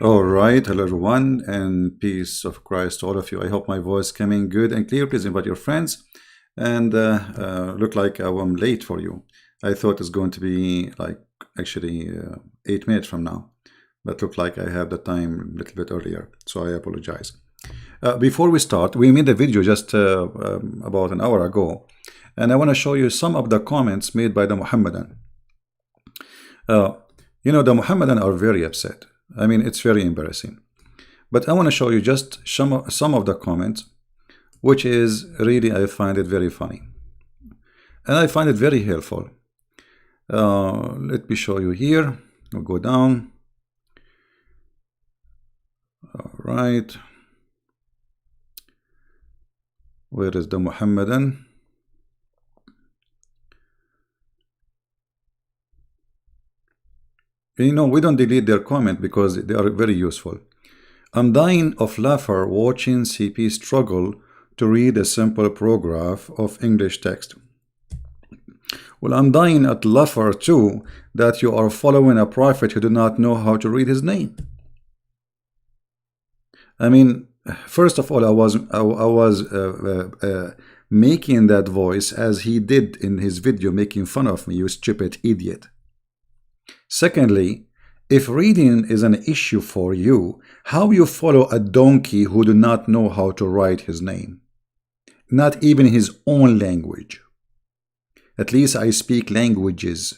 All right, hello everyone, and peace of Christ to all of you. I hope my voice coming good and clear. Please invite your friends. And look like I'm late for you. I thought it's going to be like actually 8 minutes from now, but look like I have the time a little bit earlier, so I apologize. Before we start, we made a video just about an hour ago, and I want to show you some of the comments made by the Muhammadan. The Muhammadan are very upset. I mean, it's very embarrassing. But I want to show you just some of the comments, which is really, I find it very funny. And I find it very helpful. Let me show you here. We'll go down. All right. Where is the Muhammadan? We don't delete their comment because they are very useful. I'm dying of laughter watching CP struggle to read a simple paragraph of English text. Well, I'm dying at laughter too that you are following a prophet who do not know how to read his name. I mean, first of all, I was making that voice as he did in his video, making fun of me, you stupid idiot. Secondly, if reading is an issue for you, how you follow a donkey who do not know how to write his name? Not even his own language. At least I speak languages.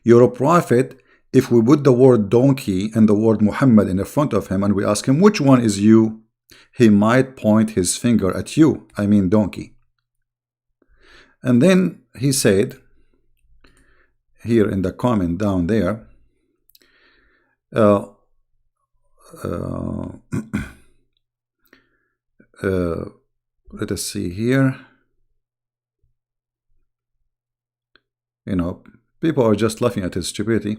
You're a prophet. If we put the word donkey and the word Muhammad in the front of him and we ask him which one is you, he might point his finger at you, I mean donkey. And then he said, here in the comment down there, let us see here. People are just laughing at his stupidity.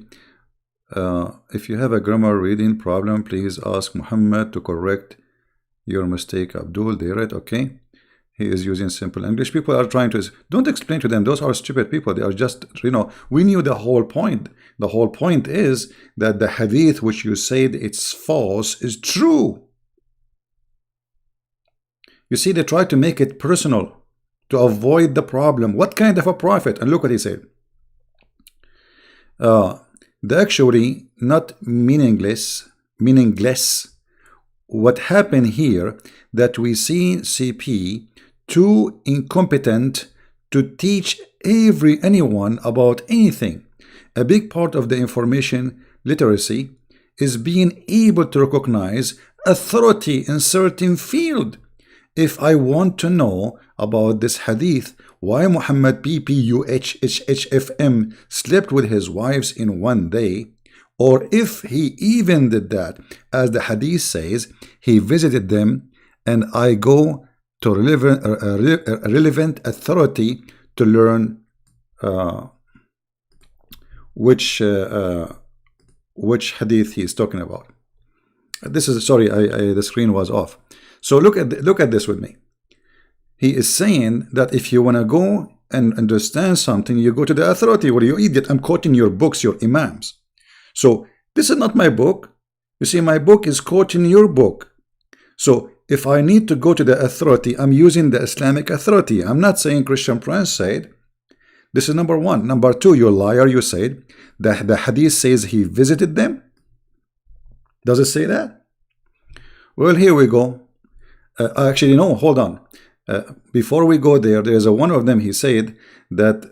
If you have a grammar reading problem, please ask Muhammad to correct your mistake. Abdul, they read, okay. He is using simple English. People are trying to, don't explain to them, those are stupid people. They are just, we knew the whole point. The whole point is that the hadith which you said it's false is true. You see, they try to make it personal to avoid the problem. What kind of a prophet? And look what he said. The actually not meaningless. What happened here that we see CP too incompetent to teach anyone about anything. A big part of the information literacy is being able to recognize authority in certain field. If I want to know about this hadith, why Muhammad PPUHHFM slept with his wives in one day, or if he even did that, as the hadith says, he visited them, and I go to relevant authority to learn which hadith he is talking about. This is, sorry, the screen was off. So look at this with me. He is saying that if you want to go and understand something, you go to the authority. What are you idiot? I'm quoting your books, your imams. So this is not my book. You see, my book is quoting your book. So if I need to go to the authority, I'm using the Islamic authority. I'm not saying Christian Prince said. This is number one. Number two, you liar, you said that the hadith says he visited them. Does it say that? Well, here we go. Actually, no, hold on. Before we go there, there's one of them. He said that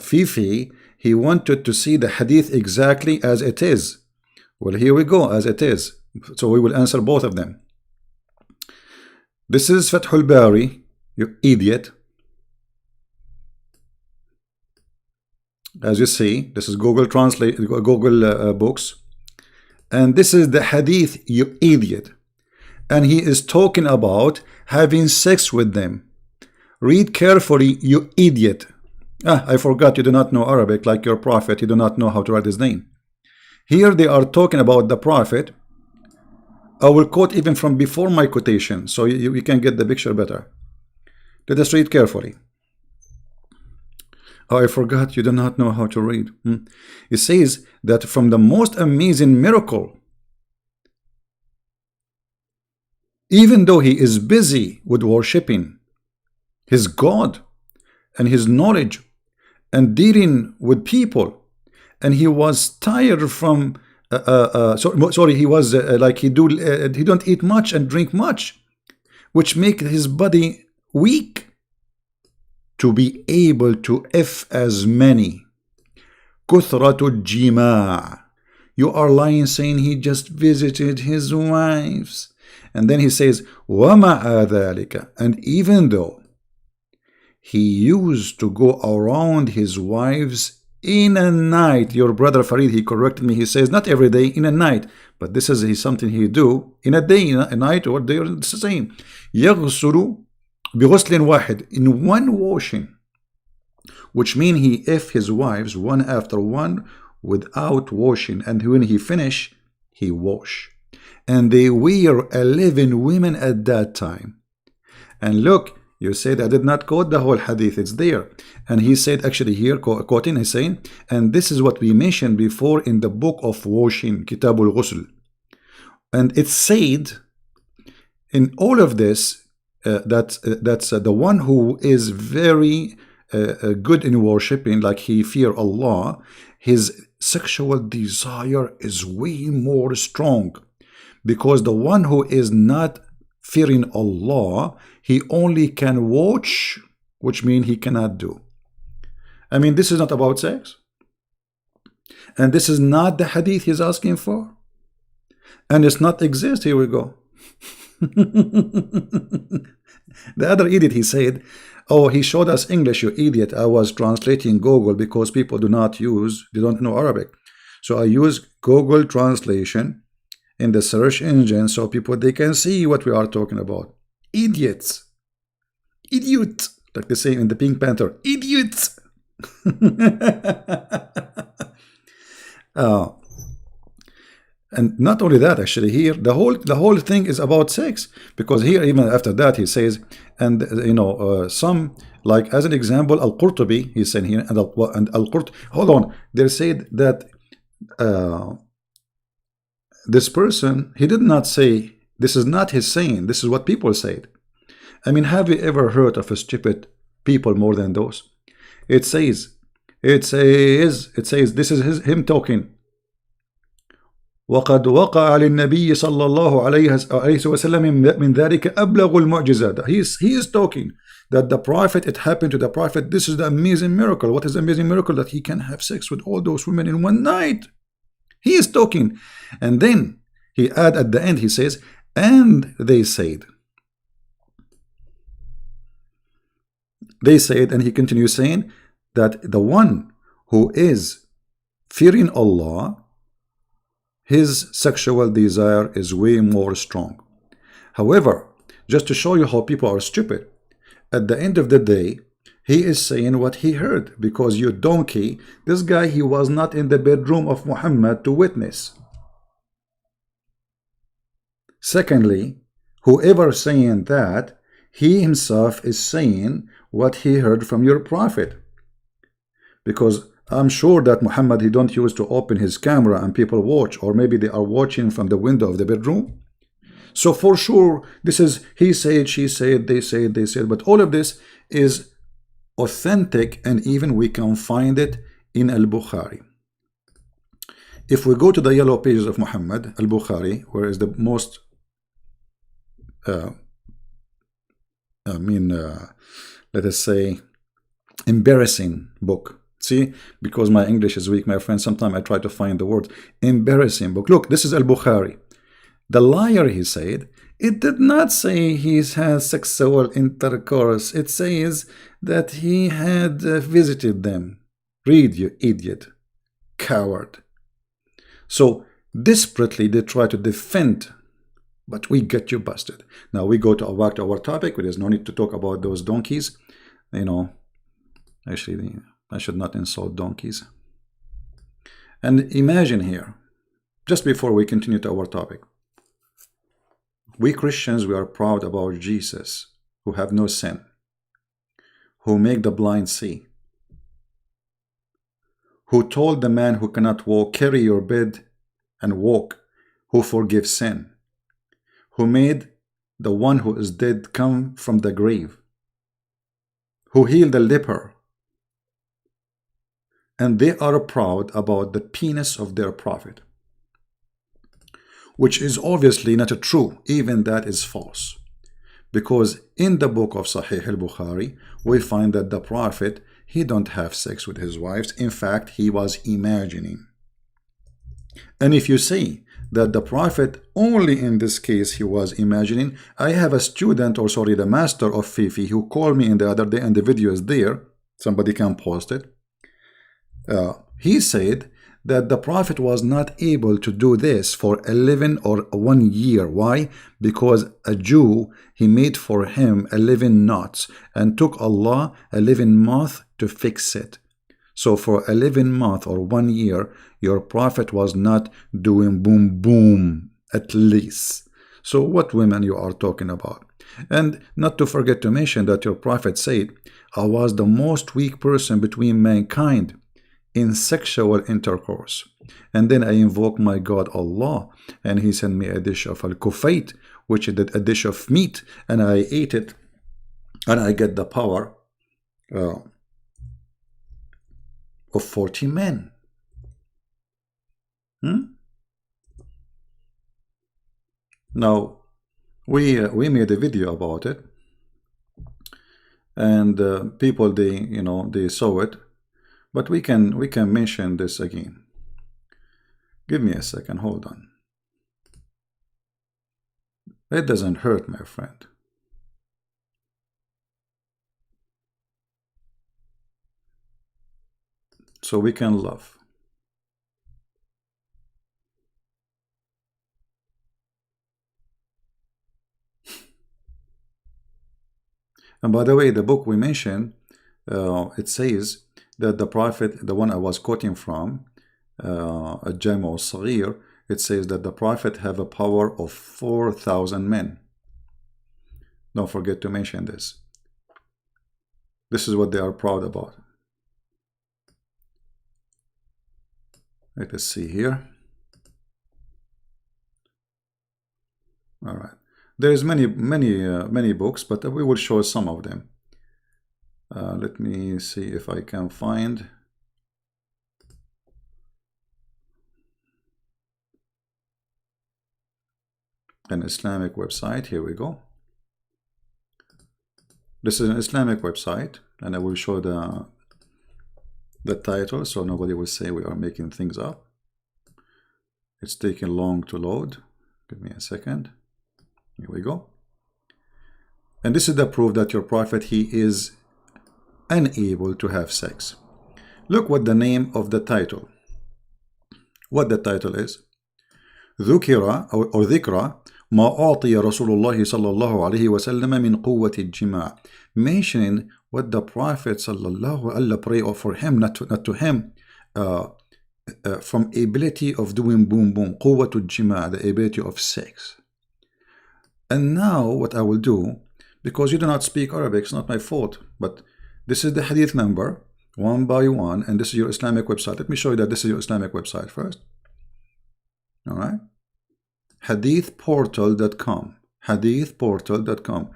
Fifi, he wanted to see the hadith exactly as it is. Well, here we go, as it is. So we will answer both of them. This is Fathul Bari, you idiot. As you see, this is Google Translate, Google Books. And this is the hadith, you idiot. And he is talking about having sex with them. Read carefully, you idiot. I forgot you do not know Arabic like your prophet. You do not know how to write his name. Here they are talking about the prophet. I will quote even from before my quotation so you can get the picture better. Let us read carefully. Oh, I forgot, you do not know how to read. It says that from the most amazing miracle, even though he is busy with worshiping his God and his knowledge and dealing with people, and he was tired from sorry, he was like he don't eat much and drink much, which make his body weak to be able to as many. كثرة الجماع. You are lying saying he just visited his wives. And then he says ومع ذلك, and even though he used to go around his wives in a night. Your brother Farid, he corrected me. He says not every day, in a night. But this is something he do in a day, in a night, or they are the same. يغسل بغسل واحد, in one washing, which means he his wives one after one without washing, and when he finish, he wash. And they were 11 women at that time. And look, you said I did not quote the whole hadith, it's there. And he said, actually here, quoting, he's saying, and this is what we mentioned before in the book of washing, Kitabul Ghusl. And it said in all of this, that's the one who is very good in worshiping, like he fear Allah, his sexual desire is way more strong, because the one who is not fearing Allah, he only can watch, which means he cannot do. I mean, this is not about sex, and this is not the hadith he's asking for, and it's not exist. Here we go. The other idiot, he said, oh, he showed us English, you idiot. I was translating Google because people they don't know Arabic. So I use Google translation in the search engine so people, they can see what we are talking about. Idiots. Idiot. Like they say in the Pink Panther. Idiots. And not only that, actually, here the whole thing is about sex, because here even after that he says, and you know, some, like as an example, Al-Qurtubi, he's saying here, and Al-Qurt, hold on, they said that this person, he did not say, this is not his saying, this is what people said. I mean, have you ever heard of a stupid people more than those? It says, this is him talking. وقد وقع للنبي صلى الله عليه وسلم من ذلك أبلغ المعجزات. He is talking that the prophet, it happened to the prophet. This is the amazing miracle. What is the amazing miracle? That he can have sex with all those women in one night. He is talking, and then he add at the end, he says, and they said, and he continues saying that the one who is fearing Allah, his sexual desire is way more strong. However, just to show you how people are stupid, at the end of the day, he is saying what he heard, because you donkey, this guy, he was not in the bedroom of Muhammad to witness. Secondly, whoever saying that, he himself is saying what he heard from your prophet, because I'm sure that Muhammad, he don't use to open his camera and people watch, or maybe they are watching from the window of the bedroom. So for sure, this is he said, she said, they said, but all of this is authentic, and even we can find it in Al-Bukhari. If we go to the yellow pages of Muhammad, Al-Bukhari, where is the most let us say embarrassing book. See, because my English is weak, my friend, sometimes I try to find the word. Embarrassing book. Look, this is Al-Bukhari. The liar, he said, it did not say he has sexual intercourse. It says that he had visited them. Read, you idiot. Coward. So, desperately they try to defend, but we get you busted. Now we go to back to our topic. There's no need to talk about those donkeys. You know, actually, I should not insult donkeys. And imagine here, just before we continue to our topic, we Christians, we are proud about Jesus, who have no sin, who make the blind see, who told the man who cannot walk, carry your bed and walk, who forgives sin, who made the one who is dead come from the grave, who healed the leper, and they are proud about the penis of their prophet, which is obviously not true. Even that is false, because in the book of Sahih al-Bukhari we find that the prophet, he don't have sex with his wives. In fact, he was imagining. And if you say that the prophet only in this case he was imagining, I have a student, or sorry, the master of Fifi, who called me in the other day, and the video is there, somebody can post it. He said that the prophet was not able to do this for 11 or 1 year. Why? Because a Jew, he made for him 11 knots and took Allah 11 months to fix it. So for 11 months or 1 year, your prophet was not doing boom boom, at least. So what women you are talking about? And not to forget to mention that your prophet said, I was the most weak person between mankind in sexual intercourse, and then I invoke my God Allah, and he sent me a dish of al-kufayt, which is a dish of meat, and I ate it, and I get the power of 40 men. Now we made a video about it, and people, they saw it. But we can mention this again. Give me a second, hold on. It doesn't hurt, my friend. So we can love. And by the way, the book we mentioned, it says that the prophet, the one I was quoting from, Jami' al-Saghir, it says that the prophet have a power of 4,000 men. Don't forget to mention this. This is what they are proud about. Let us see here. All right. There is many books, but we will show some of them. Let me see if I can find an Islamic website. Here we go. This is an Islamic website, and I will show the title so nobody will say we are making things up. It's taking long to load. Give me a second. Here we go. And this is the proof that your prophet, he is unable to have sex. Look what the name of the title, what the title is. ذكر or ذكر ما أعطي رسول الله صلى الله عليه وسلم من قوة الجماع, mentioning what the prophet sallallahu Allah pray for him, not to him, from ability of doing boom boom, قوة الجماع, the ability of sex. And now what I will do, because you do not speak Arabic, it's not my fault, but this is the hadith number, one by one, and this is your Islamic website. Let me show you that this is your Islamic website first. All right. hadithportal.com, hadithportal.com,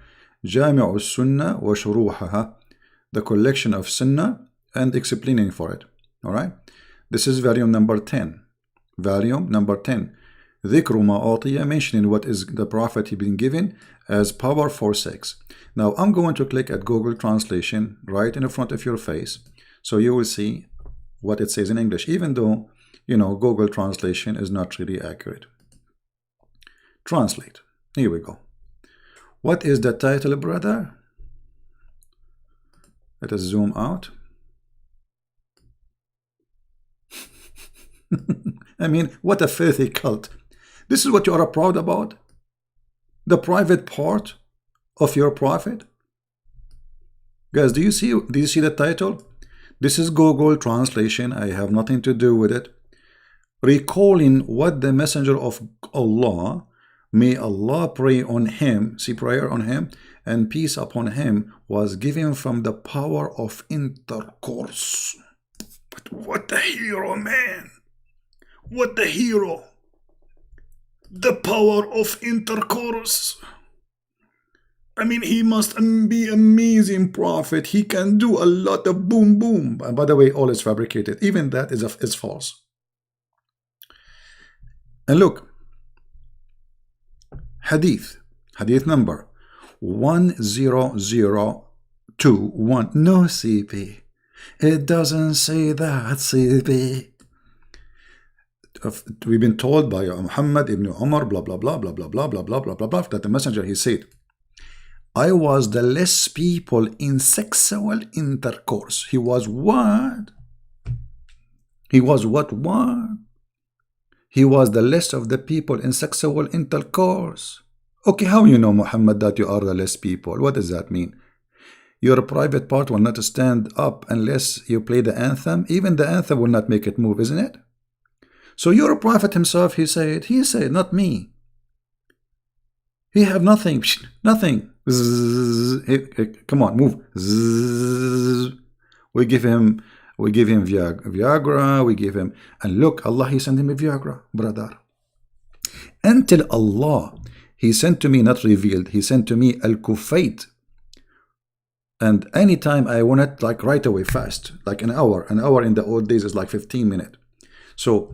Jami' al-Sunnah wa shuruhaha, the collection of Sunnah and explaining for it. All right. This is volume number 10. Volume number 10. ذكر ما أعطي, mentioning what is the prophet he been given as power for sex. Now I'm going to click at Google Translation right in front of your face, so you will see what it says in English, even though Google Translation is not really accurate. Translate. Here we go. What is the title, brother? Let us zoom out. I mean, what a filthy cult. This is what you are proud about? The private part of your prophet? Guys, do you see the title? This is Google Translation. I have nothing to do with it. Recalling what the messenger of Allah, may Allah pray on him, see prayer on him, and peace upon him, was given from the power of intercourse. What a hero, man. What a hero. The power of intercourse. I mean, he must be amazing prophet. He can do a lot of boom boom. And by the way, all is fabricated. Even that is false. And look, hadith number 10021. No, CP. It doesn't say that, CP. We've been told by Muhammad ibn Umar, blah, blah, blah, blah, blah, blah, blah, blah, blah, blah, blah, that the messenger, he said, I was the less people in sexual intercourse. He was what? He was what? He was the less of the people in sexual intercourse. Okay, how you know, Muhammad, that you are the less people? What does that mean? Your private part will not stand up unless you play the anthem. Even the anthem will not make it move, isn't it? So your prophet himself, he said, not me. He have nothing, nothing. Come on, move. We give him Viagra, we give him, and look, Allah, he sent him a Viagra, brother. Until Allah, he sent to me, not revealed, he sent to me Al-Kufayt. And anytime I want it, like right away, fast, like an hour in the old days is like 15 minutes. So,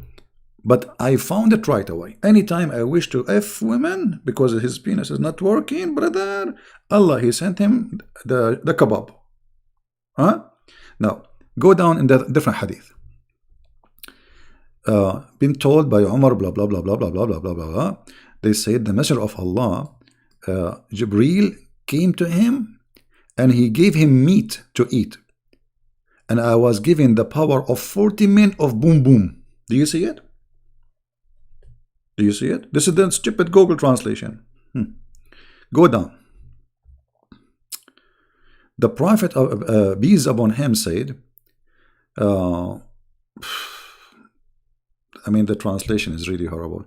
but I found it right away. Anytime I wish to F women, because his penis is not working, brother, Allah, he sent him the kebab. Huh? Now, go down in the different hadith. Been told by Umar, blah, blah, blah, blah, blah, blah, blah, blah, blah. They said the messenger of Allah, Jibreel came to him and he gave him meat to eat. And I was given the power of 40 men of boom boom. Do you see it? Do you see it? This is the stupid Google translation. Go down. The Prophet of peace upon him said, I mean, the translation is really horrible.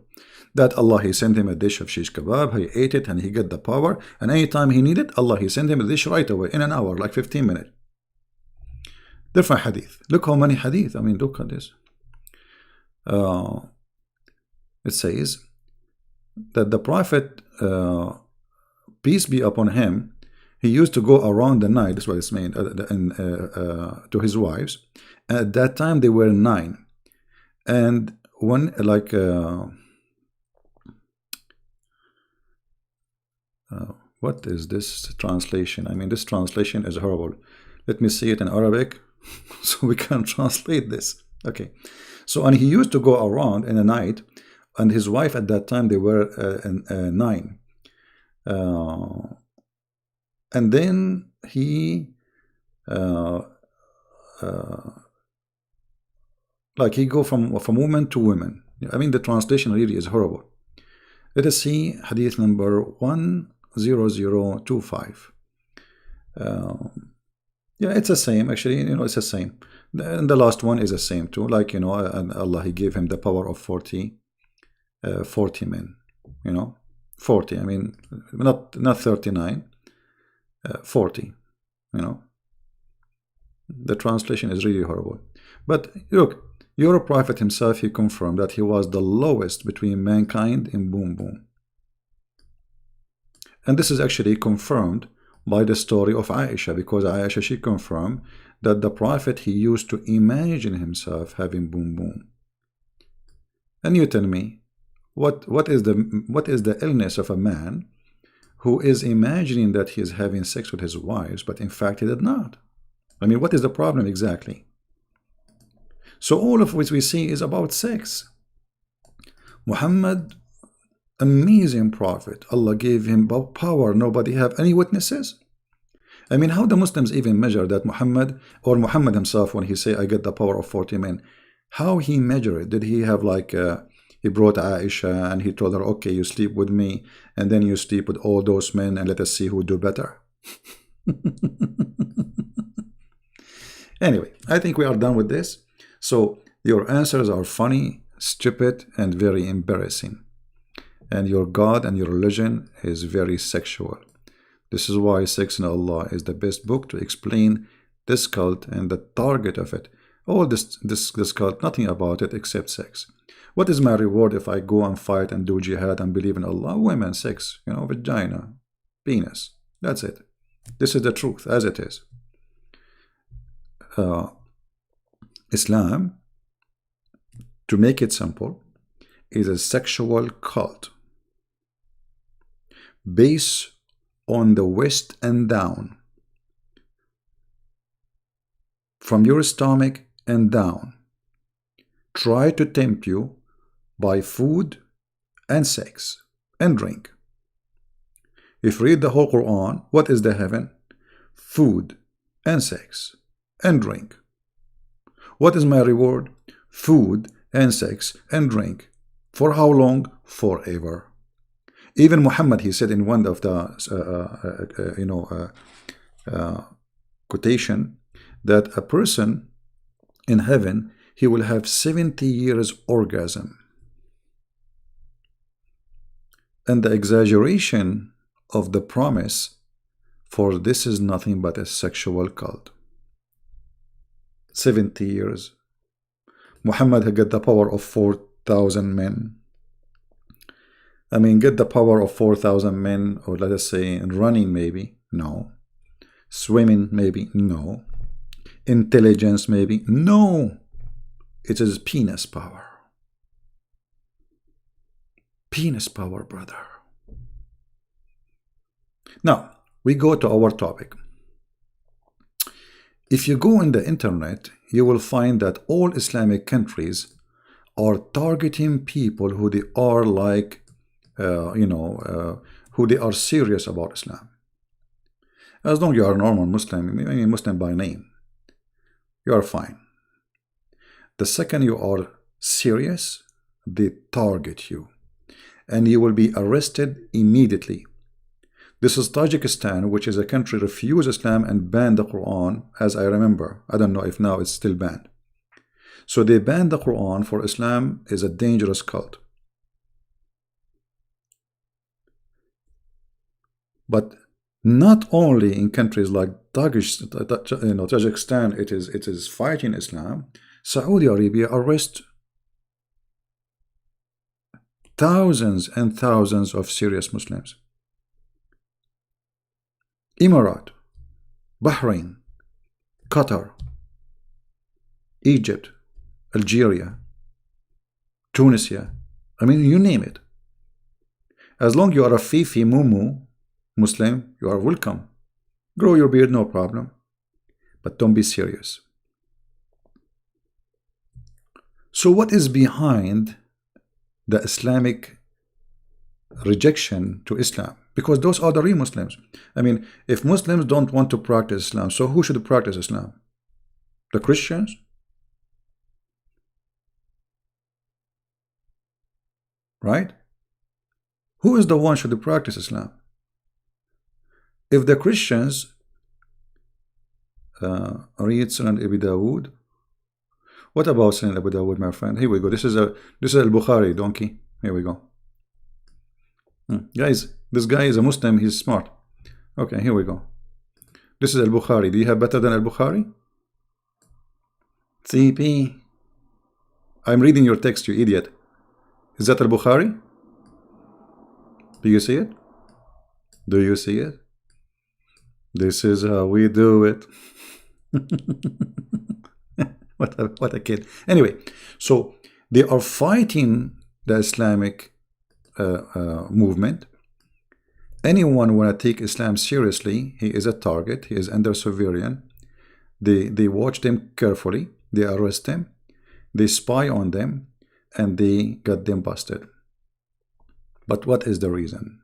That Allah, he sent him a dish of shish kebab, he ate it and he got the power, and anytime he needed, Allah, he sent him a dish right away in an hour, like 15 minutes. Different hadith. Look how many hadith. I mean, look at this. It says that the Prophet, peace be upon him, he used to go around the night, that's what it's meant, to his wives. At that time they were 9. And one, like, what is this translation? I mean, this translation is horrible. Let me see it in Arabic so we can translate this. Okay. So, and he used to go around in the night, and his wife at that time, they were 9. And then he, like he go from woman to woman. I mean, the translation really is horrible. Let us see hadith number 10025. Yeah, it's the same. Actually, you know, it's the same. And the last one is the same too. Like, you know, and Allah, he gave him the power of 40 men. You know, 40. I mean, not 39. 40. You know, the translation is really horrible. But look, your prophet himself, he confirmed that he was the lowest between mankind in boom boom. And this is actually confirmed by the story of Aisha, because Aisha, she confirmed that the prophet, he used to imagine himself having boom boom. And you tell me, what is the illness of a man who is imagining that he is having sex with his wives, but in fact he did not? I mean, what is the problem exactly? So all of what we see is about sex. Muhammad, amazing prophet. Allah gave him power. Nobody have any witnesses. I mean, how the Muslims even measure that Muhammad, or Muhammad himself, when he say, I get the power of 40 men, how he measure it? Did he have like, he brought Aisha and he told her, okay, you sleep with me, and then you sleep with all those men, and let us see who do better. Anyway, I think we are done with this. So your answers are funny, stupid, and very embarrassing. And your God and your religion is very sexual. This is why Sex and Allah is the best book to explain this cult and the target of it. All this cult, nothing about it except sex. What is my reward if I go and fight and do jihad and believe in Allah? Women, sex, vagina, penis. That's it. This is the truth as it is. Islam, to make it simple, is a sexual cult based on the waist and down, from your stomach and down. Try to tempt you by food and sex and drink. If you read the whole Quran, what is the heaven? Food and sex and drink. What is my reward? Food and sex and drink. For how long? Forever. Even Muhammad, he said in one of the quotation, that a person in heaven, he will have 70 years orgasm. And the exaggeration of the promise for this is nothing but a sexual cult. 70 years. Muhammad had got the power of 4,000 men. I mean, get the power of 4,000 men, or let us say in running maybe, no. Swimming maybe, no. Intelligence maybe, no. It is penis power. Penis power, brother. Now, we go to our topic. If you go on the internet, you will find that all Islamic countries are targeting people who they are like, who they are serious about Islam. As long as you are a normal Muslim, I mean Muslim by name, you are fine. The second you are serious, they target you, and you will be arrested immediately. This is Tajikistan, which is a country refused Islam and banned the Quran, as I remember. I don't know if now it's still banned. So they banned the Quran, for Islam is a dangerous cult. But not only in countries like Tajikistan, it is fighting Islam. Saudi Arabia arrests thousands and thousands of serious Muslims. Emirat, Bahrain, Qatar, Egypt, Algeria, Tunisia, I mean, you name it. As long as you are a Fifi Mumu Muslim, you are welcome. Grow your beard, no problem. But don't be serious. So what is behind the Islamic rejection to Islam? Because those are the real Muslims. I mean, if Muslims don't want to practice Islam, so who should practice Islam? The Christians? Right? Who is the one should practice Islam? If the Christians read Sunan Abi Dawood, what about Sunan Abi Dawood, my friend? Here we go. This is Al-Bukhari, donkey. Here we go. Guys, this guy is a Muslim. He's smart. Okay, here we go. This is Al-Bukhari. Do you have better than Al-Bukhari? CP. I'm reading your text, you idiot. Is that Al-Bukhari? Do you see it? Do you see it? This is how we do it. What a kid. Anyway, so they are fighting the Islamic movement. Anyone want to take Islam seriously, he is a target. He is under surveillance. They watch them carefully. They arrest them. They spy on them, and they got them busted. But what is the reason?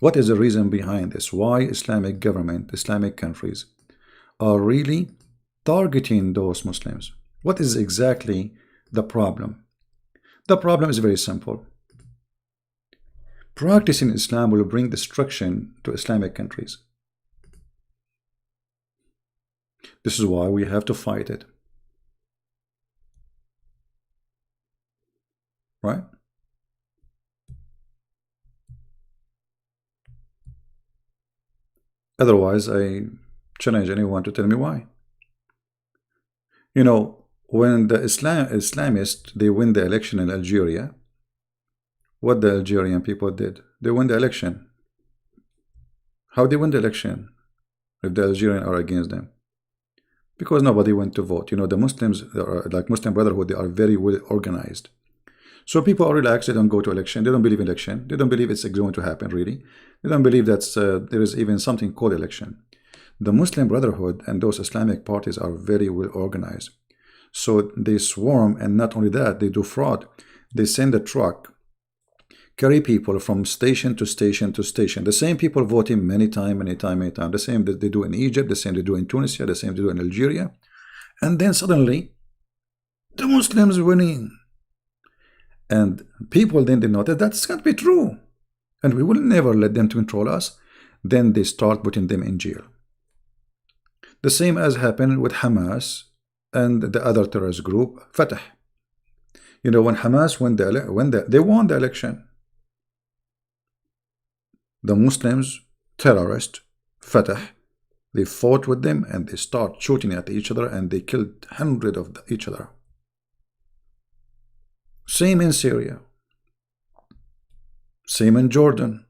What is the reason behind this? Why Islamic government, Islamic countries are really targeting those Muslims? What is exactly the problem? The problem is very simple. Practicing Islam will bring destruction to Islamic countries. This is why we have to fight it. Right? Otherwise, I challenge anyone to tell me why. You know, when the Islamists, they win the election in Algeria, what the Algerian people did? They win the election. How they win the election if the Algerians are against them? Because nobody went to vote. You know, the Muslims, like Muslim Brotherhood, they are very well organized. So people are relaxed. They don't go to election. They don't believe in election. They don't believe it's going to happen, really. They don't believe that there is even something called election. The Muslim Brotherhood and those Islamic parties are very well organized. So they swarm, and not only that, they do fraud. They send a truck, carry people from station to station to station. The same people voting many times. The same that they do in Egypt, the same they do in Tunisia, the same they do in Algeria. And then suddenly, the Muslims winning. And people then they notice that can't be true. And we will never let them to control us. Then they start putting them in jail. The same as happened with Hamas and the other terrorist group, Fatah. You know, when Hamas they won the election, the Muslims, terrorists, Fatah, they fought with them and they start shooting at each other and they killed hundreds of each other. Same in Syria. Same in Jordan.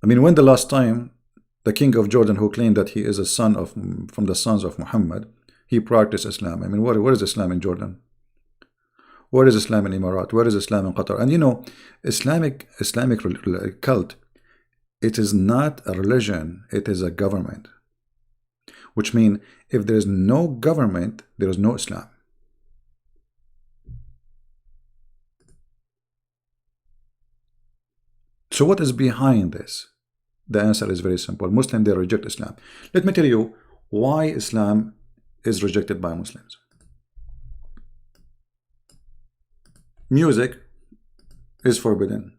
I mean, when the last time the king of Jordan, who claimed that he is a son of from the sons of Muhammad, he practiced Islam? I mean, where is Islam in Jordan? Where is Islam in Emirat? Where is Islam in Qatar? And you know, Islamic cult, it is not a religion, it is a government. Which means if there is no government, there is no Islam. So what is behind this? The answer is very simple. Muslims, they reject Islam. Let me tell you why Islam is rejected by Muslims. Music is forbidden.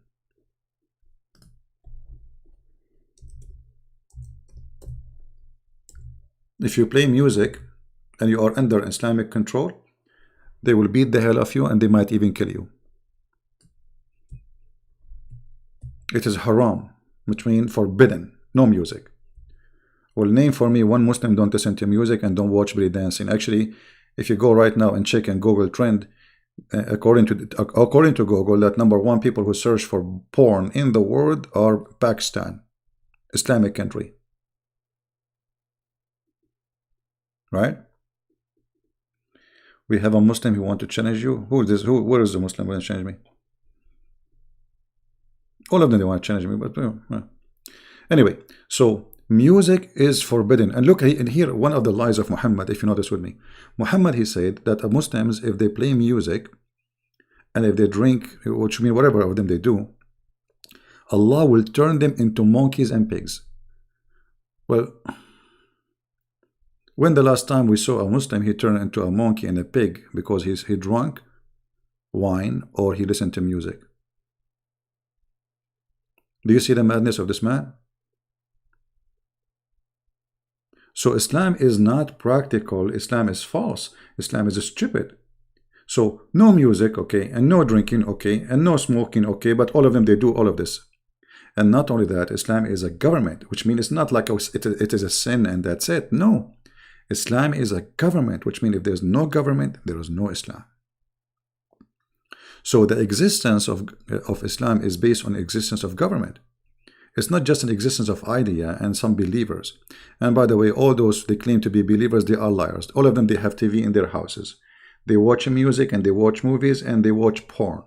If you play music and you are under Islamic control, they will beat the hell out of you and they might even kill you. It is haram, which means forbidden. No music. Well, name for me one Muslim don't listen to music and don't watch belly dancing. Actually, if you go right now and check in Google Trend, according to Google, that #1 people who search for porn in the world are Pakistan, Islamic country. Right? We have a Muslim who want to challenge you. Who is this? Where is the Muslim going to challenge me? All of them, they want to challenge me, but anyway, so music is forbidden. And look, and here, one of the lies of Muhammad, if you notice with me. Muhammad, he said that Muslims, if they play music, and if they drink, which means whatever of them they do, Allah will turn them into monkeys and pigs. Well, when the last time we saw a Muslim, he turned into a monkey and a pig because he drank wine or he listened to music? Do you see the madness of this man? So Islam is not practical. Islam is false. Islam is stupid. So no music, okay, and no drinking, okay, and no smoking, okay, but all of them, they do all of this. And not only that, Islam is a government, which means it's not like it is a sin and that's it. No. Islam is a government, which means if there's no government, there is no Islam. So the existence of Islam is based on the existence of government. It's not just an existence of idea and some believers. And by the way, all those they claim to be believers, they are liars. All of them, they have TV in their houses. They watch music and they watch movies and they watch porn.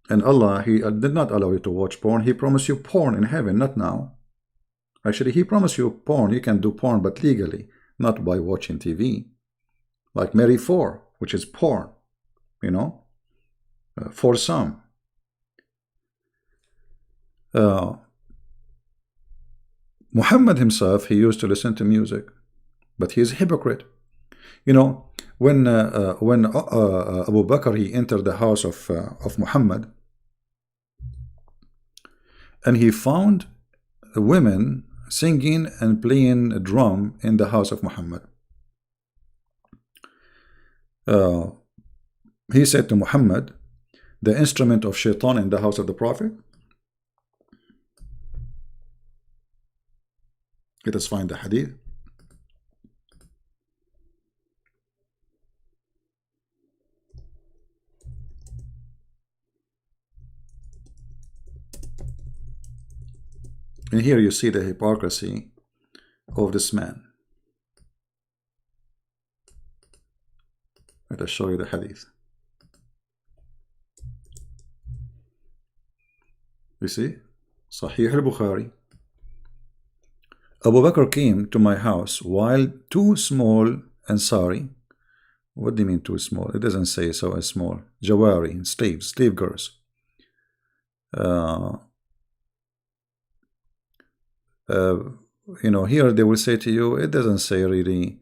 And Allah, He did not allow you to watch porn. He promised you porn in heaven, not now. Actually, He promised you porn. You can do porn, but legally, not by watching TV. Like Mary 4, which is porn. You know, for some. Muhammad himself, he used to listen to music, but he is a hypocrite. You know, when Abu Bakr, he entered the house of Muhammad, and he found women singing and playing a drum in the house of Muhammad. He said to Muhammad, the instrument of shaitan in the house of the Prophet. Let us find the hadith. And here you see the hypocrisy of this man. Let us show you the hadith. You see, Sahih al-Bukhari. Abu Bakr came to my house while two small Ansari, what do you mean two small? It doesn't say so as small. Jawari, slaves, slave girls. You know, here they will say to you, it doesn't say really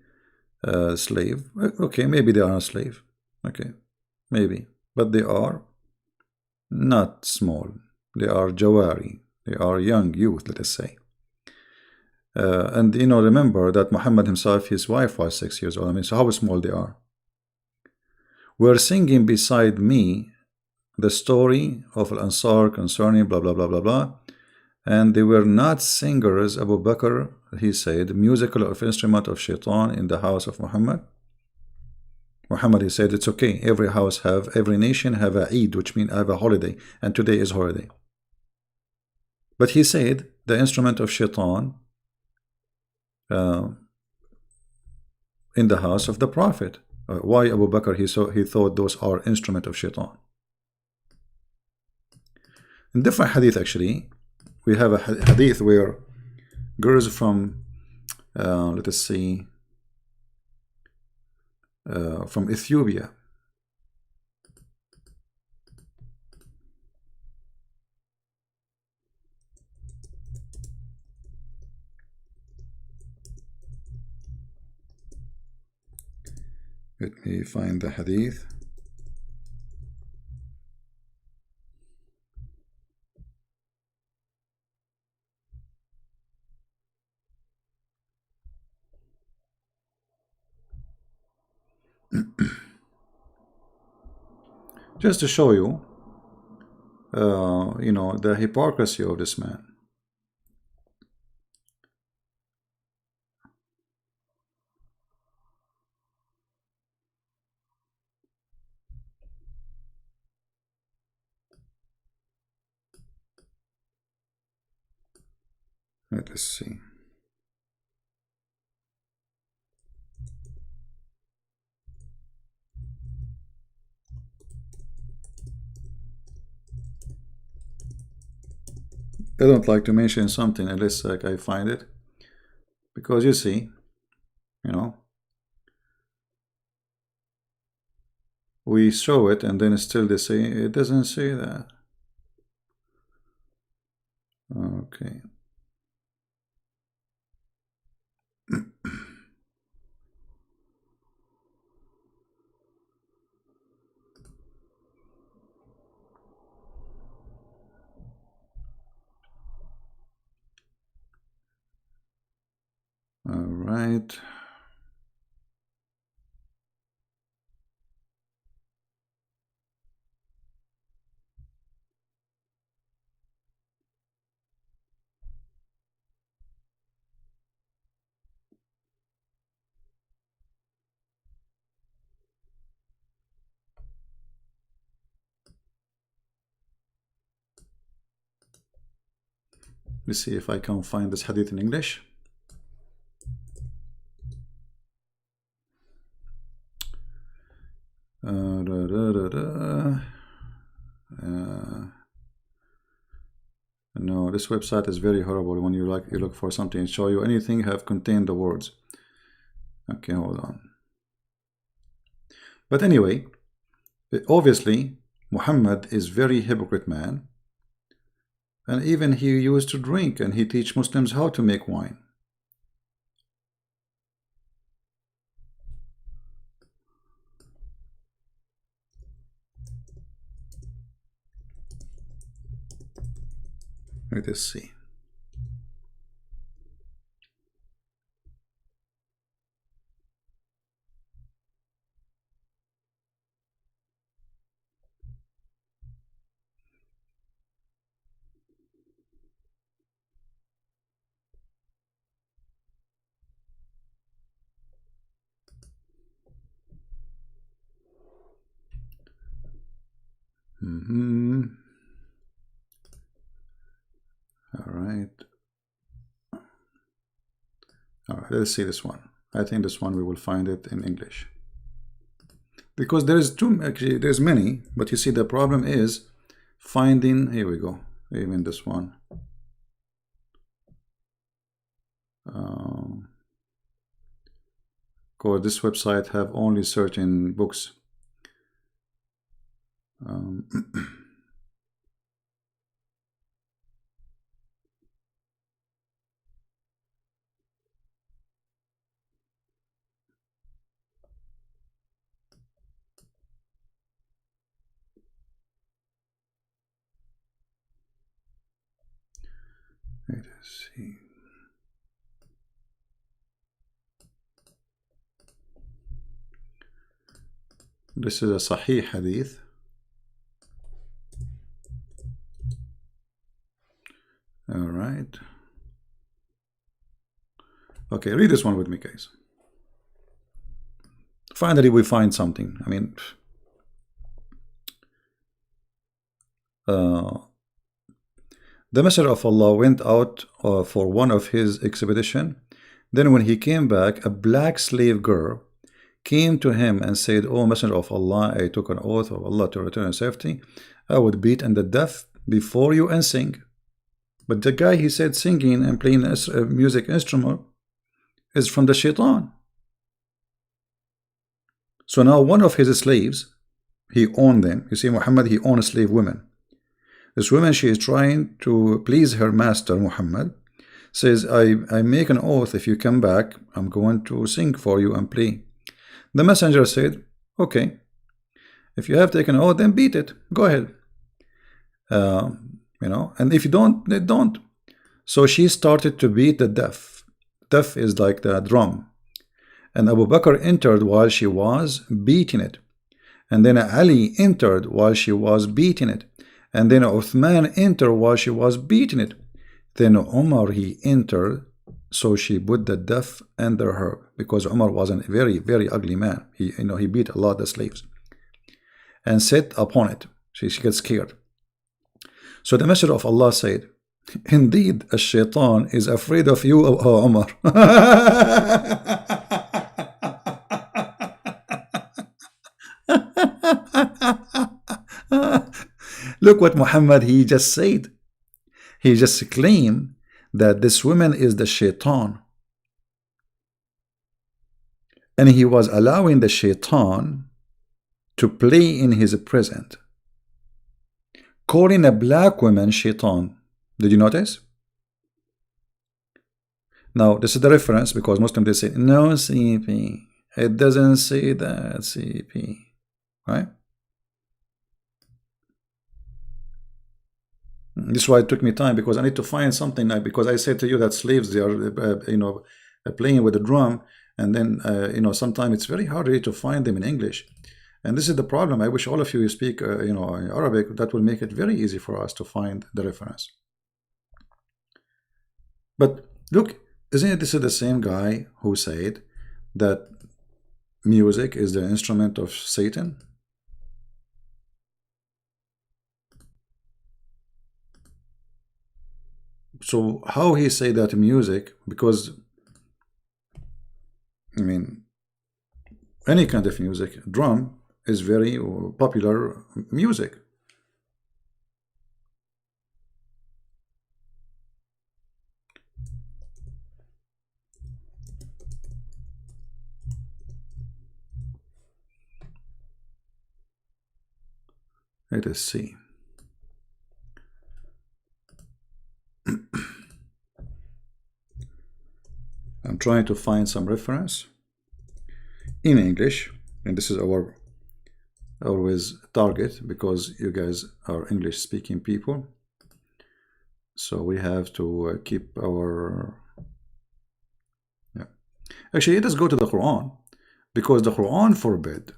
slave. Okay, maybe they are a slave. Okay, maybe. But they are not small. They are Jawari. They are young youth, let us say. And you know, remember that Muhammad himself, his wife was 6 years old. I mean, so how small they are. Were singing beside me the story of Al-Ansar concerning blah blah blah blah blah, and they were not singers. Abu Bakr, he said, musical of instrument of shaitan in the house of Muhammad. Muhammad, he said, it's okay. Every house have, every nation have a Eid, which means have a holiday, and today is holiday. But he said the instrument of shaitan in the house of the Prophet. Why Abu Bakr he thought those are instrument of shaitan? In different hadith, actually, we have a hadith where girls from let us see from Ethiopia, let me find the hadith. Just to show you, you know, the hypocrisy of this man. Let us see. I don't like to mention something unless like I find it, because you see, you know, we show it and then still they say it doesn't say that. Okay. All right. Let's see if I can find this hadith in English. No, this website is very horrible. When you look for something and show you anything have contained the words. Okay, hold on. But anyway, obviously Muhammad is very hypocrite man, and even he used to drink and he teach Muslims how to make wine. Let us see. All right. let's see this one. I think this one we will find it in English, because there is too, actually there's many, but you see the problem is finding. Here we go, even this one. Because this website have only certain books. Let's see. This is a Sahih hadith. All right. Okay, read this one with me, guys. Finally, we find something. I mean, the Messenger of Allah went out for one of his expedition. Then when he came back, a black slave girl came to him and said, "Oh Messenger of Allah, I took an oath of Allah to return in safety. I would beat the deaf before you and sing." But the guy, he said, singing and playing a music instrument is from the shaitan. So now one of his slaves, he owned them. You see, Muhammad, he owned slave women. This woman, she is trying to please her master, Muhammad, says, I make an oath, if you come back, I'm going to sing for you and play. The messenger said, okay, if you have taken an oath, then beat it. Go ahead. You know, and if you don't, then don't. So she started to beat the deaf. Deaf is like the drum. And Abu Bakr entered while she was beating it. And then Ali entered while she was beating it. And then Uthman entered while she was beating it. Then Umar, he entered, so she put the deaf under her, because Umar was a very, very ugly man. He beat a lot of slaves. And sat upon it. She gets scared. So the Messenger of Allah said, indeed, a shaitan is afraid of you, O Umar. Look what Muhammad, he just said. He just claimed that this woman is the shaitan. And he was allowing the shaitan to play in his presence, calling a black woman shaitan. Did you notice? Now, this is the reference, because Muslims, they say, no, CP. It doesn't say that, CP. Right? This is why it took me time, because I need to find something, because I said to you that slaves, they are, playing with the drum, and then, sometimes it's very hard really to find them in English. And this is the problem. I wish all of you speak, Arabic. That will make it very easy for us to find the reference. But look, isn't it this is the same guy who said that music is the instrument of Satan? So how he say that music? Because, I mean, any kind of music, drum is very popular music. Let us see. I'm trying to find some reference in English, and this is our always target, because you guys are English speaking people, so we have to keep our Actually, let us go to the Quran, because the Quran forbid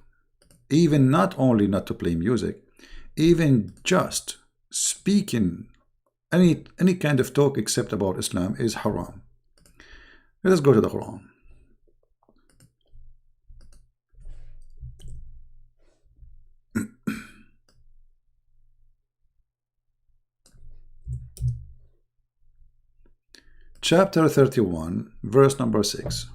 even not only not to play music, even just speaking any kind of talk except about Islam is haram. Let us go to the Quran. chapter 31, verse number 6.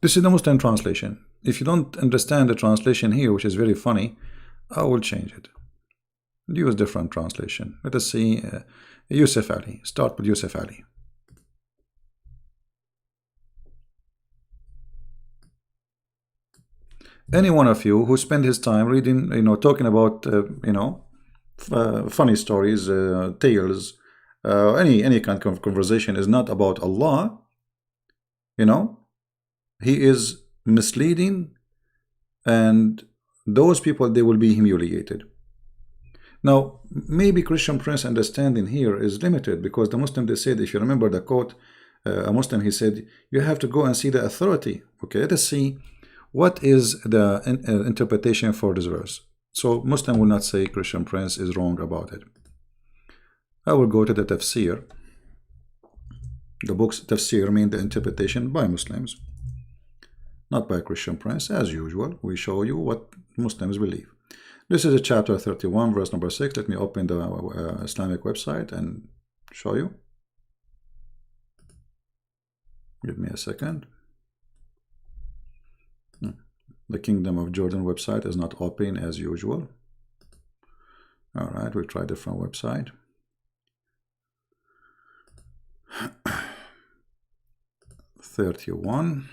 This is the Muslim translation. If you don't understand the translation here, which is very funny, I will change it. Use different translation. Let us see Yusuf Ali. Start with Yusuf Ali. Any one of you who spend his time reading, talking about, funny stories, tales, any kind of conversation is not about Allah, he is misleading, and those people, they will be humiliated. Now, maybe Christian Prince understanding here is limited, because the Muslim, they said, if you remember the quote, a Muslim, he said, you have to go and see the authority. Okay, let us see what is the interpretation for this verse. So Muslim will not say Christian Prince is wrong about it. I will go to the tafsir. The books tafsir mean the interpretation by Muslims, not by Christian Prince. As usual, we show you what Muslims believe. This is a chapter 31, verse number 6. Let me open the Islamic website and show you. Give me a second. The Kingdom of Jordan website is not open as usual. All right, we'll try a different website. (31).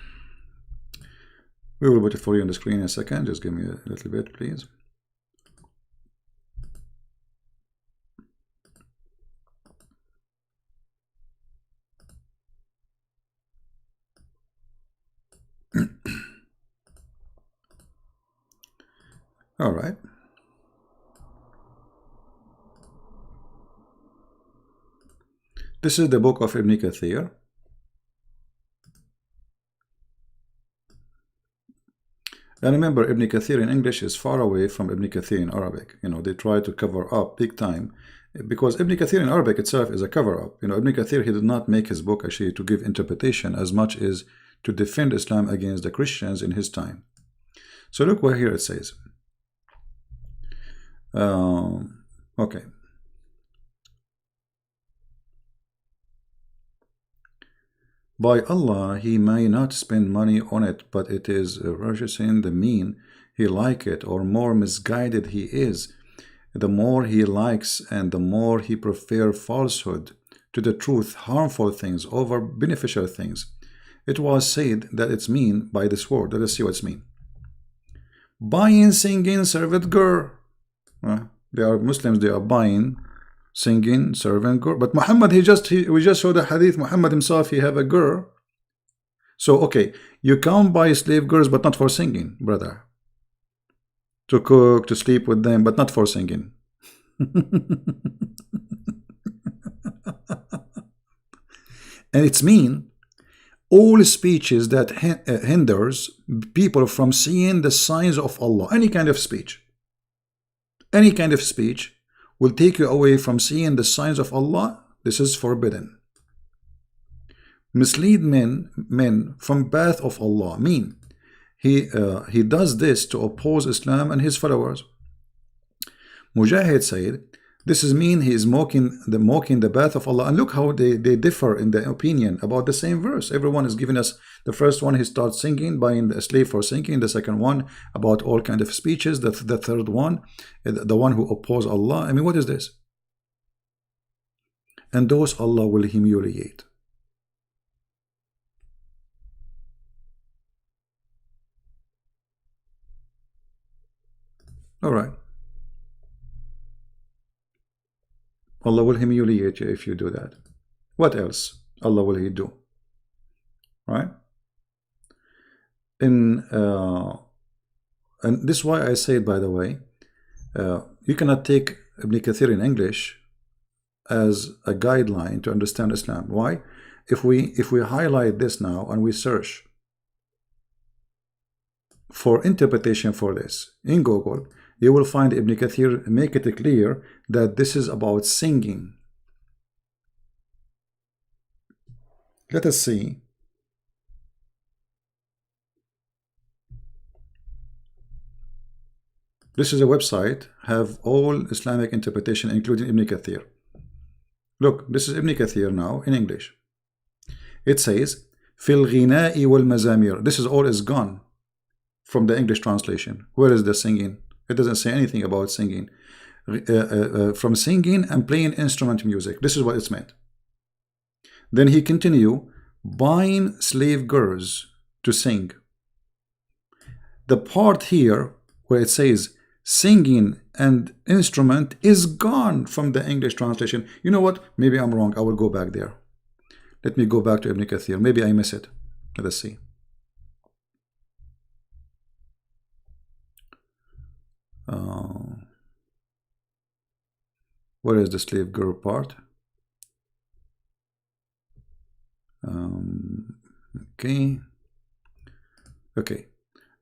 We will put it for you on the screen in a second. Just give me a little bit, please. All right. This is the book of Ibn Kathir. And remember, Ibn Kathir in English is far away from Ibn Kathir in Arabic. They try to cover up big time, because Ibn Kathir in Arabic itself is a cover up. Ibn Kathir, he did not make his book actually to give interpretation as much as to defend Islam against the Christians in his time. So look what here it says. Okay. By Allah, he may not spend money on it, but it is rejoicing the mean he like it, or more misguided he is, the more he likes, and the more he prefer falsehood to the truth, harmful things over beneficial things. It was said that it's mean by this word. Let us see what's mean. Buying, singing, servant girl. They are Muslims, they are buying, singing, servant girl. But Muhammad, we just saw the hadith, Muhammad himself, he have a girl. So, okay, you can't buy slave girls, but not for singing, brother. To cook, to sleep with them, but not for singing. And it's mean all speeches that hinders people from seeing the signs of Allah. Any kind of speech. Any kind of speech will take you away from seeing the signs of Allah. This is forbidden. Mislead men from path of Allah. Mean he does this to oppose Islam and his followers. Mujahid said, this is mean he is mocking the path of Allah. And look how they differ in the opinion about the same verse. Everyone is giving us the first one, he starts singing, buying a slave for singing. The second one about all kind of speeches. The third one, the one who oppose Allah. I mean, what is this? And those Allah will humiliate. All right. Allah will humiliate you if you do that. What else Allah will He do? Right? And this is why I say, by the way, you cannot take Ibn Kathir in English as a guideline to understand Islam. Why? If we highlight this now and we search for interpretation for this in Google, you will find Ibn Kathir make it clear that this is about singing. Let us see. This is a website, have all Islamic interpretation, including Ibn Kathir. Look, this is Ibn Kathir now in English. It says, Fil ghina'i wal mazamir. This is all is gone from the English translation. Where is the singing? It doesn't say anything about singing. From singing and playing instrument music. This is what it's meant. Then he continue, buying slave girls to sing. The part here where it says singing and instrument is gone from the English translation. You know what? Maybe I'm wrong. I will go back there. Let me go back to Ibn Kathir. Maybe I miss it. Let us see. Where is the slave girl part? Okay.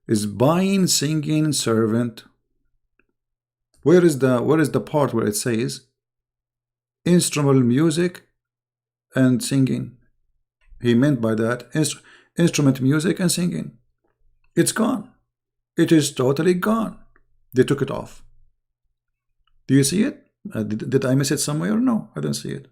Is buying, singing, servant. Where is the part where it says instrumental music and singing? He meant by that instrument music and singing. It's gone. It is totally gone. They took it off. Do you see it? Did I miss it somewhere? No, I don't see it.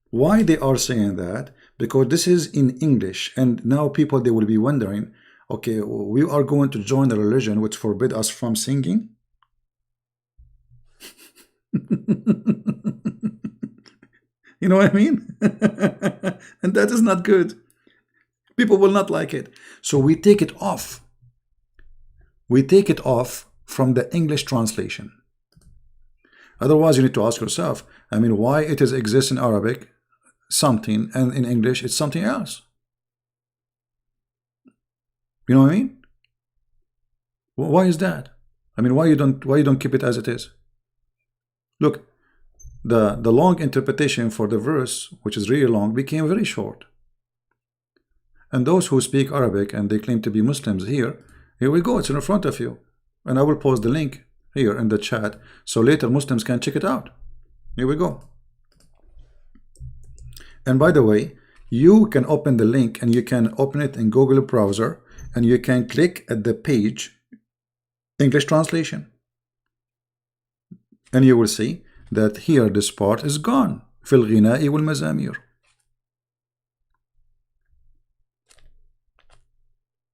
Why they are saying that? Because this is in English, and now people, they will be wondering, okay, we are going to join a religion which forbid us from singing. You know what I mean? And that is not good. People will not like it. So we take it off. We take it off from the English translation. Otherwise, you need to ask yourself, I mean, why it is exists in Arabic something, and in English it's something else? You know what I mean? Why is that? I mean, why you don't keep it as it is? Look, the long interpretation for the verse, which is really long, became very short. And those who speak Arabic and they claim to be Muslims, here we go, it's in front of you. And I will post the link here in the chat so later Muslims can check it out. Here we go. And by the way, you can open the link and you can open it in Google browser and you can click at the page English translation. And you will see that here this part is gone. Fil ghina'i wal mazamir.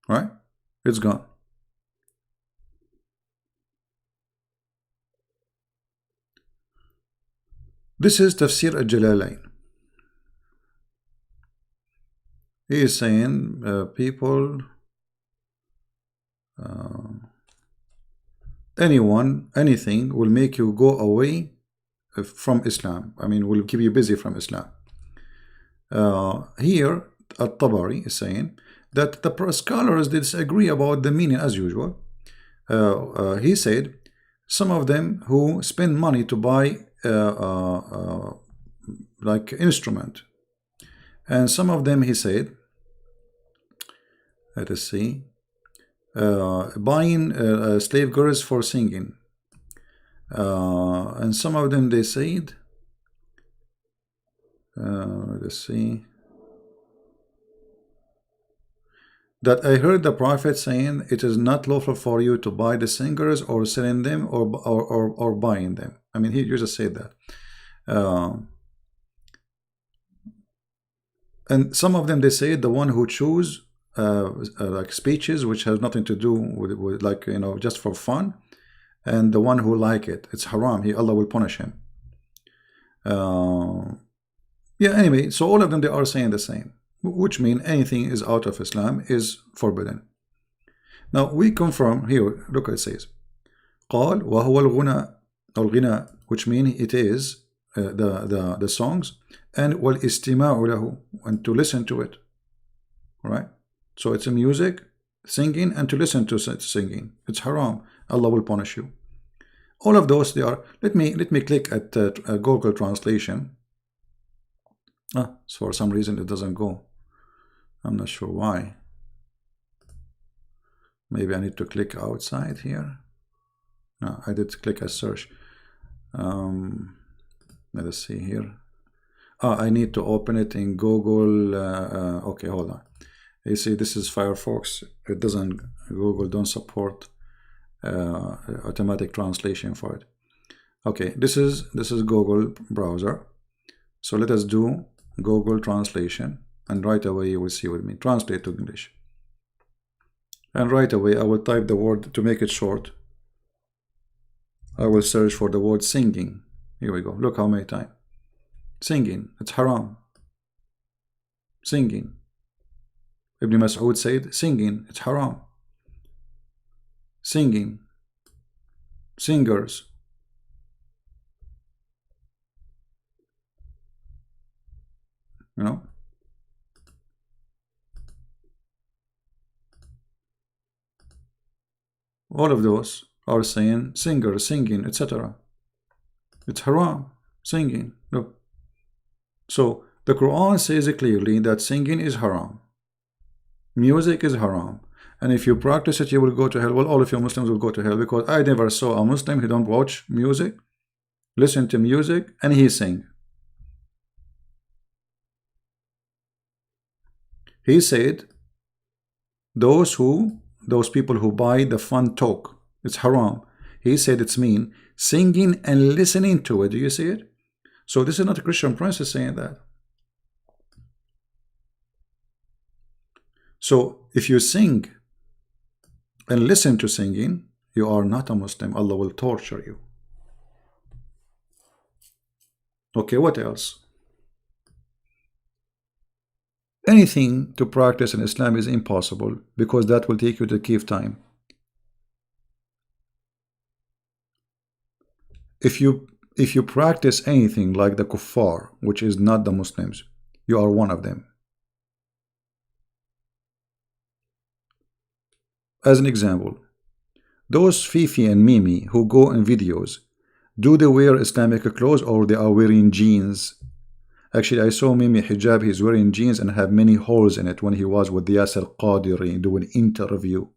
Right? It's gone. This is Tafsir al-Jalalain. He is saying people, anyone, anything will make you go away from Islam. I mean, will keep you busy from Islam. Here, At-Tabari is saying that the scholars disagree about the meaning as usual. He said some of them who spend money to buy like instrument, and some of them, he said, let us see, buying slave girls for singing, and some of them they said, let us see, that I heard the Prophet saying it is not lawful for you to buy the singers or selling them or buying them. I mean, he just said that. And some of them they say the one who choose like speeches which has nothing to do with like, you know, just for fun, and the one who like it, it's haram. Allah will punish him. Yeah, anyway, so all of them, they are saying the same, which mean anything is out of Islam is forbidden. Now we confirm here. Look what it says. قال وهو الغنى or الغنى, which mean it is the songs, and والاستماع له, and to listen to it. Right? So it's a music, singing, and to listen to singing. It's haram. Allah will punish you. All of those, they are. Let me click at Google translation. So for some reason it doesn't go. I'm not sure why. Maybe I need to click outside here. No, I did click a search. Let us see here. I need to open it in Google. Okay, hold on. You see, this is Firefox. It doesn't, Google don't support automatic translation for it. Okay, this is Google browser. So let us do Google translation, and right away you will see with me translate to English. And right away I will type the word. To make it short, I will search for the word singing. Here we go. Look how many times. Singing, it's haram. Singing. Ibn Mas'ud said, singing, it's haram. Singing. Singers. You know? All of those are saying singer, singing, etc. It's haram. Singing. Look. So the Quran says clearly that singing is haram. Music is haram. And if you practice it, you will go to hell. Well, all of you Muslims will go to hell, because I never saw a Muslim who don't watch music, listen to music, and he sing. He said, those people who buy the fun talk, it's haram. He said it's mean singing and listening to it. Do you see it? So this is not a Christian princess saying that. So if you sing and listen to singing, you are not a Muslim. Allah will torture you. Okay, what else? Anything to practice in Islam is impossible, because that will take you to Kiev time. If you practice anything like the kuffar, which is not the Muslims, you are one of them. As an example, those Fifi and Mimi who go in videos, do they wear Islamic clothes or they are wearing jeans? Actually, I saw Mimi hijab, he's wearing jeans and have many holes in it when he was with Yasser Qadiri doing an interview.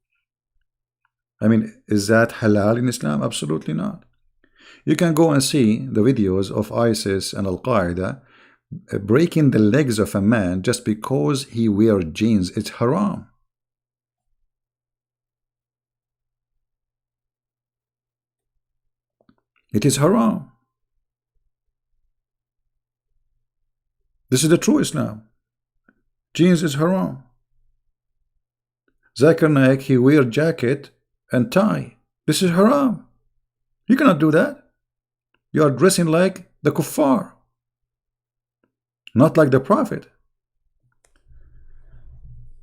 I mean, is that halal in Islam? Absolutely not. You can go and see the videos of ISIS and Al-Qaeda breaking the legs of a man just because he wears jeans. It's haram. It is haram. This is the true Islam. Jeans is haram. Zakir Naik, he wear jacket and tie. This is haram. You cannot do that. You are dressing like the kuffar, not like the Prophet.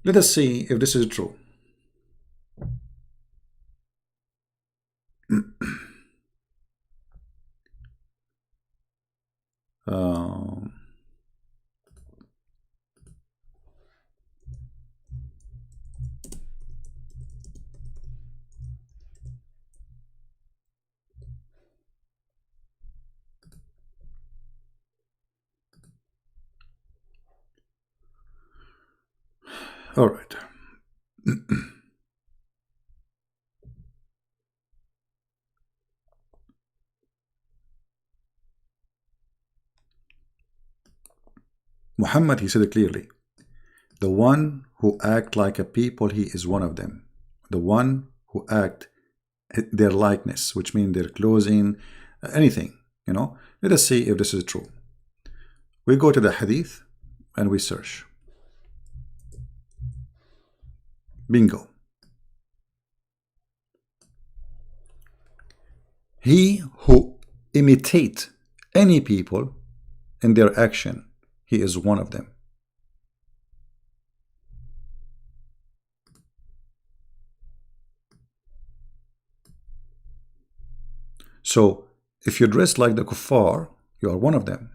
Let us see if this is true. All right. Muhammad, he said it clearly. The one who act like a people, he is one of them. The one who act their likeness, which means their clothing, anything, you know. Let us see if this is true. We go to the hadith and we search. Bingo. He who imitate any people in their action, he is one of them. So if you dress like the kuffar, you are one of them.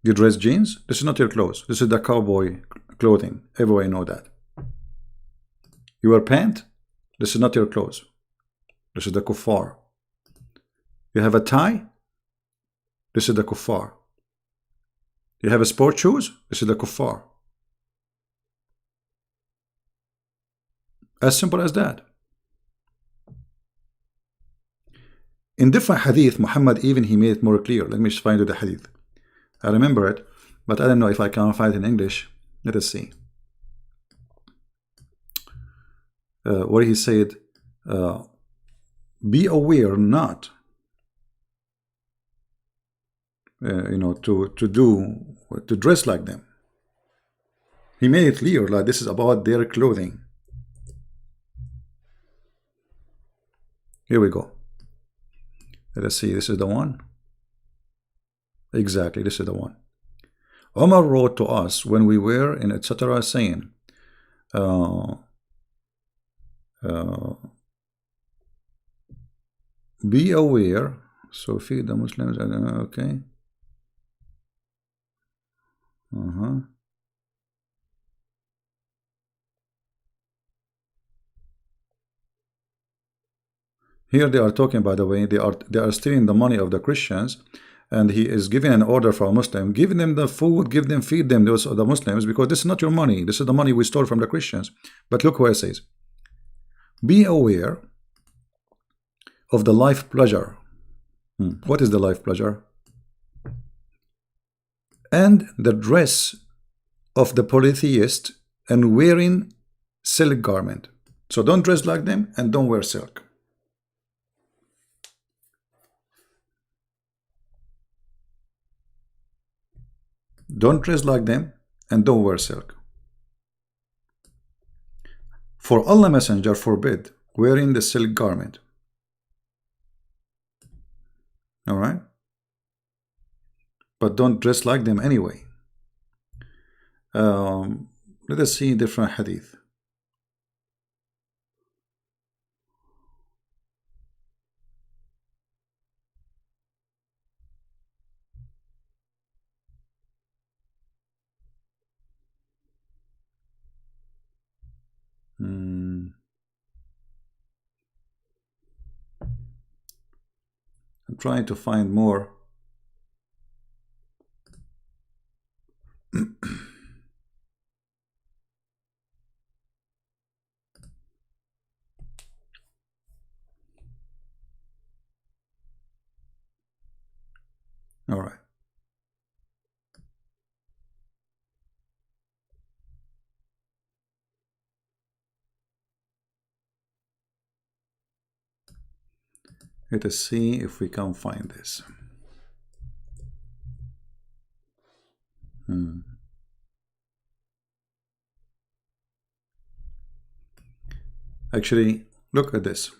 You dress jeans, this is not your clothes. This is the cowboy clothing. Everybody know that. You wear pants, this is not your clothes. This is the kuffar. You have a tie, this is the kuffar. You have a sport shoes, this is the kuffar. As simple as that. In different hadith, Muhammad even he made it more clear. Let me just find the hadith. I remember it, but I don't know if I can find it in English. Let us see. where he said, be aware not to dress like them. He made it clear, like this is about their clothing. Here we go. Let us see, this is the one. Exactly, this is the one. Omar wrote to us when we were in etc. saying, be aware. So feed the Muslims. Okay. Here they are talking, by the way, they are stealing the money of the Christians, and he is giving an order for a Muslim, give them the food, feed them, those are the Muslims, because this is not your money, this is the money we stole from the Christians. But look what it says: be aware of the life pleasure. What is the life pleasure? And the dress of the polytheist, and wearing silk garment. So don't dress like them and don't wear silk. Don't dress like them and don't wear silk. For Allah Messenger forbid wearing the silk garment. Alright? But don't dress like them anyway. Let us see different hadith. I'm trying to find more. All right. Let us see if we can find this. Actually, look at this.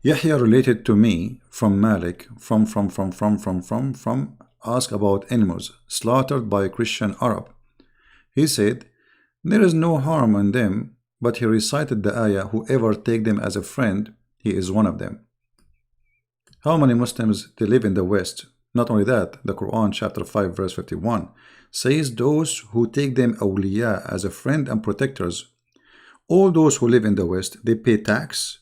Yahya related to me from Malik from ask about animals slaughtered by a Christian Arab. He said, there is no harm in them, but he recited the ayah, whoever take them as a friend, he is one of them. How many Muslims they live in the West? Not only that, the Quran chapter 5 verse 51 says those who take them awliya as a friend and protectors, all those who live in the West, they pay tax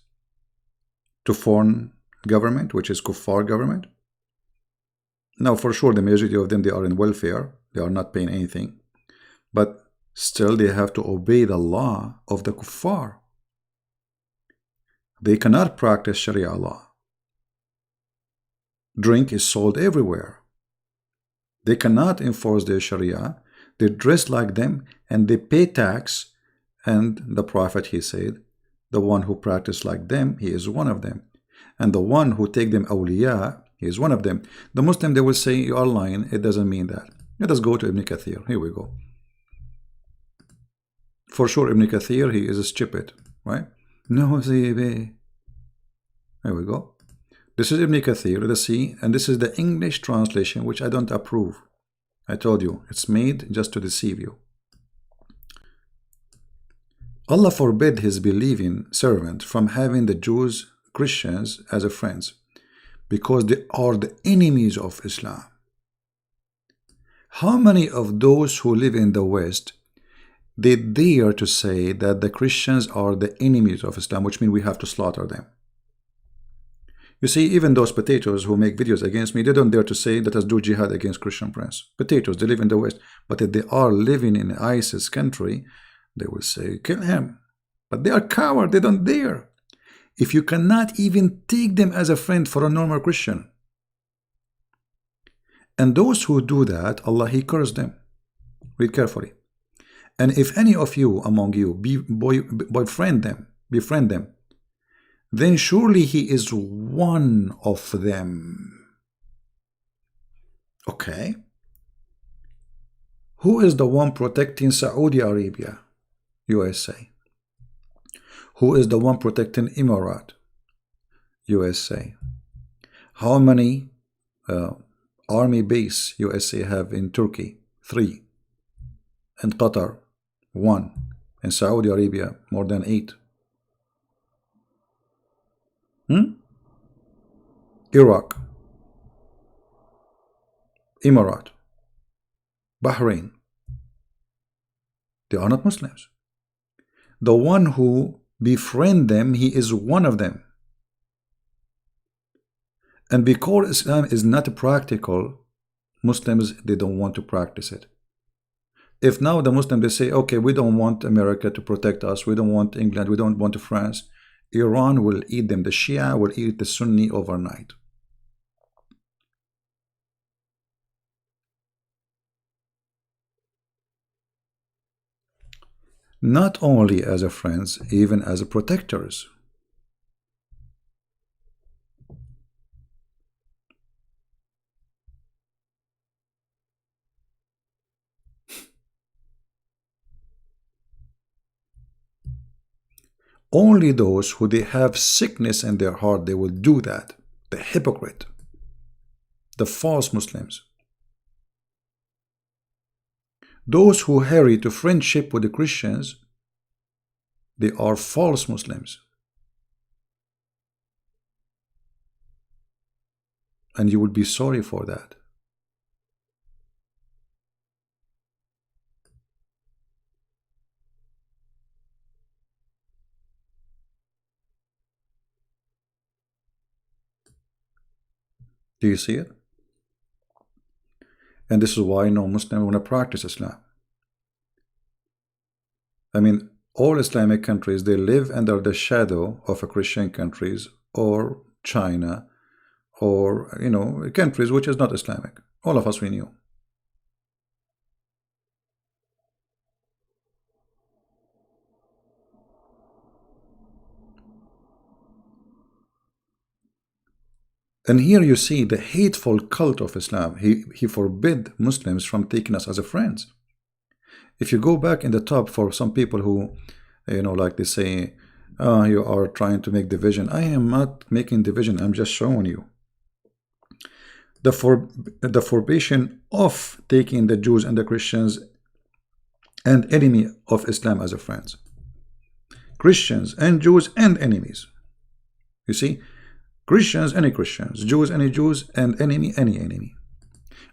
to foreign government, which is kuffar government. Now for sure the majority of them, they are in welfare, they are not paying anything, but still they have to obey the law of the kuffar. They cannot practice Sharia law. Drink is sold everywhere. They cannot enforce their Sharia. They dress like them and they pay tax. And the Prophet, he said, the one who practice like them, he is one of them. And the one who take them awliya, he is one of them. The Muslim, they will say, you are lying. It doesn't mean that. Let us go to Ibn Kathir. Here we go. For sure, Ibn Kathir, he is stupid, right? No, here we go. This is Ibn Kathir, let us see, and this is the English translation, which I don't approve. I told you, it's made just to deceive you. Allah forbid his believing servant from having the Jews, Christians as a friends, because they are the enemies of Islam. How many of those who live in the West, they dare to say that the Christians are the enemies of Islam, which means we have to slaughter them? You see, even those potatoes who make videos against me, they don't dare to say, let us do jihad against Christian Prince. Potatoes, they live in the West. But if they are living in ISIS country, they will say, kill him. But they are cowards, they don't dare. If you cannot even take them as a friend for a normal Christian. And those who do that, Allah, he cursed them. Read carefully. And if any of you among you befriend them, then surely he is one of them. Okay. Who is the one protecting Saudi Arabia? USA. Who is the one protecting Emirat? USA. How many army base USA have in Turkey? 3. And Qatar? 1. In Saudi Arabia, more than 8. Iraq, Emirat, Bahrain. They are not Muslims. The one who befriend them, he is one of them. And because Islam is not practical, Muslims, they don't want to practice it. If now the Muslims, they say, okay, we don't want America to protect us, we don't want England, we don't want France, Iran will eat them. The Shia will eat the Sunni overnight. Not only as a friends, even as a protectors. Only those who they have sickness in their heart, they will do that. The hypocrite, the false Muslims. Those who hurry to friendship with the Christians, they are false Muslims. And you will be sorry for that. Do you see it? And this is why no Muslim want to practice Islam. I mean, all Islamic countries, they live under the shadow of a Christian countries or China or, you know, countries which is not Islamic. All of us, we knew. And here you see the hateful cult of Islam. He forbid Muslims from taking us as a friends. If you go back in the top for some people who, you know, like they say, you are trying to make division. I am not making division. I'm just showing you. The forbidden of taking the Jews and the Christians and enemy of Islam as a friends. Christians and Jews and enemies. You see? Christians, any Christians, Jews, any Jews, and enemy, any enemy.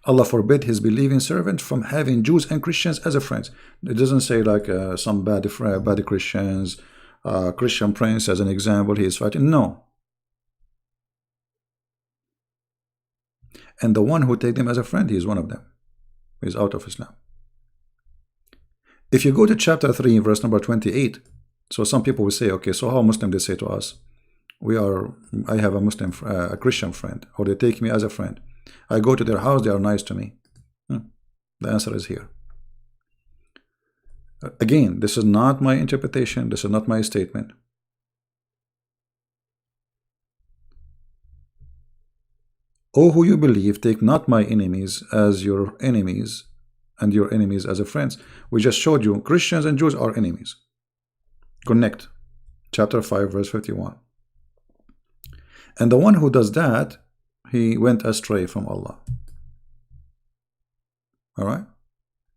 Allah forbid his believing servant from having Jews and Christians as a friends. It doesn't say like some bad Christians, Christian prince as an example, he is fighting. No. And the one who take them as a friend, he is one of them. He is out of Islam. If you go to chapter 3, verse number 28, so some people will say, okay, so how Muslim they say to us? I have a Muslim, a Christian friend, or they take me as a friend. I go to their house, they are nice to me. The answer is here. Again, this is not my interpretation, this is not my statement. O who you believe, take not my enemies as your enemies, and your enemies as a friends. We just showed you Christians and Jews are enemies. Connect. Chapter 5, verse 51. And the one who does that, he went astray from Allah. All right?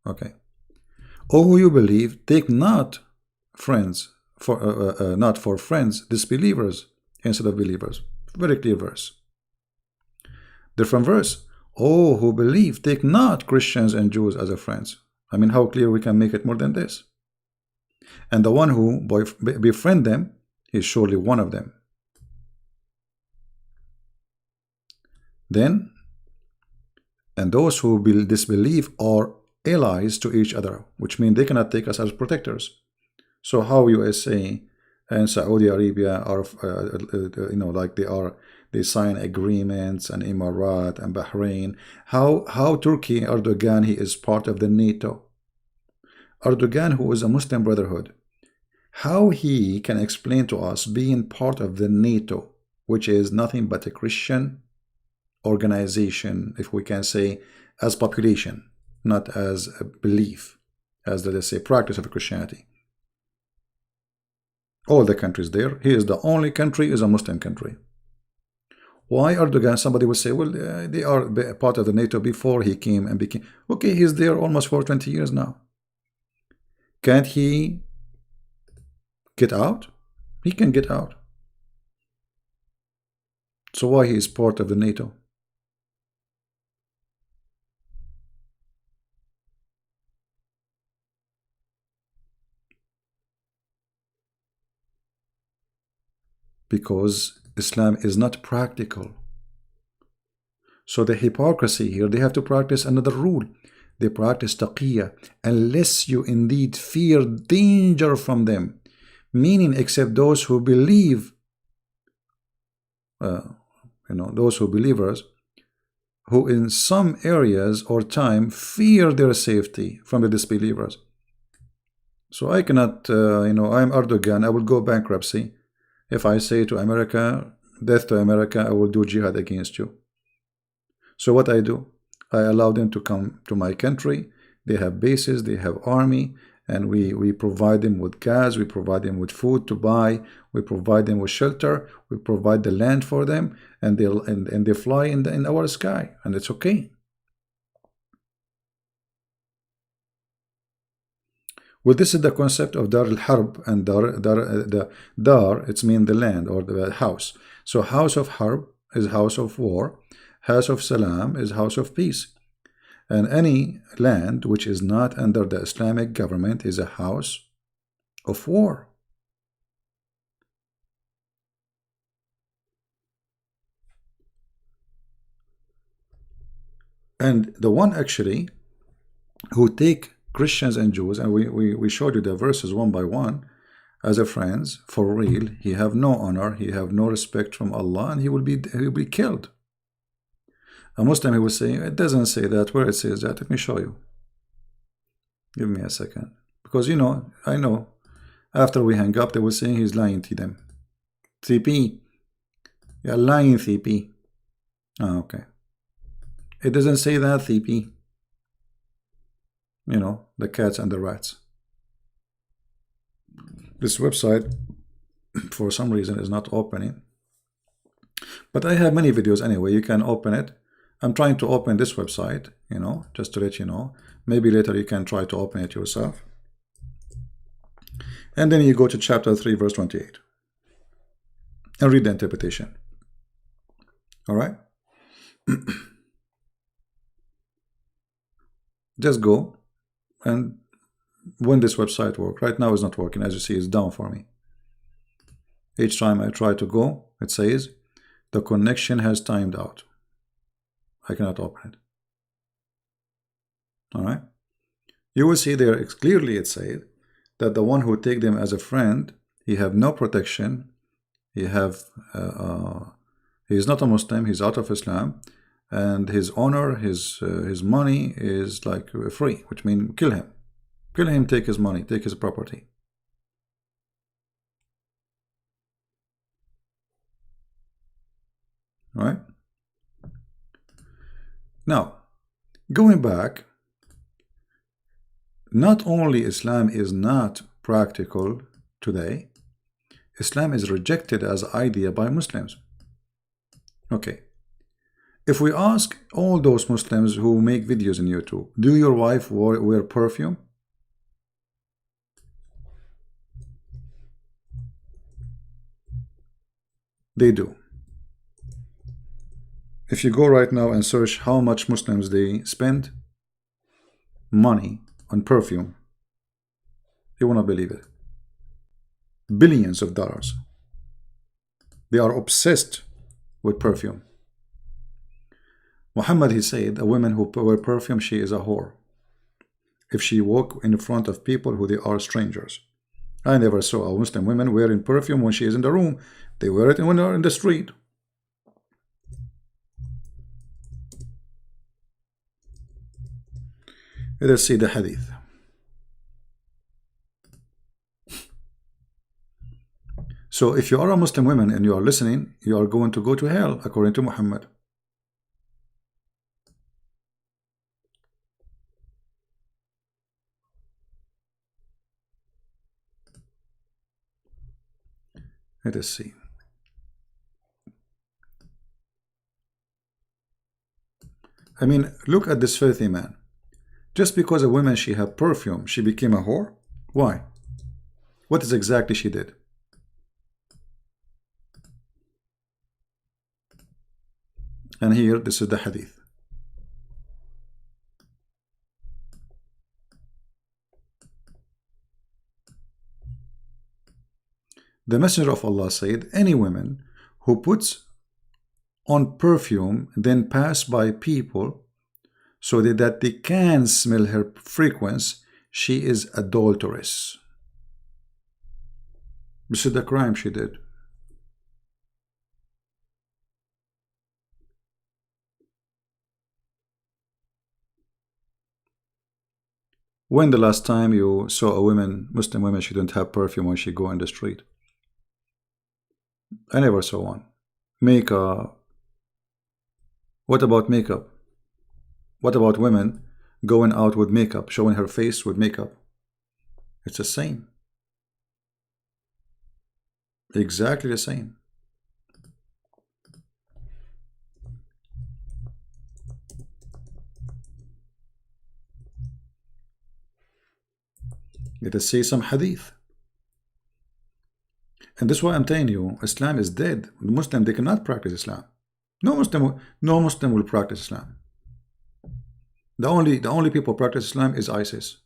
Okay. O who you believe, take not friends, not for friends, disbelievers instead of believers. Very clear verse. Different verse. O who believe, take not Christians and Jews as a friends. I mean, how clear we can make it more than this? And the one who befriend them is surely one of them. Then, and those who disbelieve are allies to each other, which means they cannot take us as protectors. So how USA and Saudi Arabia are, you know, like they sign agreements, and Emirat and Bahrain. How Turkey, Erdogan, he is part of the NATO. Erdogan, who is a Muslim Brotherhood, how he can explain to us being part of the NATO, which is nothing but a Christian organization, if we can say, as population, not as a belief, as let us say practice of Christianity. All the countries there, he is the only country is a Muslim country. Why Erdogan? Somebody will say, well, they are part of the NATO before he came and became. Okay, he's there almost for 20 years now. Can't he get out? He can get out. So why he is part of the NATO? Because Islam is not practical. So the hypocrisy here, they have to practice another rule. They practice taqiyya, unless you indeed fear danger from them, meaning except those who believe, those who believers, who in some areas or time fear their safety from the disbelievers. So I cannot, I'm Erdogan, I will go bankruptcy. If I say to America, death to America, I will do jihad against you. So what I do? I allow them to come to my country. They have bases, they have army, and we provide them with gas, we provide them with food to buy, we provide them with shelter, we provide the land for them, and they fly in our sky, and it's okay. Well, this is the concept of Dar al-Harb, and Dar, it's mean the land or the house. So house of Harb is house of war, house of Salam is house of peace. And any land which is not under the Islamic government is a house of war. And the one actually who take Christians and Jews, and we showed you the verses one by one, as a friends, for real, he have no honor, he have no respect from Allah, and he will be killed. A Muslim, he will say, it doesn't say that. Where it says that? Let me show you. Give me a second. Because, I know, after we hang up, they will say he's lying to them. CP. You're lying, CP. Oh, okay. It doesn't say that, CP. The cats and the rats. This website, for some reason, is not opening. But I have many videos anyway. You can open it. I'm trying to open this website, just to let you know. Maybe later you can try to open it yourself. And then you go to chapter 3, verse 28. And read the interpretation. All right? Just go. And when this website works, right now it's not working. As you see, it's down for me. Each time I try to go, it says, the connection has timed out. I cannot open it. All right. You will see there clearly it said that the one who take them as a friend, he have no protection. He have he is not a Muslim. He's out of Islam, and his honor, his money is like free, which means kill him, take his money, take his property. All right. Now, going back, not only Islam is not practical today, Islam is rejected as idea by Muslims. Okay. If we ask all those Muslims who make videos on YouTube, do your wife wear perfume? They do. If you go right now and search how much Muslims they spend money on perfume, you will not believe it. Billions of dollars. They are obsessed with perfume. Muhammad, he said, a woman who wear perfume, she is a whore. If she walk in front of people who they are strangers. I never saw a Muslim woman wearing perfume when she is in the room. They wear it when they are in the street. Let us see the hadith. So if you are a Muslim woman and you are listening, you are going to go to hell according to Muhammad. Let us see. I mean, look at this filthy man. Just because a woman, she had perfume, she became a whore? Why? What is exactly she did? And here, this is the hadith. The Messenger of Allah said, any woman who puts on perfume then pass by people so that they can smell her fragrance, she is adulteress. This is the crime she did. When the last time you saw a woman, Muslim woman, she didn't have perfume when she go in the street? I never saw one. Makeup. What about makeup? What about women going out with makeup, showing her face with makeup? It's the same. Exactly the same. Let us see some hadith. And this is why I'm telling you, Islam is dead. The Muslim, they cannot practice Islam. No Muslim will practice Islam. The only people practice Islam is ISIS.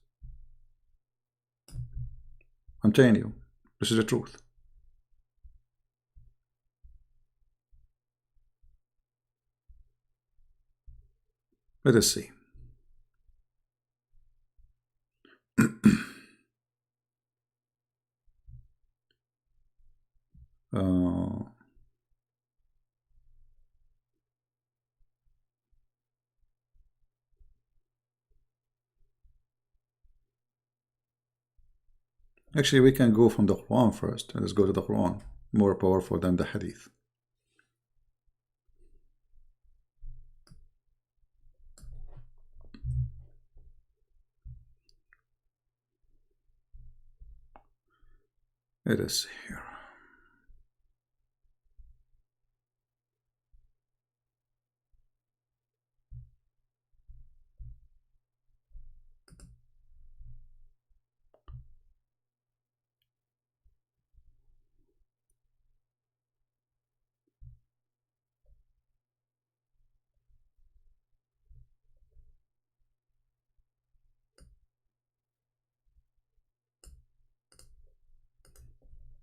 I'm telling you, this is the truth. Let us see. Actually, we can go from the Quran first. Let's go to the Quran. More powerful than the Hadith. Let us see here.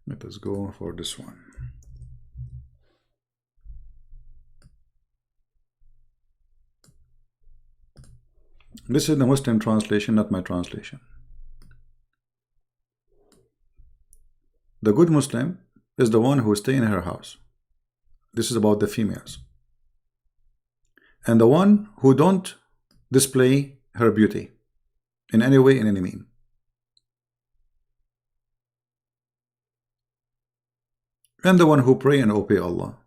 Let us go for this one. This is the Muslim translation, not my translation. The good Muslim is the one who stays in her house. This is about the females. And the one who don't display her beauty in any way, in any mean. And the one who pray and obey Allah.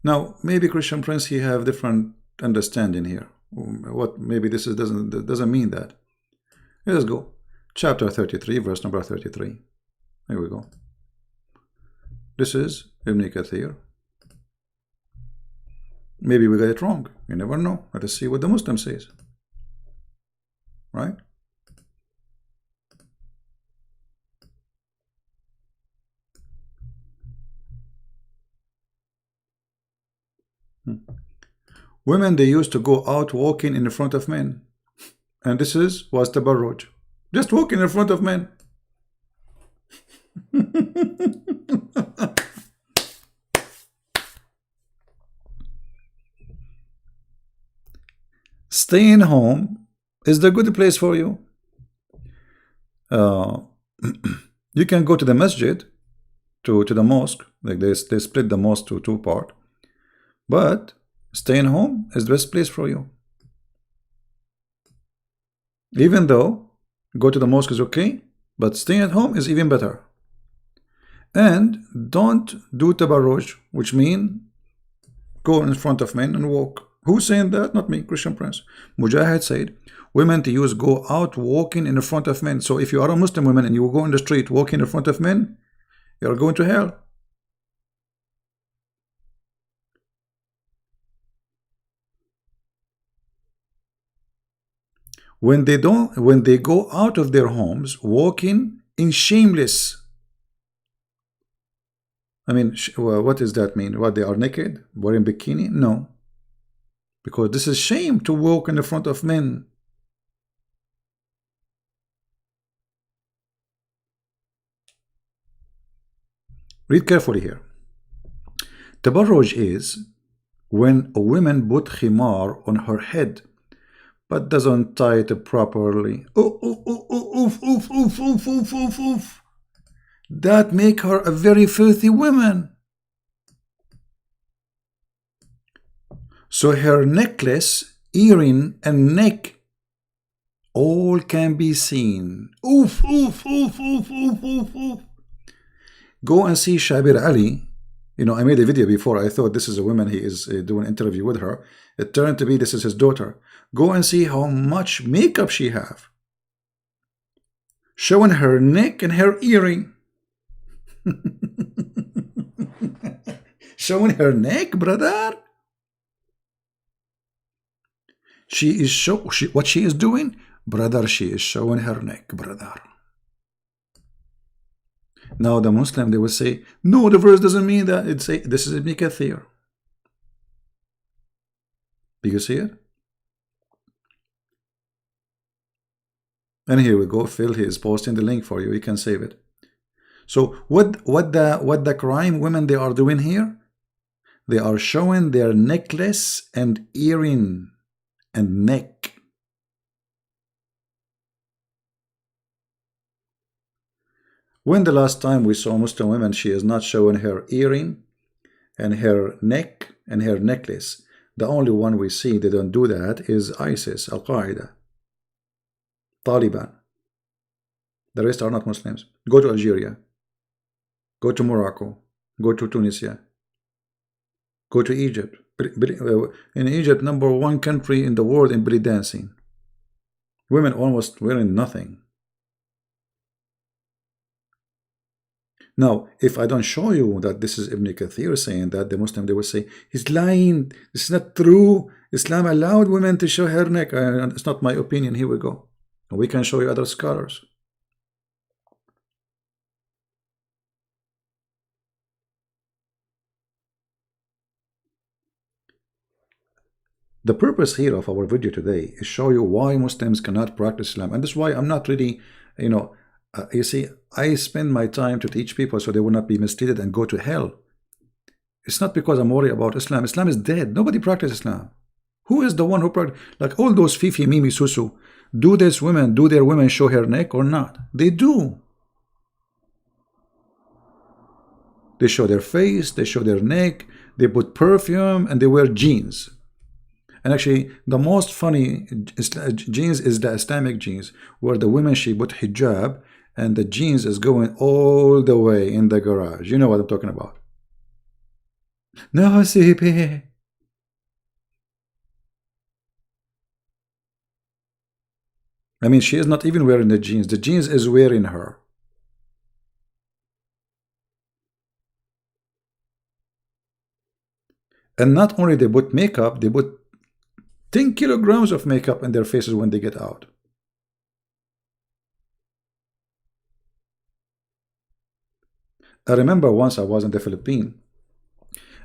Now, maybe Christian Prince, he have different understanding here. What maybe this is doesn't mean that. Let us go. Chapter 33, verse number 33. Here we go. This is Ibn Kathir. Maybe we got it wrong. You never know. Let us see what the Muslim says. Right? Women, they used to go out walking in front of men. And this was tabarruj. Just walking in front of men. Staying home is the good place for you. You can go to the masjid, to the mosque. Like they split the mosque to two parts. But staying home is the best place for you. Even though go to the mosque is okay, But staying at home is even better. And don't do tabarruj, which means go in front of men and walk. Who's saying that? Not me, Christian Prince. Mujahid said, women to use go out walking in front of men. So if you are a Muslim woman and you go in the street walking in front of men, you are going to hell. When they go out of their homes walking in shameless. I mean, what does that mean? What, they are naked, wearing bikini? No. Because this is shame to walk in the front of men. Read carefully here. Tabarruj is when a woman put khimar on her head but doesn't tie it properly. That make her a very filthy woman. So her necklace, earring, and neck all can be seen. Go and see Shabir Ali. You know, I made a video before. I thought this is a woman. He is doing an interview with her. It turned to be this is his daughter. Go and see how much makeup she have, showing her neck and her earring. Showing her neck, brother. She is what she is doing, brother. She is showing her neck, brother. Now the Muslim, they will say, no, the verse doesn't mean that. It say this is Ibn Kathir. Do you see it? And here we go. Phil, he is posting the link for you. You can save it. So what the crime women they are doing here? They are showing their necklace and earring and neck. When the last time we saw Muslim women, she is not showing her earring and her neck and her necklace. The only one we see they don't do that is ISIS, Al-Qaeda, Taliban. The rest are not Muslims. Go to Algeria. Go to Morocco. Go to Tunisia. Go to Egypt. In Egypt, #1 country in the world in belly dancing. Women almost wearing nothing. Now, if I don't show you that this is Ibn Kathir saying that, the Muslim, they will say, he's lying. This is not true. Islam allowed women to show her neck. It's not my opinion. Here we go. We can show you other scholars. The purpose here of our video today is show you why Muslims cannot practice Islam. And that's why I'm not really, you see, I spend my time to teach people so they will not be misled and go to hell. It's not because I'm worried about Islam. Islam is dead. Nobody practices Islam. Who is the one who practice? Like all those Fifi, Mimi, Susu. Do their women show her neck or not? They do. They show their face, they show their neck, they put perfume, and they wear jeans. And actually, the most funny jeans is the Islamic jeans, where the women, she put hijab, and the jeans is going all the way in the garage. You know what I'm talking about. No, CP. I mean, she is not even wearing the jeans. The jeans is wearing her. And not only they put makeup, they put 10 kilograms of makeup in their faces when they get out. I remember once I was in the Philippines,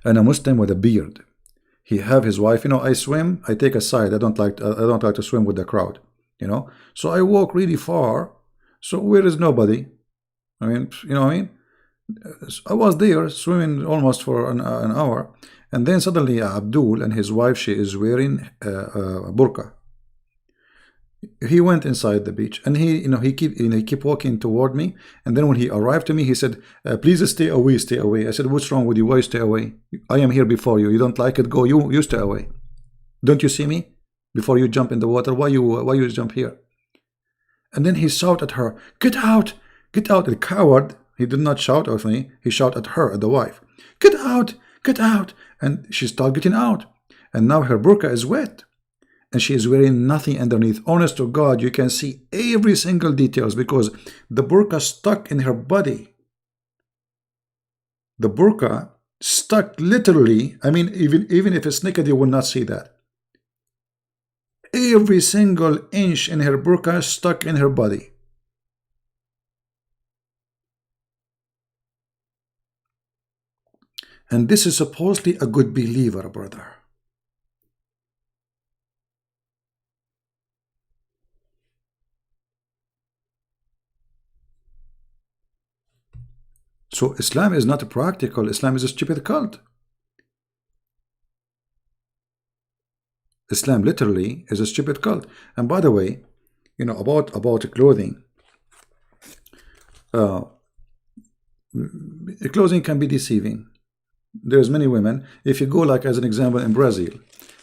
and a Muslim with a beard. He have his wife. I swim. I take a side. I don't like to swim with the crowd. So I walk really far. So where is nobody? I mean, what I mean? I was there swimming almost for an hour, and then suddenly Abdul and his wife, she is wearing a burqa. He went inside the beach, and he keep walking toward me, and then when he arrived to me, he said, please stay away, stay away. I said, what's wrong with you? Why stay away? I am here before you. You don't like it? Go. You stay away. Don't you see me? Before you jump in the water, why you jump here? And then he shouted at her, get out, Get out, the coward. He did not shout at me. He shouted at her, at the wife. Get out, get out. And she started getting out. And now her burqa is wet. And she is wearing nothing underneath. Honest to God, you can see every single details because the burqa stuck in her body. The burqa stuck literally. I mean, even if it's naked, you will not see that. Every single inch in her burqa stuck in her body. And this is supposedly a good believer, brother. So Islam is not practical. Islam is a stupid cult. Islam literally is a stupid cult. And by the way, you know, about clothing. Clothing can be deceiving. There's many women. If you go, like as an example, in Brazil,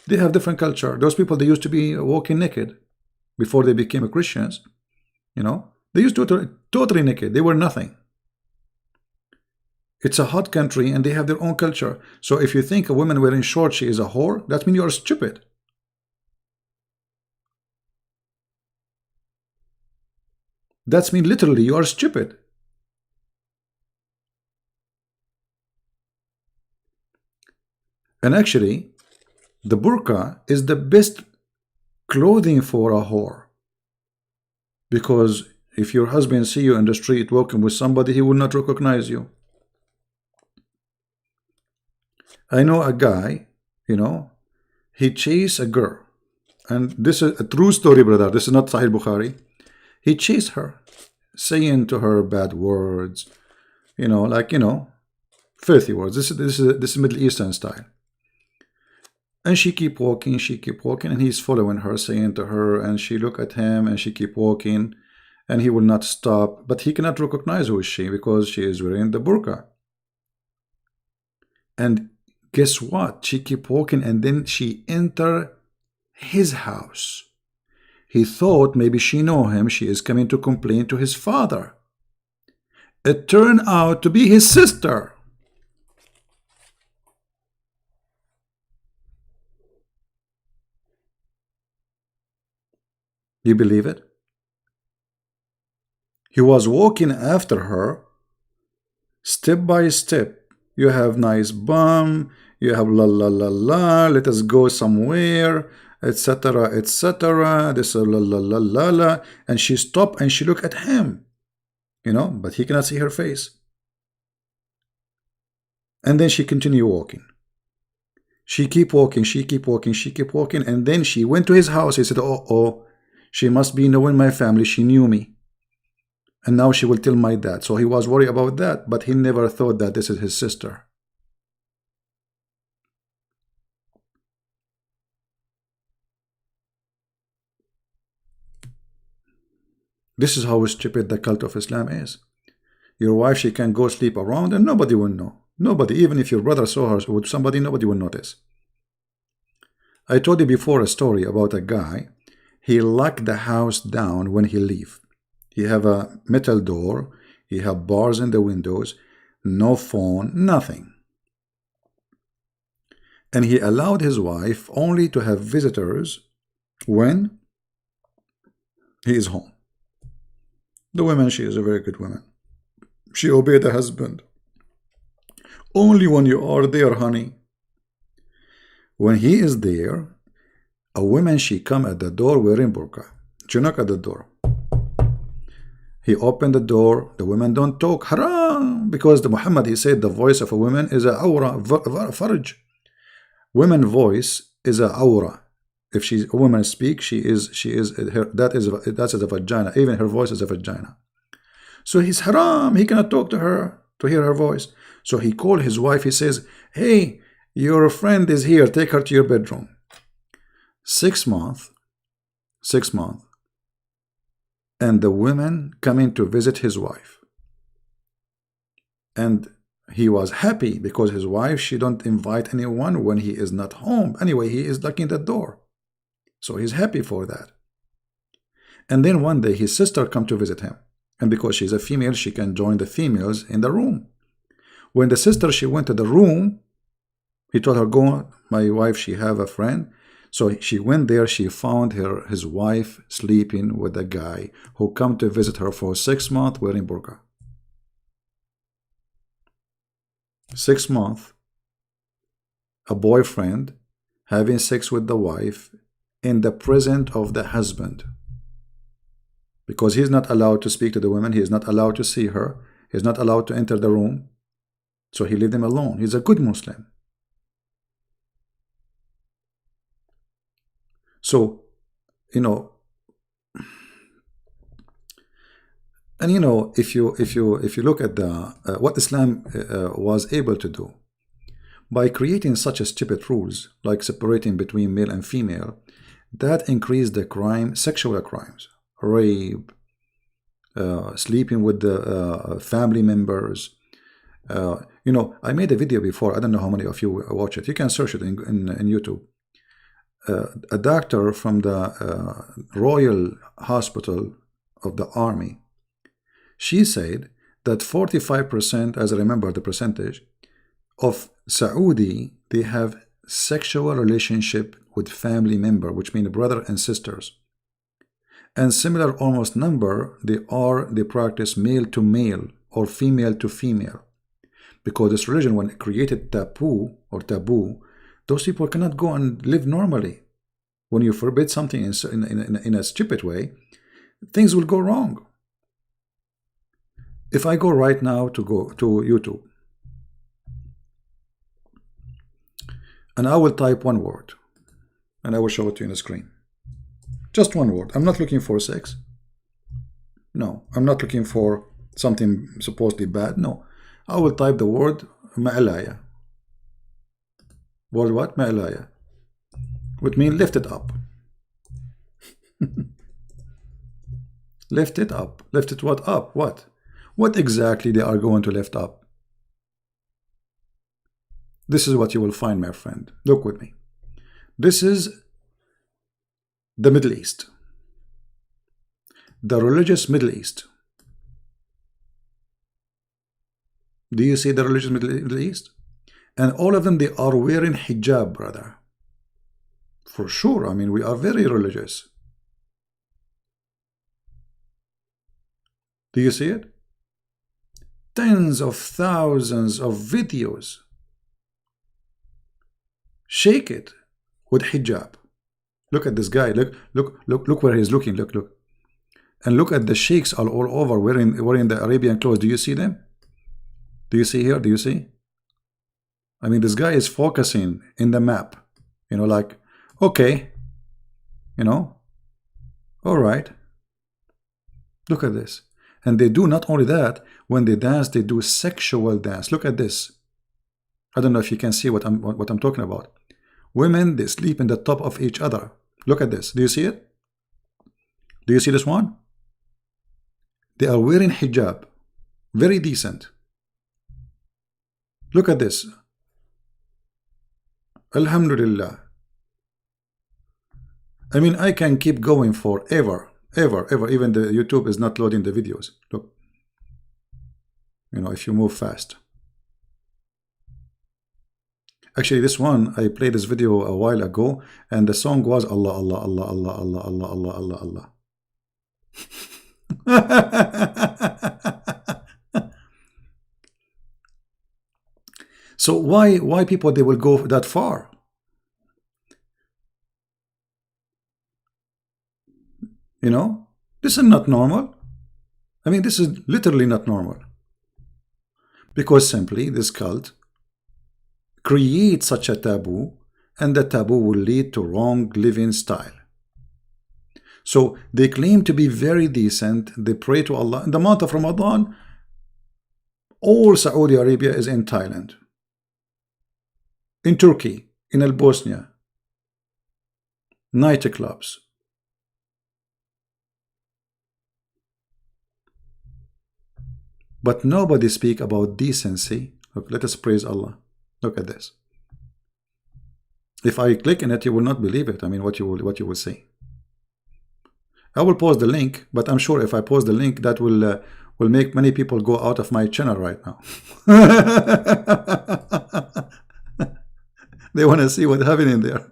they have different culture. Those people, they used to be walking naked before they became Christians. You know, they used to totally naked. They were nothing. It's a hot country and they have their own culture. So if you think a woman wearing shorts, she is a whore, that means you are stupid. That's mean literally you are stupid. And actually, the burqa is the best clothing for a whore. Because if your husband see you in the street walking with somebody, he will not recognize you. I know a guy, you know, he chased a girl. And this is a true story, brother. This is not Sahih Bukhari. He chased her, saying to her bad words, you know, like, you know, filthy words. This is Middle Eastern style. And she keep walking, and he's following her, saying to her, and she look at him, and she keep walking, and he will not stop. But he cannot recognize who is she because she is wearing the burqa. And guess what? She keep walking, and then she enter his house. He thought maybe she know him. She is coming to complain to his father. It turned out to be his sister. You believe it? He was walking after her, step by step. You have nice bum, you have la la la la, let us go somewhere, etc., etc. This la la la la la. And she stopped and she looked at him, you know, but he cannot see her face. And then she continued walking. She keep walking, she keep walking, she keep walking. And then she went to his house. He said, oh, she must be knowing my family. She knew me. And now she will tell my dad. So he was worried about that, but he never thought that this is his sister. This is how stupid the cult of Islam is. Your wife, she can go sleep around and nobody will know. Nobody, even if your brother saw her with somebody, nobody will notice. I told you before a story about a guy. He locked the house down when he leave. He have a metal door. He have bars in the windows. No phone, nothing. And he allowed his wife only to have visitors when he is home. The woman, she is a very good woman. She obeyed the husband. Only when you are there, honey. When he is there, a woman, she come at the door wearing burqa. She knock at the door. He opened the door. The women don't talk. Haram! Because the Muhammad, he said the voice of a woman is a awra, farj. Women voice is a awra. If a woman speaks, she is her, that is a vagina. Even her voice is a vagina. So he's haram. He cannot talk to her to hear her voice. So he called his wife. He says, hey, your friend is here. Take her to your bedroom. 6 months. And the women coming to visit his wife. And he was happy because his wife, she don't invite anyone when he is not home. Anyway, he is locking the door. So he's happy for that. And then one day his sister come to visit him. And because she's a female, she can join the females in the room. When the sister, she went to the room, he told her, go, my wife, she have a friend. So she went there, she found his wife sleeping with a guy who come to visit her for 6 months wearing burqa. 6 months, a boyfriend having sex with the wife in the presence of the husband. Because he's not allowed to speak to the women, he is not allowed to see her, he's not allowed to enter the room. So he left them alone. He's a good Muslim. So, you know, and you know, if you look at the what Islam was able to do by creating such a stupid rules like separating between male and female, that increased the crime, sexual crimes, rape, sleeping with the family members. You know, I made a video before. I don't know how many of you watch it. You can search it in YouTube. A doctor from the Royal Hospital of the Army, she said that 45%, as I remember the percentage, of Saudi, they have sexual relationship with family member, which means brother and sisters. And similar almost number, they practice male to male or female to female. Because this religion, when it created taboo, those people cannot go and live normally. When you forbid something in a stupid way, things will go wrong. If I go right now to YouTube, and I will type one word, and I will show it to you on the screen. Just one word. I'm not looking for sex. No, I'm not looking for something supposedly bad. No, I will type the word ma'alaya. Word what? Ma'alaya. Which means lift it up. Lift it up. Lift it what up? What? What exactly they are going to lift up? This is what you will find, my friend. Look with me. This is the Middle East. The religious Middle East. Do you see the religious Middle East? And all of them, they are wearing hijab, brother. For sure. I mean, we are very religious. Do you see it? Tens of thousands of videos. Shake it with hijab. Look at this guy. Look where he's looking. Look. And look at the sheikhs all over wearing the Arabian clothes. Do you see them? Do you see here? Do you see? I mean, this guy is focusing in the map. You know, like, okay. You know, all right. Look at this. And they do not only that, when they dance, they do sexual dance. Look at this. I don't know if you can see what I'm talking about. Women, they sleep in the top of each other. Look at this. Do you see it? Do you see this one? They are wearing hijab. Very decent. Look at this. Alhamdulillah. I mean, I can keep going forever. Ever. Even the YouTube is not loading the videos. Look. You know, if you move fast. Actually, this one, I played this video a while ago, and the song was Allah, Allah, Allah, Allah, Allah, Allah, Allah, Allah, Allah. So why people, they will go that far? You know, this is not normal. I mean, this is literally not normal. Because simply this cult creates such a taboo, and the taboo will lead to wrong living style. So they claim to be very decent. They pray to Allah. In the month of Ramadan, all Saudi Arabia is in Thailand, in Turkey, in Bosnia, nightclubs. But nobody speak about decency. Look, let us praise Allah. Look at this. If I click in it, you will not believe it. I mean, what you will see. I will post the link, but I'm sure if I post the link, that will make many people go out of my channel right now. They want to see what's happening there.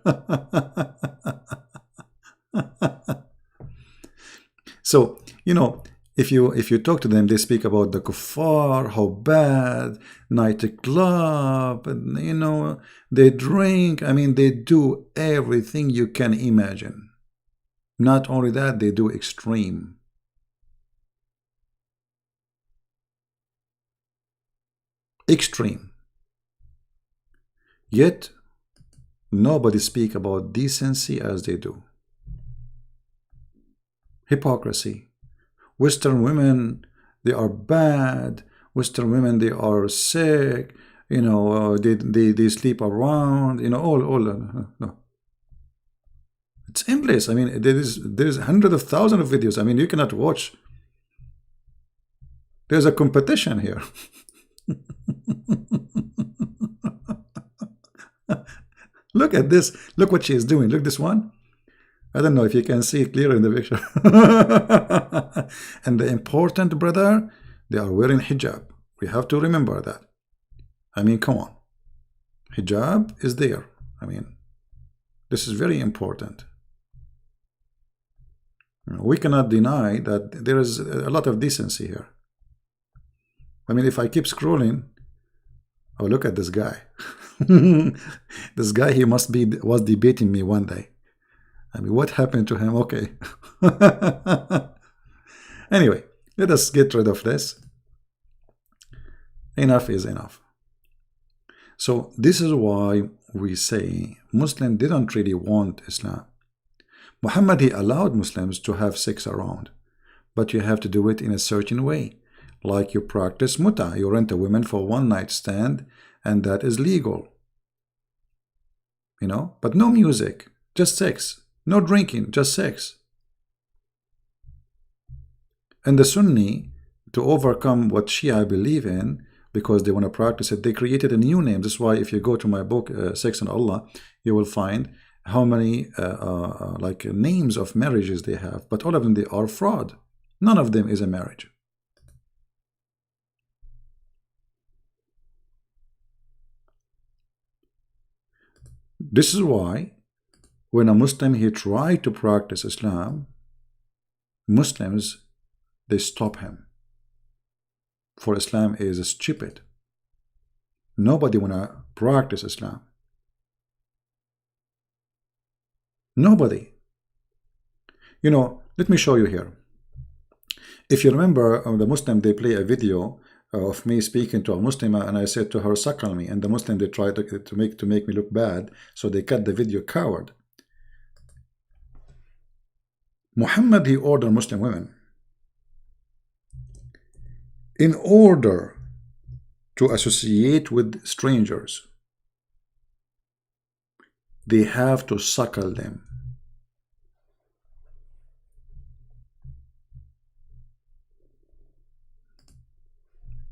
So, you know, if you talk to them, they speak about the kuffar, how bad, nightclub, and, you know, they drink. I mean, they do everything you can imagine. Not only that, they do extreme. Extreme. Yet, nobody speak about decency as they do. Hypocrisy. Western women, they are bad. Western women, they are sick. You know, they sleep around. You know, all no. It's endless. I mean, there's hundreds of thousands of videos. I mean, you cannot watch. There's a competition here. Look at this. Look what she is doing. Look this one. I don't know if you can see it clear in the picture. And the important, brother, they are wearing hijab. We have to remember that. I mean, come on. Hijab is there. I mean, this is very important. We cannot deny that there is a lot of decency here. I mean, if I keep scrolling, oh, look at this guy. This guy, he was debating me one day. I mean, what happened to him? Okay. Anyway, let us get rid of this. Enough is enough. So this is why we say Muslims didn't really want Islam. Muhammad, he allowed Muslims to have sex around, but you have to do it in a certain way. Like you practice muta, you rent a woman for one night stand, and that is legal. You know, but no music, just sex. No drinking, just sex. And the Sunni, to overcome what Shia believe in, because they want to practice it, they created a new name. That's why if you go to my book, Sex and Allah, you will find how many like names of marriages they have. But all of them, they are fraud. None of them is a marriage. This is why when a Muslim, he tried to practice Islam, Muslims, they stop him. For Islam is stupid. Nobody wanna practice Islam. Nobody. You know, let me show you here. If you remember, the Muslim, they play a video of me speaking to a Muslimah, and I said to her, suckle me. And the Muslim, they tried to make me look bad, so they cut the video. Coward. Muhammad, he ordered Muslim women, in order to associate with strangers, they have to suckle them.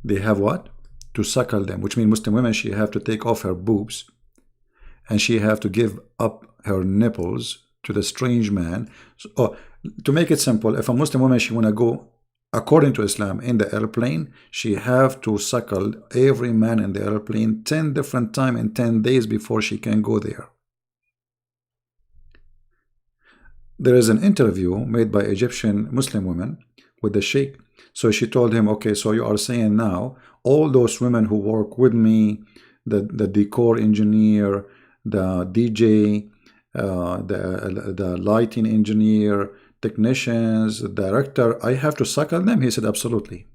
They have what? To suckle them, which means Muslim women, she have to take off her boobs, and she have to give up her nipples to the strange man. So, to make it simple, if a Muslim woman, she want to go according to Islam in the airplane, she have to suckle every man in the airplane 10 different times in 10 days before she can go there. There is an interview made by Egyptian Muslim women with the Sheikh. So she told him, okay, so you are saying now all those women who work with me, the decor engineer, the DJ, the lighting engineer, technicians, director, I have to suckle them? He said, absolutely.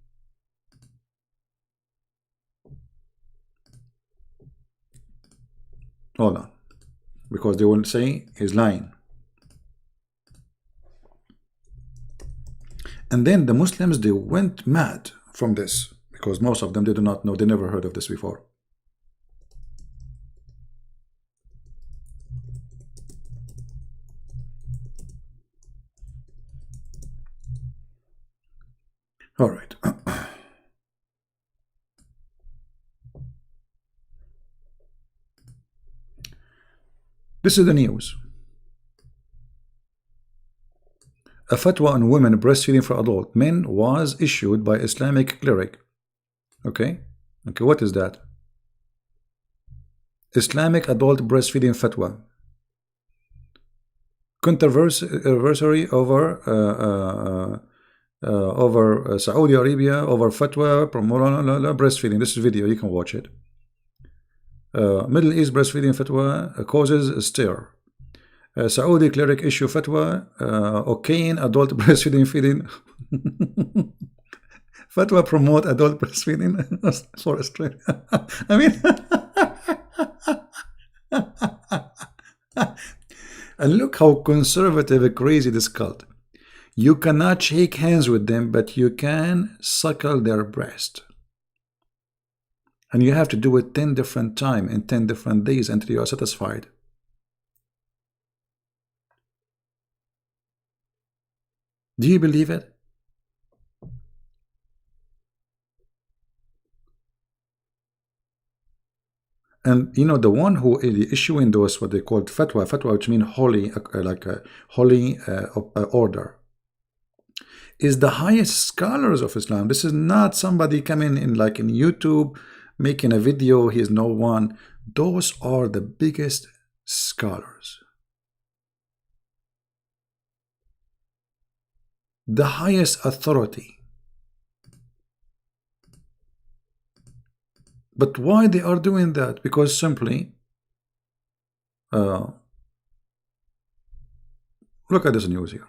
Hold on, because they will say he's lying. And then the Muslims, they went mad from this, because most of them, they do not know, they never heard of this before. All right. This is the news. A fatwa on women breastfeeding for adult men was issued by Islamic cleric. Okay, what is that? Islamic adult breastfeeding fatwa. Controversy over Saudi Arabia over fatwa breastfeeding. This is video, you can watch it. Middle East breastfeeding fatwa causes stir. Saudi cleric issue fatwa okaying adult breastfeeding feeding. Fatwa promote adult breastfeeding for Australia. I mean, and look how conservative and crazy this cult. You cannot shake hands with them, but you can suckle their breast. And you have to do it 10 different times in 10 different days until you are satisfied. Do you believe it? And you know, the one who is issuing those, what they call fatwa, which means holy, like a holy order, is the highest scholars of Islam. This is not somebody coming in like in YouTube making a video. He is no one. Those are the biggest scholars, the highest authority. But why they are doing that? Because simply look at this news here.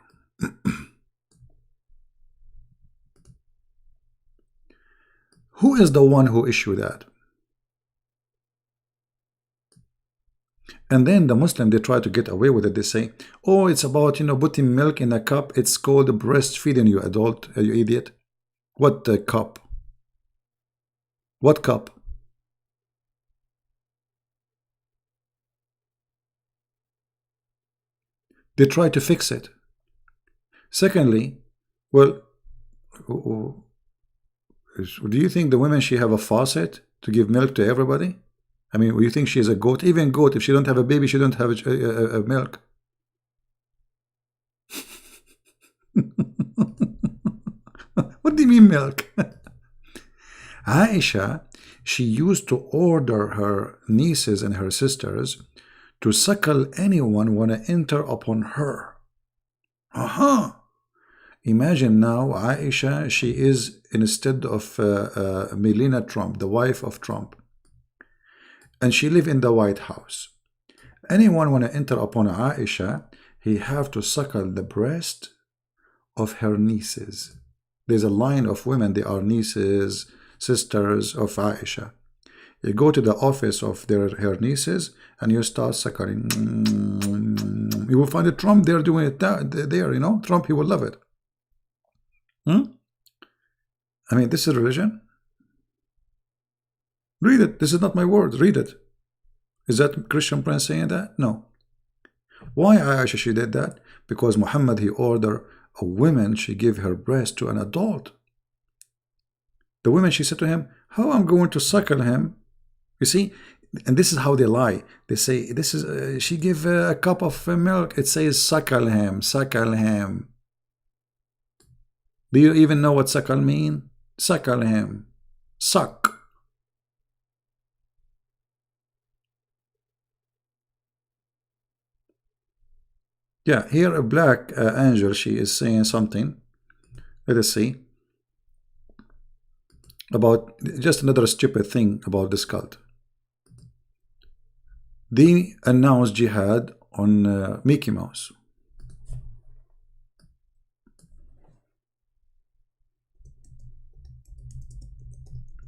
Who is the one who issued that? And then the Muslim, they try to get away with it. They say, oh, it's about, you know, putting milk in a cup. It's called breastfeeding, you adult, you idiot. What cup? What cup? They try to fix it. Secondly, well, do you think the women, she have a faucet to give milk to everybody? I mean, do you think she's a goat? Even goat, if she don't have a baby, she don't have a milk. What do you mean milk? Aisha, she used to order her nieces and her sisters to suckle anyone want to enter upon her. Imagine now Aisha, she is instead of Melania Trump, the wife of Trump, and she live in the White House. Anyone want to enter upon Aisha, he have to suckle the breast of her nieces. There's a line of women, they are nieces, sisters of Aisha. You go to the office of her nieces and you start suckling. You will find a Trump there doing it there, you know. Trump, he will love it. I mean, this is religion. Read it. This is not my word. Read it. Is that Christian Prince saying that? No. Why Aisha she did that? Because Muhammad, he ordered a woman, she gave her breast to an adult. The woman, she said to him, how I'm going to suckle him? You see, and this is how they lie. They say, this is, she give a cup of milk. It says suckle him, suckle him. Do you even know what suckle mean? Suckle him. Suck. Yeah, here a black angel, she is saying something. Let us see. About just another stupid thing about this cult. They announced jihad on Mickey Mouse.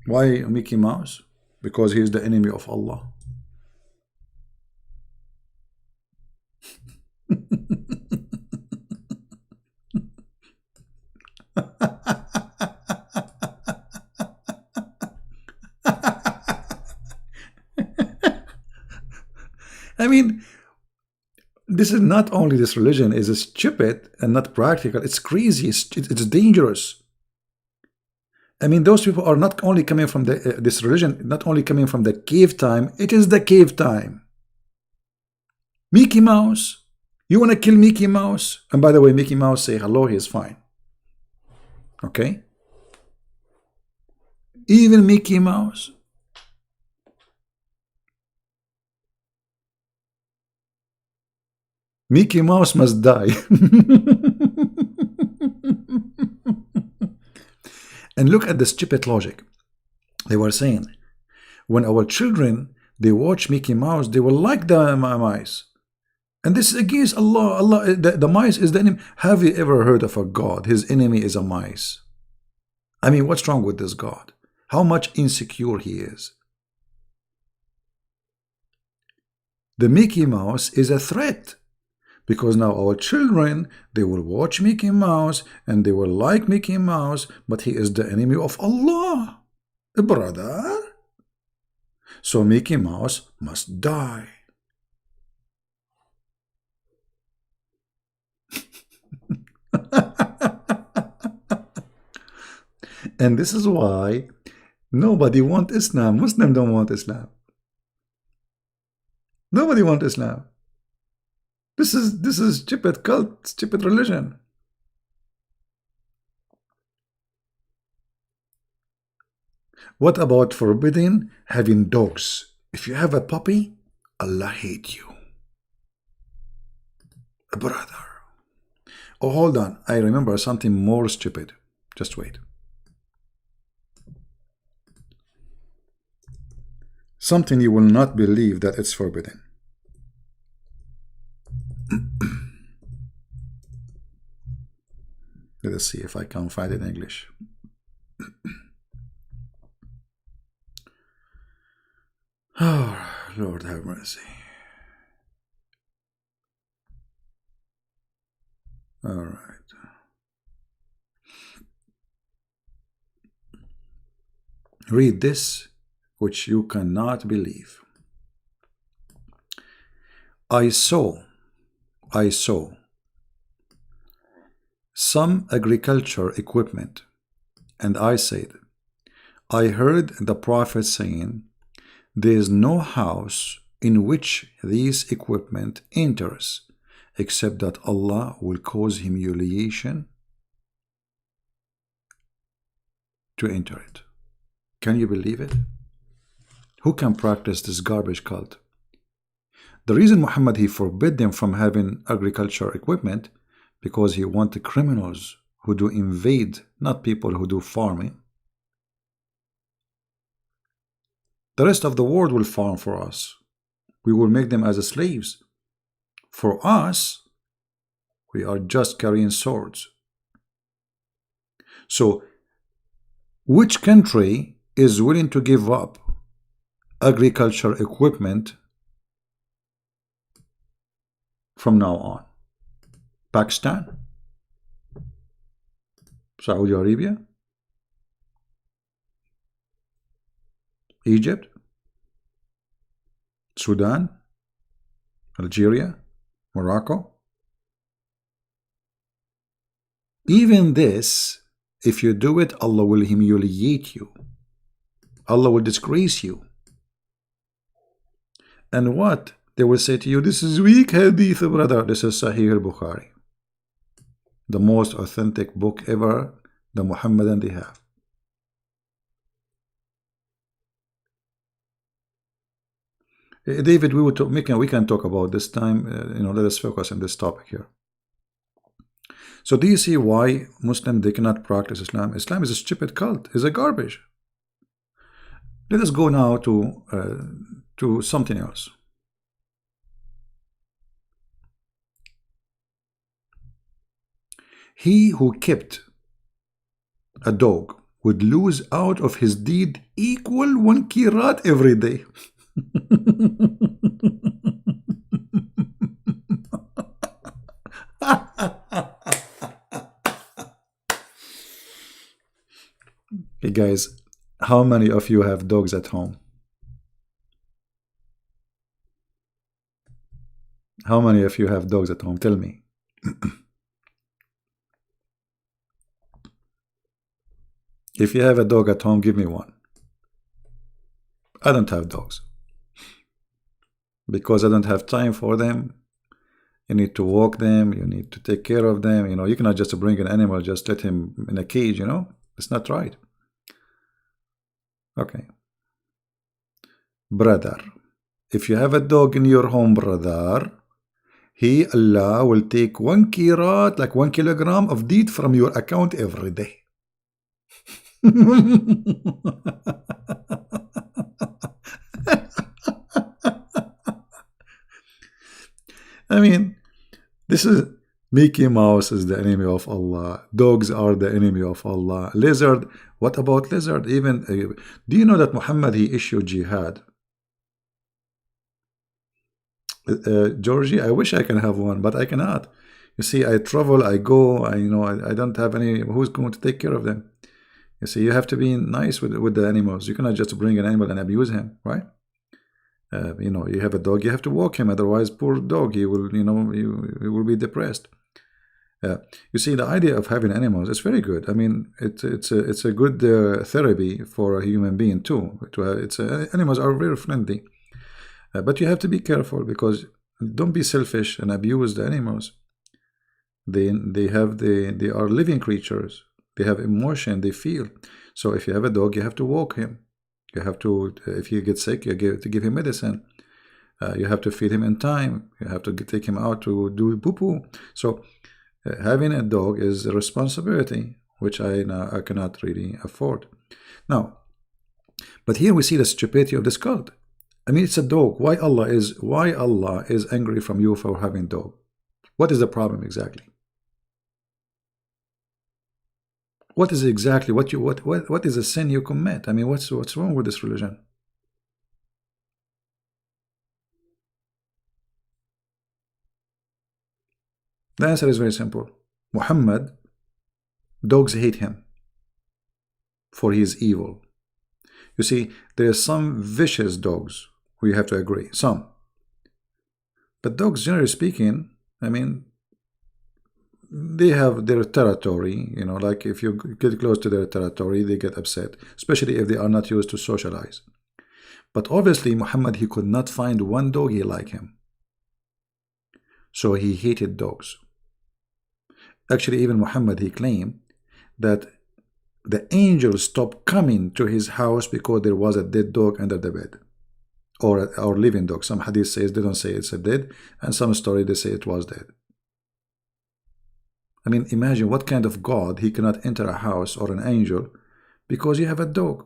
Why Mickey Mouse? Because he is the enemy of Allah. I mean, this is not only this religion is stupid and not practical, it's crazy, it's dangerous. I mean, those people are not only coming from this religion, not only coming from the cave time, it is the cave time. Mickey Mouse, You want to kill Mickey Mouse? And by the way, Mickey Mouse say hello, he is fine. Okay? Even Mickey Mouse. Mickey Mouse must die. And look at the stupid logic. They were saying, when our children, they watch Mickey Mouse, they will like the mice. And this is against Allah. The mice is the enemy. Have you ever heard of a God? His enemy is a mice. I mean, what's wrong with this God? How much insecure he is. The Mickey Mouse is a threat. Because now our children, they will watch Mickey Mouse and they will like Mickey Mouse, but he is the enemy of Allah, brother. So Mickey Mouse must die. And this is why nobody wants Islam. Muslims don't want Islam. Nobody wants Islam. This is stupid cult, stupid religion. What about forbidding having dogs? If you have a puppy, Allah hate you. Brother. Oh, hold on. I remember something more stupid. Just wait. Something you will not believe that it's forbidden. Let us see if I can find it in English. Oh, Lord have mercy. All right. Read this, which you cannot believe. I saw some agriculture equipment, and I said, I heard the Prophet saying, there is no house in which this equipment enters, except that Allah will cause humiliation to enter it. Can you believe it? Who can practice this garbage cult? The reason Muhammad, he forbid them from having agriculture equipment, because he wanted criminals who do invade, not people who do farming. The rest of the world will farm for us. We will make them as slaves. For us, we are just carrying swords. So, which country is willing to give up agriculture equipment from now on? Pakistan? Saudi Arabia? Egypt? Sudan? Algeria? Morocco? Even this, if you do it, Allah will humiliate you. Allah will disgrace you. And what? They will say to you, this is weak hadith, brother. This is Sahih al-Bukhari. The most authentic book ever, the Muhammadan they have. David, we can talk about this time. Let us focus on this topic here. So do you see why Muslims, they cannot practice Islam? Islam is a stupid cult. It's a garbage. Let us go now to something else. He who kept a dog would lose out of his deed equal 1 qirat every day. Hey guys, how many of you have dogs at home? How many of you have dogs at home? Tell me. If you have a dog at home, give me one. I don't have dogs because I don't have time for them. You need to walk them. You need to take care of them. You know, you cannot just bring an animal, just let him in a cage, you know. It's not right. Okay. Brother, if you have a dog in your home, brother, Allah will take 1 kirat, like 1 kilogram of deed from your account every day. I mean, this is Mickey Mouse is the enemy of Allah. Dogs are the enemy of Allah. Lizard, what about lizard? Even do you know that Muhammad, he issued jihad? Georgie, I wish I can have one, but I cannot. You see, I travel, I go, I don't have any. Who's going to take care of them? You see, you have to be nice with the animals. You cannot just bring an animal and abuse him, right? You know, you have a dog, you have to walk him. Otherwise, poor dog, he will, you know, he will be depressed. You see, the idea of having animals is very good. I mean, it's a good therapy for a human being too. Animals are very friendly, but you have to be careful, because don't be selfish and abuse the animals. They are living creatures. They have emotion. They feel. So if you have a dog, you have to walk him. You have to, if he gets sick, you have to give him medicine. You have to feed him in time. You have to take him out to do poo-poo. So having a dog is a responsibility, which I cannot really afford. Now, but here we see the stupidity of this cult. I mean, it's a dog. Why Allah is angry from you for having a dog? What is the problem exactly? What is exactly what is the sin you commit? I mean, what's wrong with this religion? The answer is very simple. Muhammad, dogs hate him for his evil. You see, there are some vicious dogs, we have to agree, some. But dogs, generally speaking, I mean, they have their territory, you know, like if you get close to their territory, they get upset, especially if they are not used to socialize. But obviously, Muhammad, he could not find one doggy like him. So he hated dogs. Actually, even Muhammad, he claimed that the angels stopped coming to his house because there was a dead dog under the bed, or living dog. Some hadith says, they don't say it's a dead, and some story they say it was dead. I mean, imagine what kind of God, he cannot enter a house or an angel because you have a dog.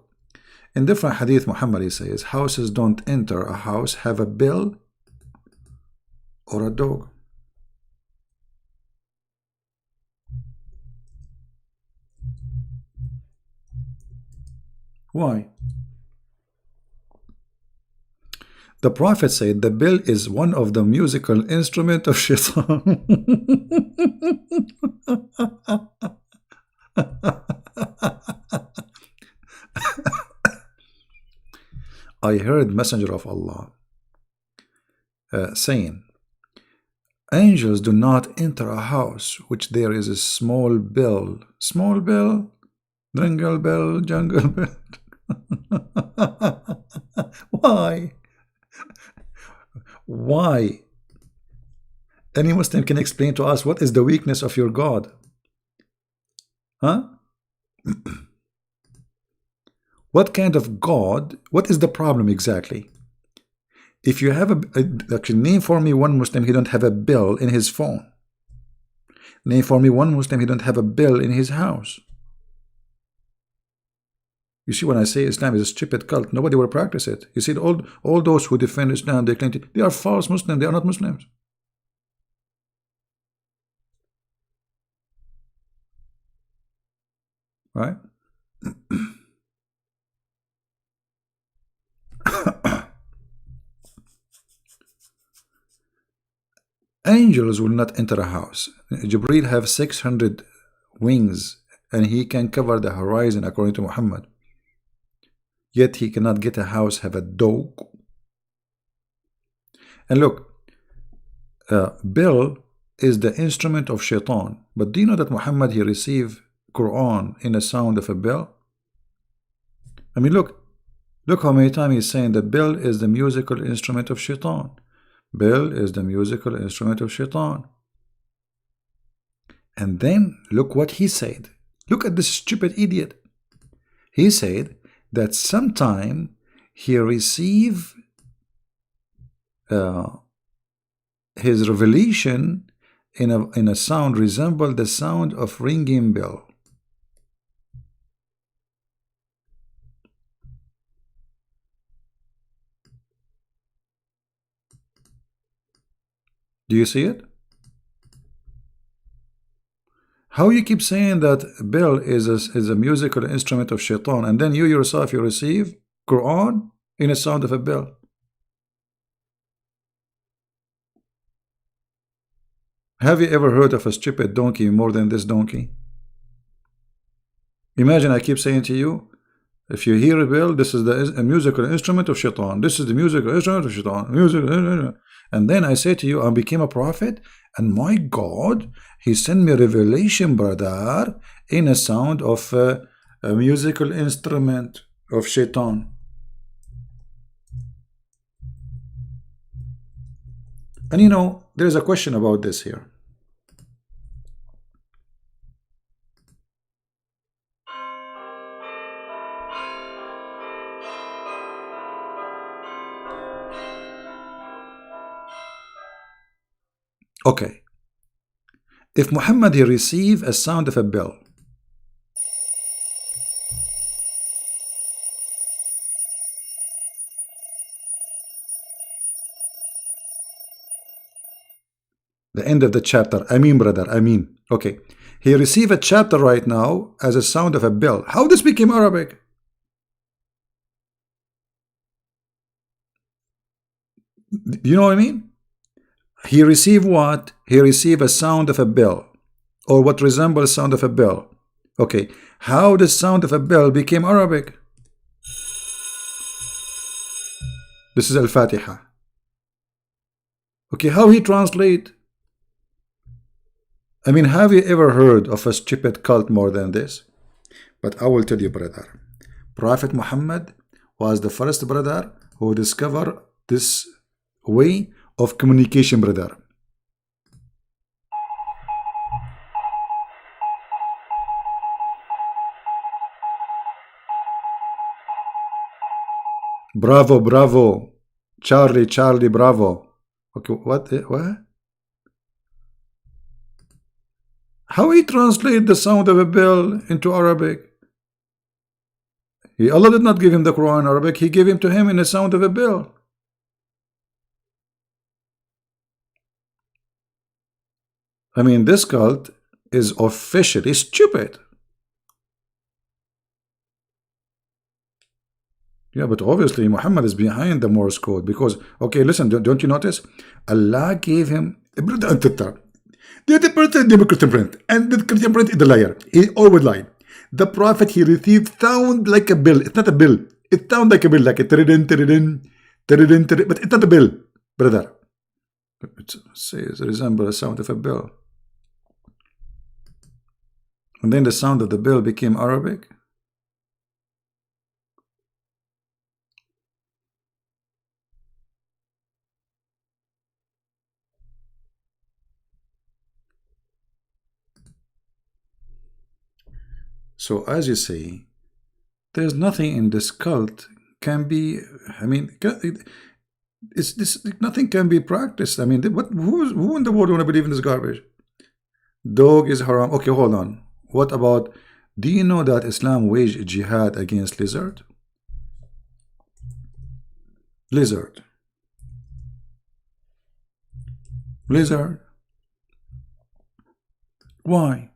In different hadith, Muhammad, he says, houses don't enter a house, have a bell or a dog. Why? The Prophet said the bell is one of the musical instruments of shaitan. I heard Messenger of Allah saying, angels do not enter a house which there is a small bell. Small bell? Jingle bell, jungle bell. Why? Why? Any Muslim can explain to us what is the weakness of your God? Huh? What kind of God? What is the problem exactly? If you have actually, name for me one Muslim he don't have a bill in his phone. Name for me one Muslim he don't have a bill in his house. You see, when I say Islam is a stupid cult, nobody will practice it. You see, all those who defend Islam, they claim they are false Muslims. They are not Muslims. Right? Angels will not enter a house. Jibreel have 600 wings, and he can cover the horizon according to Muhammad. Yet he cannot get a house, have a dog. And look, bell is the instrument of shaitan. But do you know that Muhammad, he received Quran in the sound of a bell? I mean, look how many times he's saying that bell is the musical instrument of shaitan. Bell is the musical instrument of Shaitan. And then look what he said. Look at this stupid idiot. He said that sometime he received his revelation in a sound resembled the sound of ringing bell. Do you see it? How you keep saying that bell is a musical instrument of Shaitan, and then you yourself, you receive Quran in a sound of a bell? Have you ever heard of a stupid donkey more than this donkey? Imagine I keep saying to you, if you hear a bell, this is a musical instrument of Shaitan. This is the musical instrument of Shaitan. And then I say to you, I became a prophet, and my God, he sent me a revelation, brother, in a sound of a musical instrument of Shaitan. And you know, there's a question about this here. Okay, if Muhammad he received a sound of a bell, the end of the chapter, Amin brother, Amin. Okay, he received a chapter right now as a sound of a bell. How this became Arabic? You know what I mean? He received what? He received a sound of a bell, or what resembles sound of a bell. Okay, how the sound of a bell became Arabic? This is Al-Fatiha. Okay, how he translate? I mean, have you ever heard of a stupid cult more than this? But I will tell you, brother, Prophet Muhammad was the first brother who discovered this way of communication, brother. Bravo, bravo. Charlie, Charlie, bravo. Okay, what? How he translate the sound of a bell into Arabic? Allah did not give him the Quran in Arabic. He gave him to him in the sound of a bell. I mean, this cult is officially stupid. Yeah, but obviously Muhammad is behind the Morse code because, okay, listen, don't you notice? Allah gave him the Christian print, and the Christian print is the liar. He always lied. The prophet he received sound like a bell. It's not a bell. It sounds like a bell, like a tiridin, tiridin, tiridin, tiridin, but it's not a bell, brother. It says it resembles the sound of a bell. And then the sound of the bell became Arabic. So as you say, there's nothing in this cult can be, I mean, it's this, nothing can be practiced. I mean, who in the world want to believe in this garbage? Dog is haram. Okay, hold on. What about, do you know that Islam waged jihad against lizard? Lizard. Lizard. Why?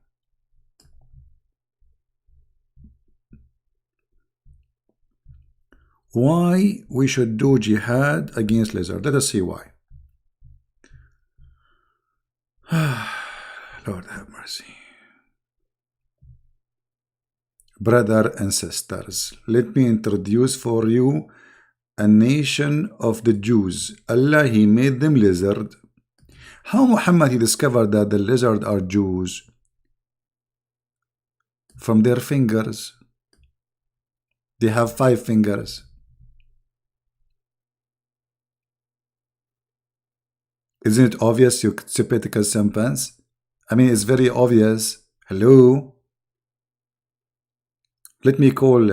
Why we should do jihad against lizard? Let us see why. Lord have mercy. Brother and sisters, let me introduce for you a nation of the Jews. Allah, he made them lizard. How Muhammad he discovered that the lizard are Jews? From their fingers. They have 5 fingers. Isn't it obvious, you typical simpans? I mean, it's very obvious. Hello? Let me call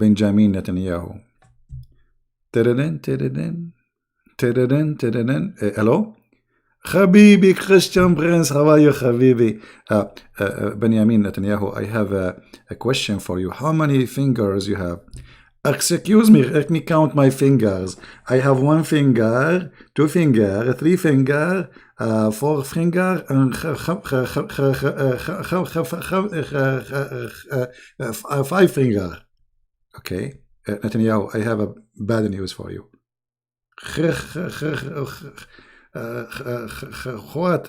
Benjamin Netanyahu. Hello? Habibi, Christian Prince, how are you, Habibi? Benjamin Netanyahu, I have a question for you. How many fingers you have? Excuse me, let me count my fingers. I have 1 finger, 2 finger, 3 finger, 4 finger, and 5 finger. Okay, Netanyahu, I have a bad news for you. What?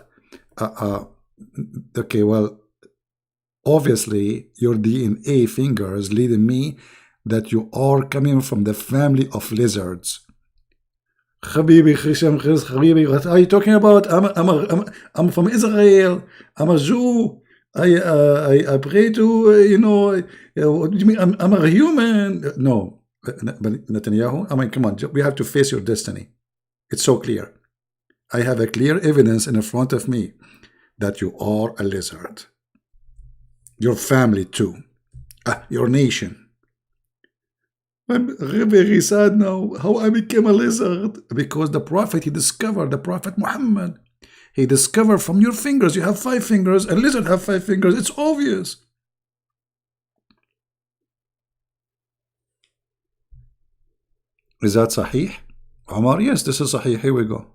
Okay, well, obviously your DNA fingers leading me that you are coming from the family of lizards. Habibi, Habibi, what are you talking about? I'm from Israel. I'm a Jew. I pray to, what do you mean? I'm a human. No, but Netanyahu, I mean, come on, we have to face your destiny. It's so clear. I have a clear evidence in front of me that you are a lizard. Your family too. Your nation. I'm very sad now how I became a lizard. Because the Prophet, he discovered, the Prophet Muhammad, he discovered from your fingers, you have 5 fingers, a lizard have 5 fingers. It's obvious. Is that Sahih? Omar, yes, this is Sahih. Here we go.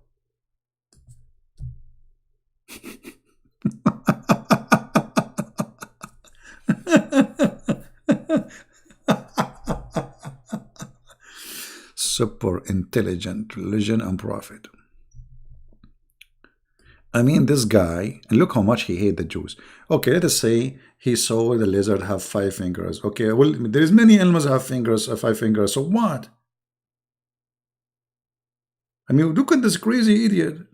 Super intelligent religion and prophet. I mean, this guy, and look how much he hates the Jews. Okay, let us say he saw the lizard have 5 fingers. Okay, well, there is many animals that have fingers, 5 fingers. So what? I mean, look at this crazy idiot.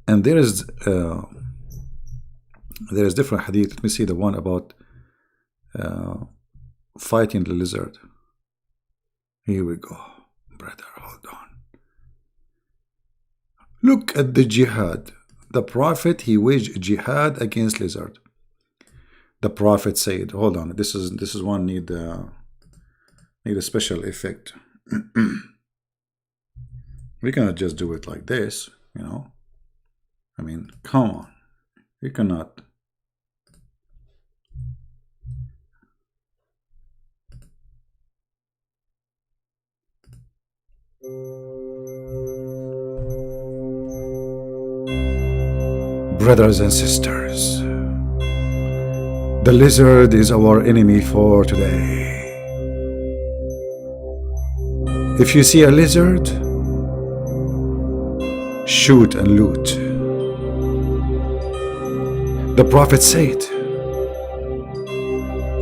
And there is different hadith. Let me see the one about fighting the lizard. Here we go, brother, hold on. Look at the jihad. The Prophet, he waged jihad against lizard. The Prophet said, hold on, this is one need a special effect. We cannot just do it like this, you know. I mean, come on. You cannot. Brothers and sisters, the lizard is our enemy for today. If you see a lizard, shoot and loot. The Prophet said,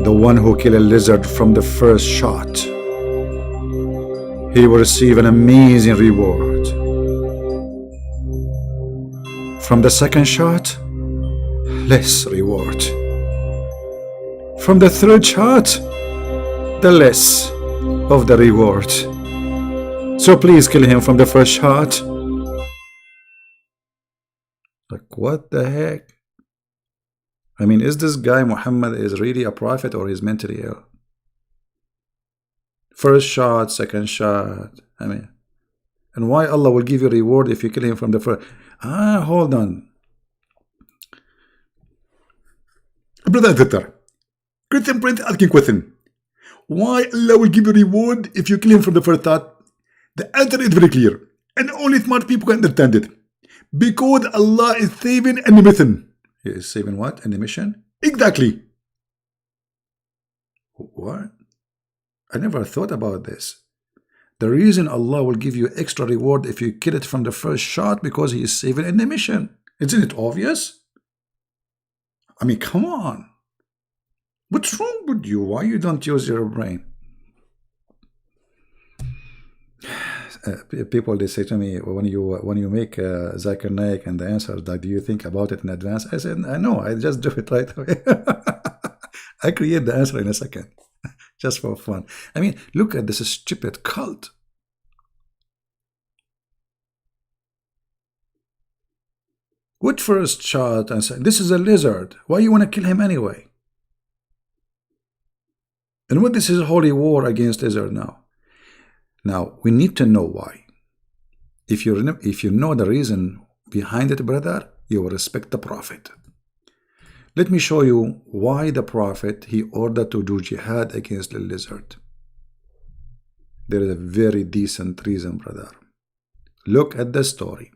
the one who kills a lizard from the first shot, he will receive an amazing reward. From the second shot, less reward. From the third shot, the less of the reward. So please kill him from the first shot. Like, what the heck? I mean, is this guy Muhammad is really a prophet or is mentally ill? First shot, second shot. I mean, and why Allah will give you reward if you kill him from the first? Hold on. Brother Twitter, Christian Prince asking question. Why Allah will give you reward if you kill him from the first thought? The answer is very clear, and only smart people can understand it. Because Allah is saving an mission. He is saving what? An mission? Exactly. What? I never thought about this. The reason Allah will give you extra reward if you kill it from the first shot because He is saving an mission. Isn't it obvious? I mean, come on. What's wrong with you? Why you don't use your brain? People, they say to me, when you make Zakir Naik and the answers, like, do you think about it in advance? I said, I know, I just do it right away. I create the answer in a second, just for fun. I mean, look at this stupid cult. Would first shot and said, "This is a lizard. Why you want to kill him anyway?" And what this is a holy war against lizard now. Now we need to know why. If you know the reason behind it, brother, you will respect the Prophet. Let me show you why the Prophet he ordered to do jihad against the lizard. There is a very decent reason, brother. Look at the story.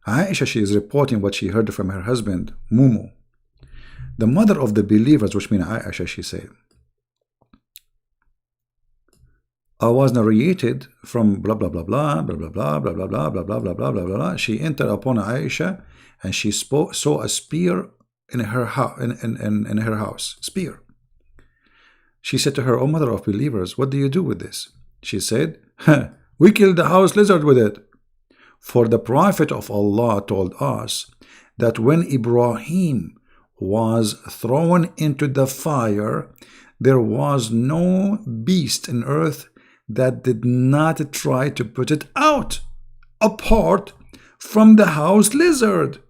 Aisha, she is reporting what she heard from her husband, Mumu. The mother of the believers, which means Aisha, she said, I was narrated from blah blah blah blah blah blah blah blah blah blah blah blah blah blah blah blah. She entered upon Aisha and she saw a spear in her house. In her house, spear. She said to her, "O mother of believers, what do you do with this?" She said, "We killed the house lizard with it." For the Prophet of Allah told us that when Ibrahim was thrown into the fire, there was no beast in earth that did not try to put it out, apart from the house lizard.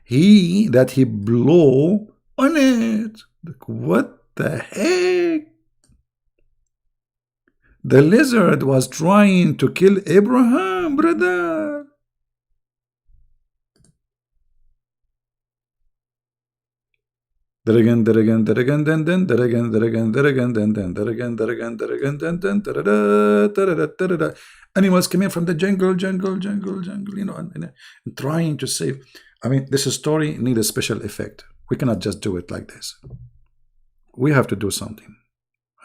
He blew on it. What the heck? The lizard was trying to kill Abraham, brother. Animals coming from the jungle, you know, and trying to save. I mean, this story needs a special effect. We cannot just do it like this. We have to do something.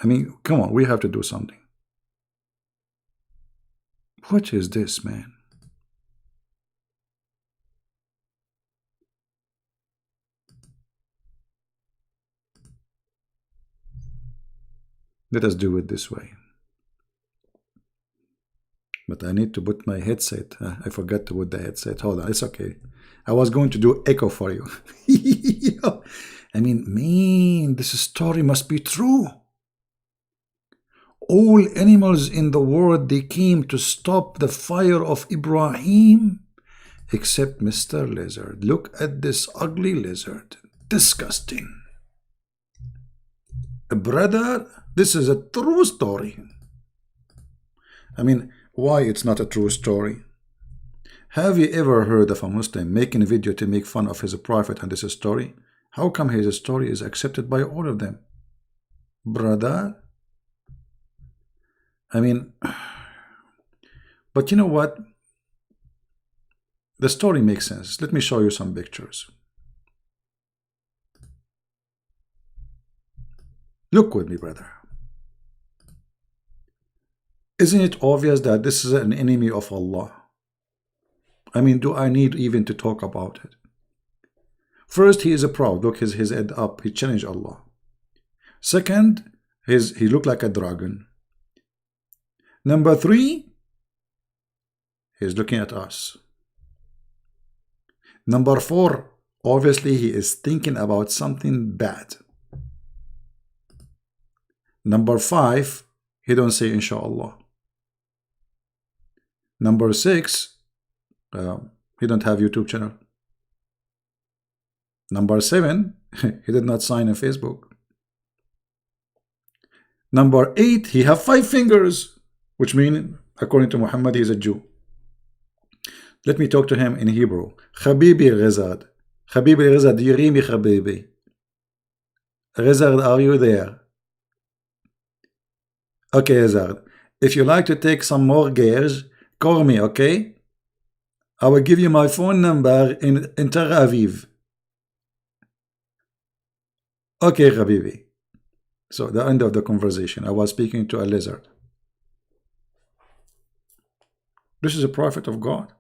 I mean, come on, we have to do something. What is this, man? Let us do it this way. But I need to put my headset. I forgot to put the headset. Hold on, it's okay. I was going to do echo for you. I mean, man, this story must be true. All animals in the world, they came to stop the fire of Ibrahim, except Mr. Lizard. Look at this ugly lizard. Disgusting. Brother, this is a true story. I mean, why it's not a true story? Have you ever heard of a Muslim making a video to make fun of his prophet and this story? How come his story is accepted by all of them? Brother, I mean, but you know what? The story makes sense. Let me show you some pictures. Look with me, brother. Isn't it obvious that this is an enemy of Allah? I mean, do I need even to talk about it? First, he is a proud. Look, his head up. He challenged Allah. Second, he looked like a dragon. Number 3, he's looking at us. Number 4, obviously he is thinking about something bad. Number 5, he don't say inshallah. Number 6, he don't have YouTube channel. Number 7, he did not sign on Facebook. Number 8, he have 5 fingers, which means, according to Muhammad, he is a Jew. Let me talk to him in Hebrew. Habibi Ghazad. Habibi Ghazad, Yirimi Habibi. Ghazad, are you there? Okay, Ghazad. If you like to take some more gears, call me, okay? I will give you my phone number in Tel Aviv. Okay, Habibi. So, the end of the conversation. I was speaking to a lizard. This is a prophet of God.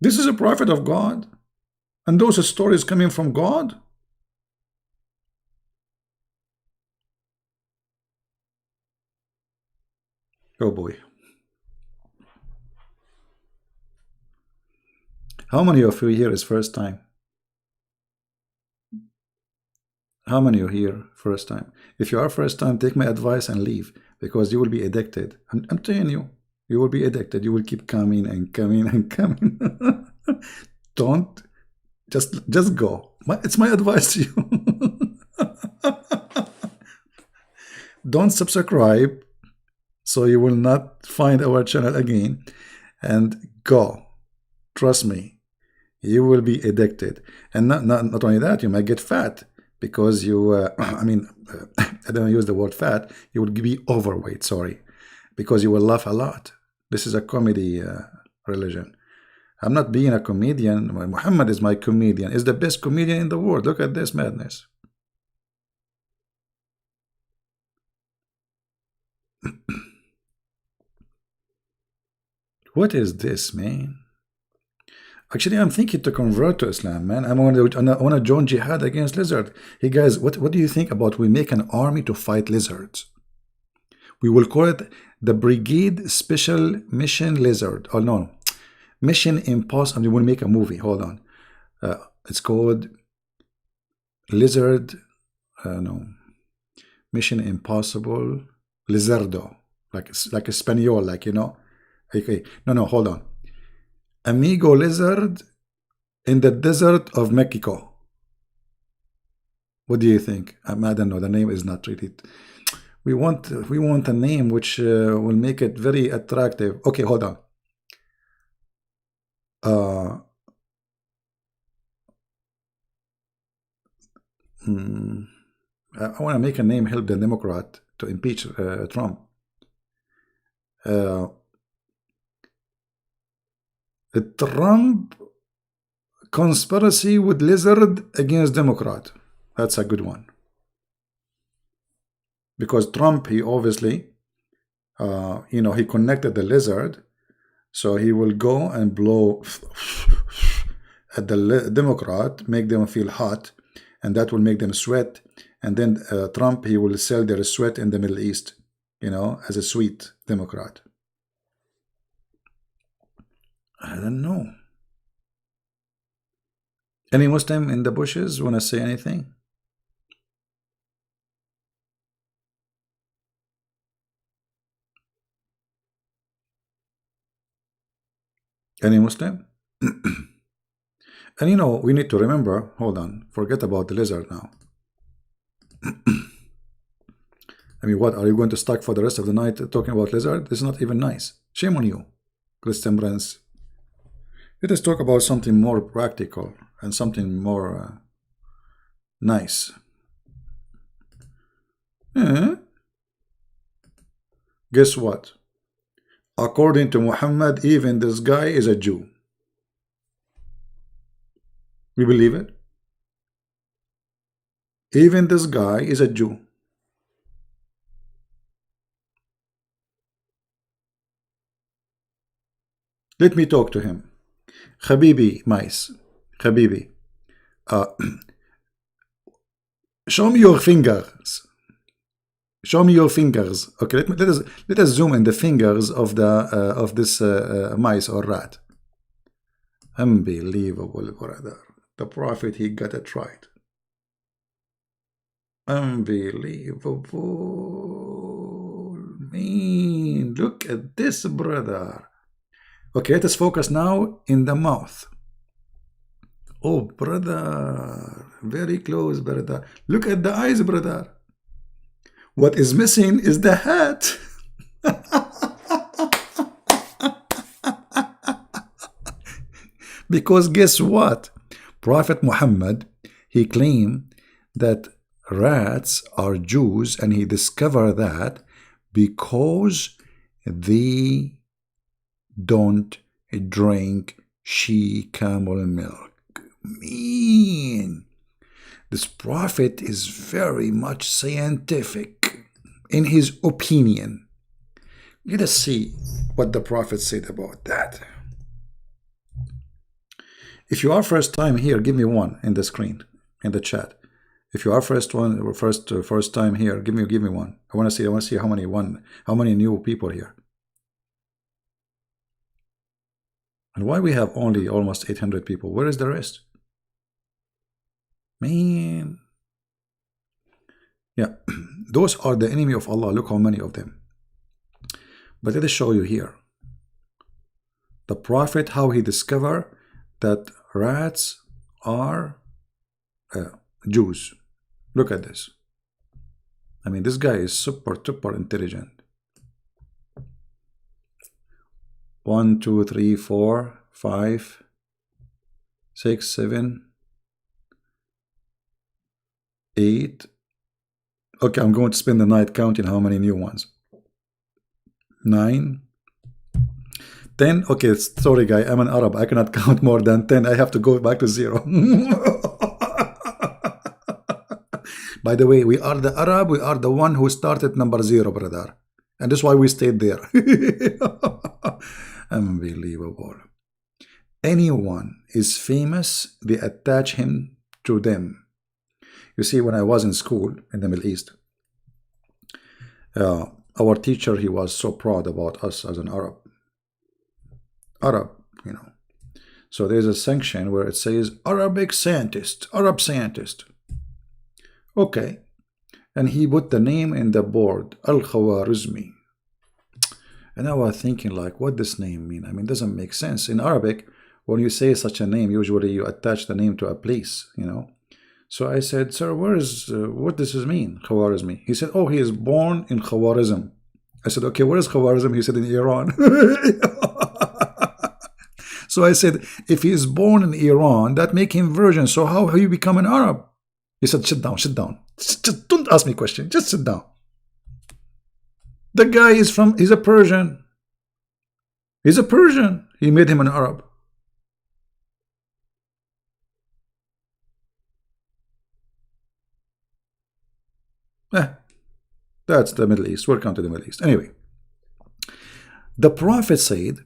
This is a prophet of God. And those stories coming from God. Oh boy. How many of you here is first time? How many of you here first time? If you are first time, take my advice and leave, because you will be addicted. I'm telling you, you will be addicted. You will keep coming and coming and coming. Don't, just go. It's my advice to you. Don't subscribe, so you will not find our channel again, and go. Trust me, you will be addicted. And not only that, you might get fat, because you I don't use the word fat, you will be overweight, sorry, because you will laugh a lot. This is a comedy religion. I'm not being a comedian. Muhammad is my comedian. Is the best comedian in the world. Look at this madness. What is this, man? Actually, I'm thinking to convert to Islam, man. I want to join jihad against lizard. Hey guys, what do you think about we make an army to fight lizards? We will call it the Brigade Special Mission Lizard. Oh no, Mission Impossible. We will make a movie. Hold on. It's called Lizard. No, Mission Impossible Lizardo. Like Espanol, like, you know. Okay, no, hold on. Amigo Lizard in the desert of Mexico. What do you think? I don't know. The name is not really. We want a name which will make it very attractive. Okay, hold on. I want to make a name help the Democrat to impeach Trump. The Trump conspiracy with lizard against Democrat. That's a good one. Because Trump, he obviously, he connected the lizard, so he will go and blow at the Democrat, make them feel hot, and that will make them sweat. And then Trump, he will sell their sweat in the Middle East, as a sweet Democrat. I don't know. Any Muslim in the bushes want to say anything? Any Muslim? And we need to remember, hold on, forget about the lizard now. I mean, what, are you going to stuck for the rest of the night talking about lizard? This is not even nice. Shame on you, Christian Brands. Let us talk about something more practical and something more nice. Guess what? According to Muhammad, even this guy is a Jew. We believe it? Even this guy is a Jew. Let me talk to him. Habibi, Mais. Habibi. Show me your fingers. Show me your fingers. Okay, let us zoom in the fingers of this mice or rat. Unbelievable, brother. The Prophet, he got it right. Unbelievable. Man, look at this, brother. Okay, let us focus now in the mouth. Oh, brother. Very close, brother. Look at the eyes, brother. What is missing is the hat. Because guess what? Prophet Muhammad, he claimed that rats are Jews, and he discovered that because they don't drink she camel milk. Man, this prophet is very much scientific in his opinion. Let us see what the prophet said about that. If you are first time here, give me one in the screen, in the chat. If you are first time here, give me one. I want to see how many new people here. And why we have only almost 800 people? Where is the rest? Man. Yeah, those are the enemy of Allah. Look how many of them. But let us show you here. The Prophet, how he discovered that rats are Jews. Look at this. I mean, this guy is super intelligent. 1, 2, 3, 4, 5, 6, 7, 8. Okay, I'm going to spend the night counting how many new ones. 9, 10. Okay, sorry guy, I'm an Arab. I cannot count more than 10. I have to go back to 0. By the way, we are the Arab. We are the one who started number 0, brother. And that's why we stayed there. Unbelievable. Anyone is famous, they attach him to them. You see, when I was in school in the Middle East, our teacher, he was so proud about us as an Arab, you know. So there's a section where it says Arabic scientist, Arab scientist. Okay. And he put the name in the board, Al-Khwarizmi. And I was thinking, like, what does this name mean? I mean, it doesn't make sense. In Arabic, when you say such a name, usually you attach the name to a place, you know. So I said, sir, what does this mean, Khwarizmi? He said, oh, he is born in Khwarizm. I said, okay, where is Khwarizm? He said, in Iran. So I said, if he is born in Iran, that make him virgin. So how you become an Arab? He said, sit down, sit down. Just don't ask me questions. Just sit down. The guy is he's a Persian. He's a Persian. He made him an Arab. That's the Middle East. Welcome to the Middle East. Anyway, the Prophet said,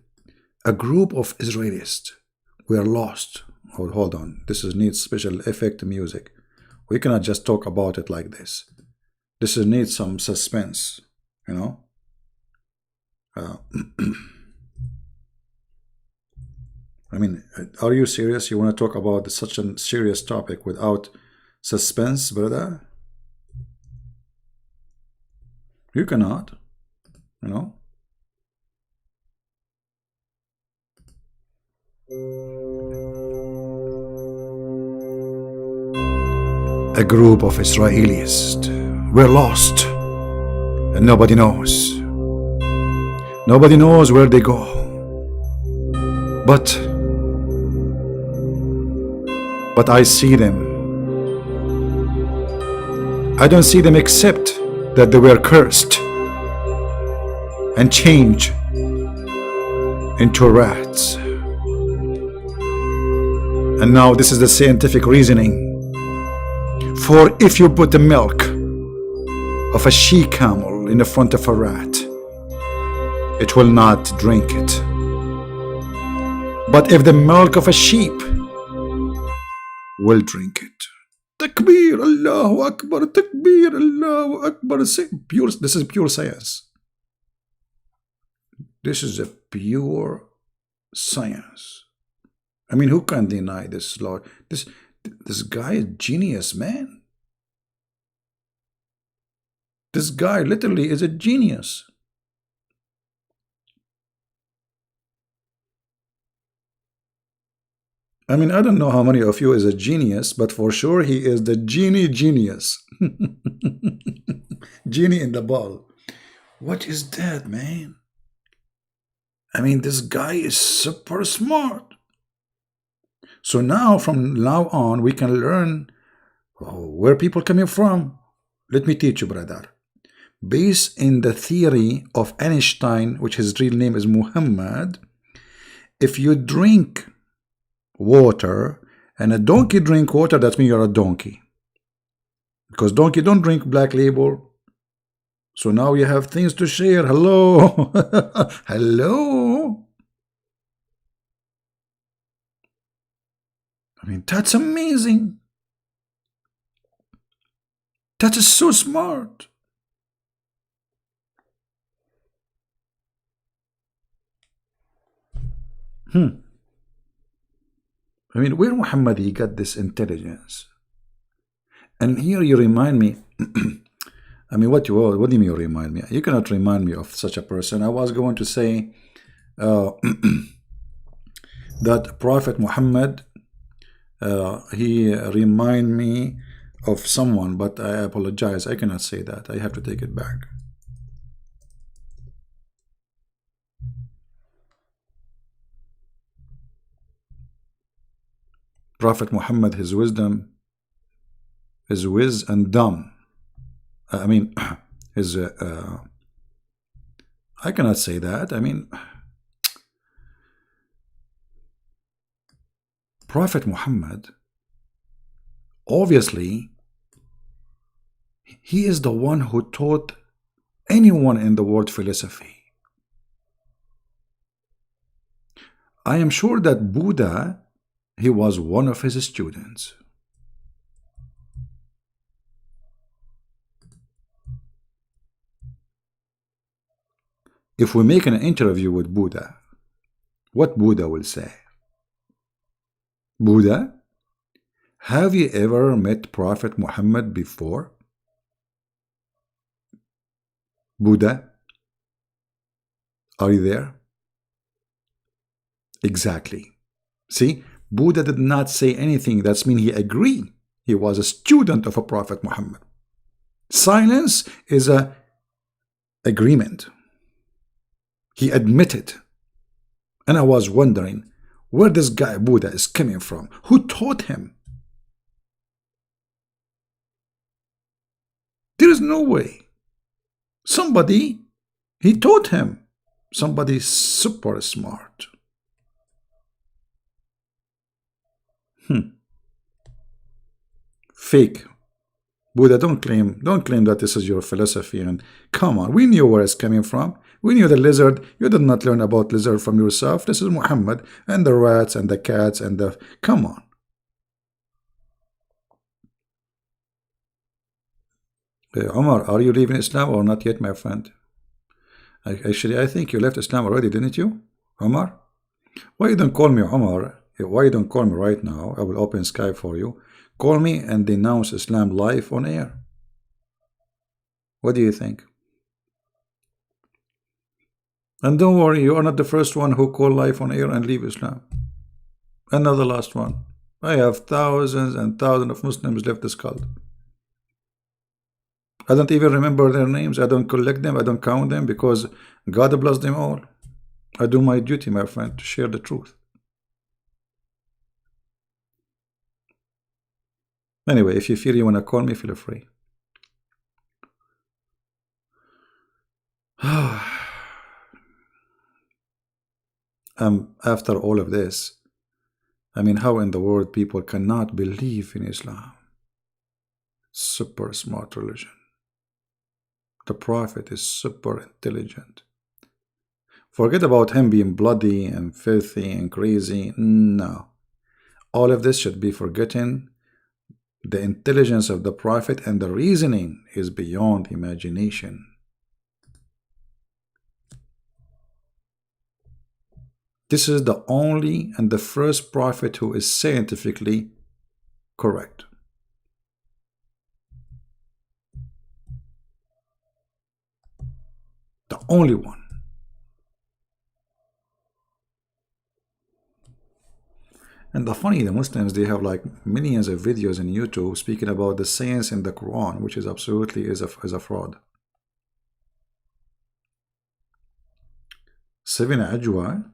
a group of Israelis were lost. Oh, hold on. This needs special effect music. We cannot just talk about it like this. This needs some suspense, you know. I mean, are you serious? You want to talk about such a serious topic without suspense, brother? You cannot, you know. A group of Israelis were lost, and nobody knows. Nobody knows where they go. But I see them. I don't see them except that they were cursed and changed into rats. And now this is the scientific reasoning. For if you put the milk of a she-camel in the front of a rat, it will not drink it. But if the milk of a sheep will drink it. Takbir, Allahu Akbar, Takbir, Allahu Akbar. This is pure science. This is a pure science. I mean, who can deny this, Lord? This guy is genius, man. This guy literally is a genius. I mean, I don't know how many of you is a genius, but for sure he is the genius. Genie in the ball. What is that, man? I mean, this guy is super smart. So now, from now on, we can learn where people coming from. Let me teach you, brother. Based in the theory of Einstein, which his real name is Muhammad, if you drink water and a donkey drink water, that means you're a donkey. Because donkey don't drink Black Label. So now you have things to share. Hello. Hello. I mean, that's amazing. That is so smart. I mean, where Muhammad he got this intelligence? And here you remind me. I mean, what do you mean you remind me? You cannot remind me of such a person. I was going to say that Prophet Muhammad, he remind me of someone, but I apologize. I cannot say that. I have to take it back. Prophet Muhammad, his wisdom is whiz and dumb. I mean, his I cannot say that. I mean, Prophet Muhammad, obviously, he is the one who taught anyone in the world philosophy. I am sure that Buddha, he was one of his students. If we make an interview with Buddha, what Buddha will say? Buddha, have you ever met Prophet Muhammad before? Buddha, are you there? Exactly. See, Buddha did not say anything. That's mean he agreed. He was a student of a Prophet Muhammad. Silence is a agreement. He admitted. And I was wondering where this guy Buddha is coming from. Who taught him? There is no way. Somebody, he taught him. Somebody super smart. Fake. Buddha, don't claim that this is your philosophy. And come on, we knew where it's coming from. We knew the lizard. You did not learn about lizard from yourself. This is Muhammad and the rats and the cats and the... Come on. Omar, are you leaving Islam or not yet, my friend? Actually, I think you left Islam already, didn't you, Omar? Why you don't call me Omar? Why you don't call me right now? I will open Skype for you. Call me and denounce Islam live on air. What do you think? And don't worry, you are not the first one who call live on air and leave Islam. And not the last one. I have thousands and thousands of Muslims left this cult. I don't even remember their names. I don't collect them. I don't count them because God bless them all. I do my duty, my friend, to share the truth. Anyway, if you feel you want to call me, feel free. After all of this, I mean, how in the world people cannot believe in Islam? Super smart religion. The Prophet is super intelligent. Forget about him being bloody and filthy and crazy. No. All of this should be forgotten. The intelligence of the Prophet and the reasoning is beyond imagination. This is the only and the first Prophet who is scientifically correct. The only one. And the Muslims, they have like millions of videos on YouTube speaking about the science in the Quran, which is absolutely is a fraud. 7 Ajwa.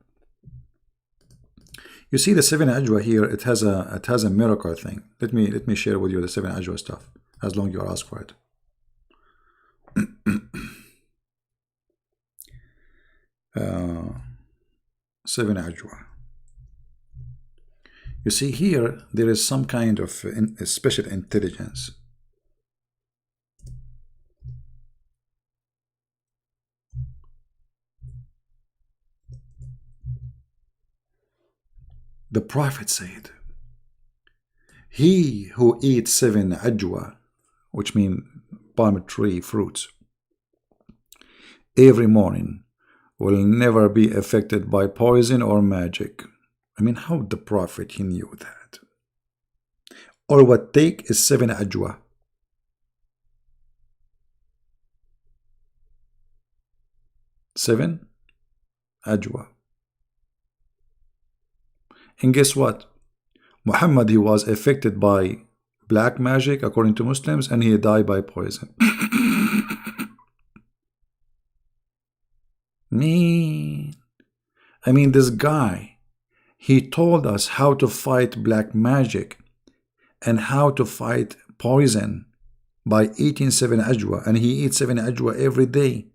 You see the 7 Ajwa here, it has a miracle thing. Let me share with you the 7 Ajwa stuff, as long as you ask for it. 7 Ajwa. You see here, there is some kind of special intelligence. The Prophet said, he who eats 7 ajwa, which mean palm tree fruits, every morning will never be affected by poison or magic. I mean, how the Prophet, he knew that? Or what take is 7 ajwa. 7 ajwa. And guess what? Muhammad, he was affected by black magic according to Muslims, and he died by poison. Me. I mean, this guy, he told us how to fight black magic and how to fight poison by eating 7 ajwa, and he eats 7 ajwa every day.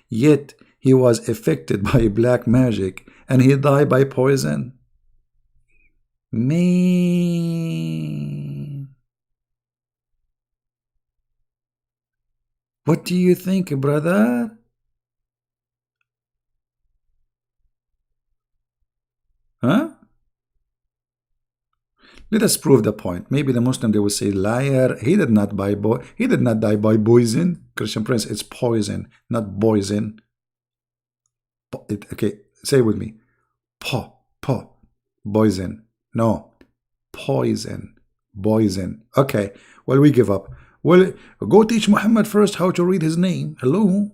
Yet he was affected by black magic and he died by poison. Man, what do you think, brother? Huh? Let us prove the point. Maybe the Muslim, they will say, liar. He did not die by poison. Christian Prince, it's poison, not poison. Okay, say it with me. Poison. No, poison. Okay, well, we give up. Well, go teach Muhammad first how to read his name. Hello?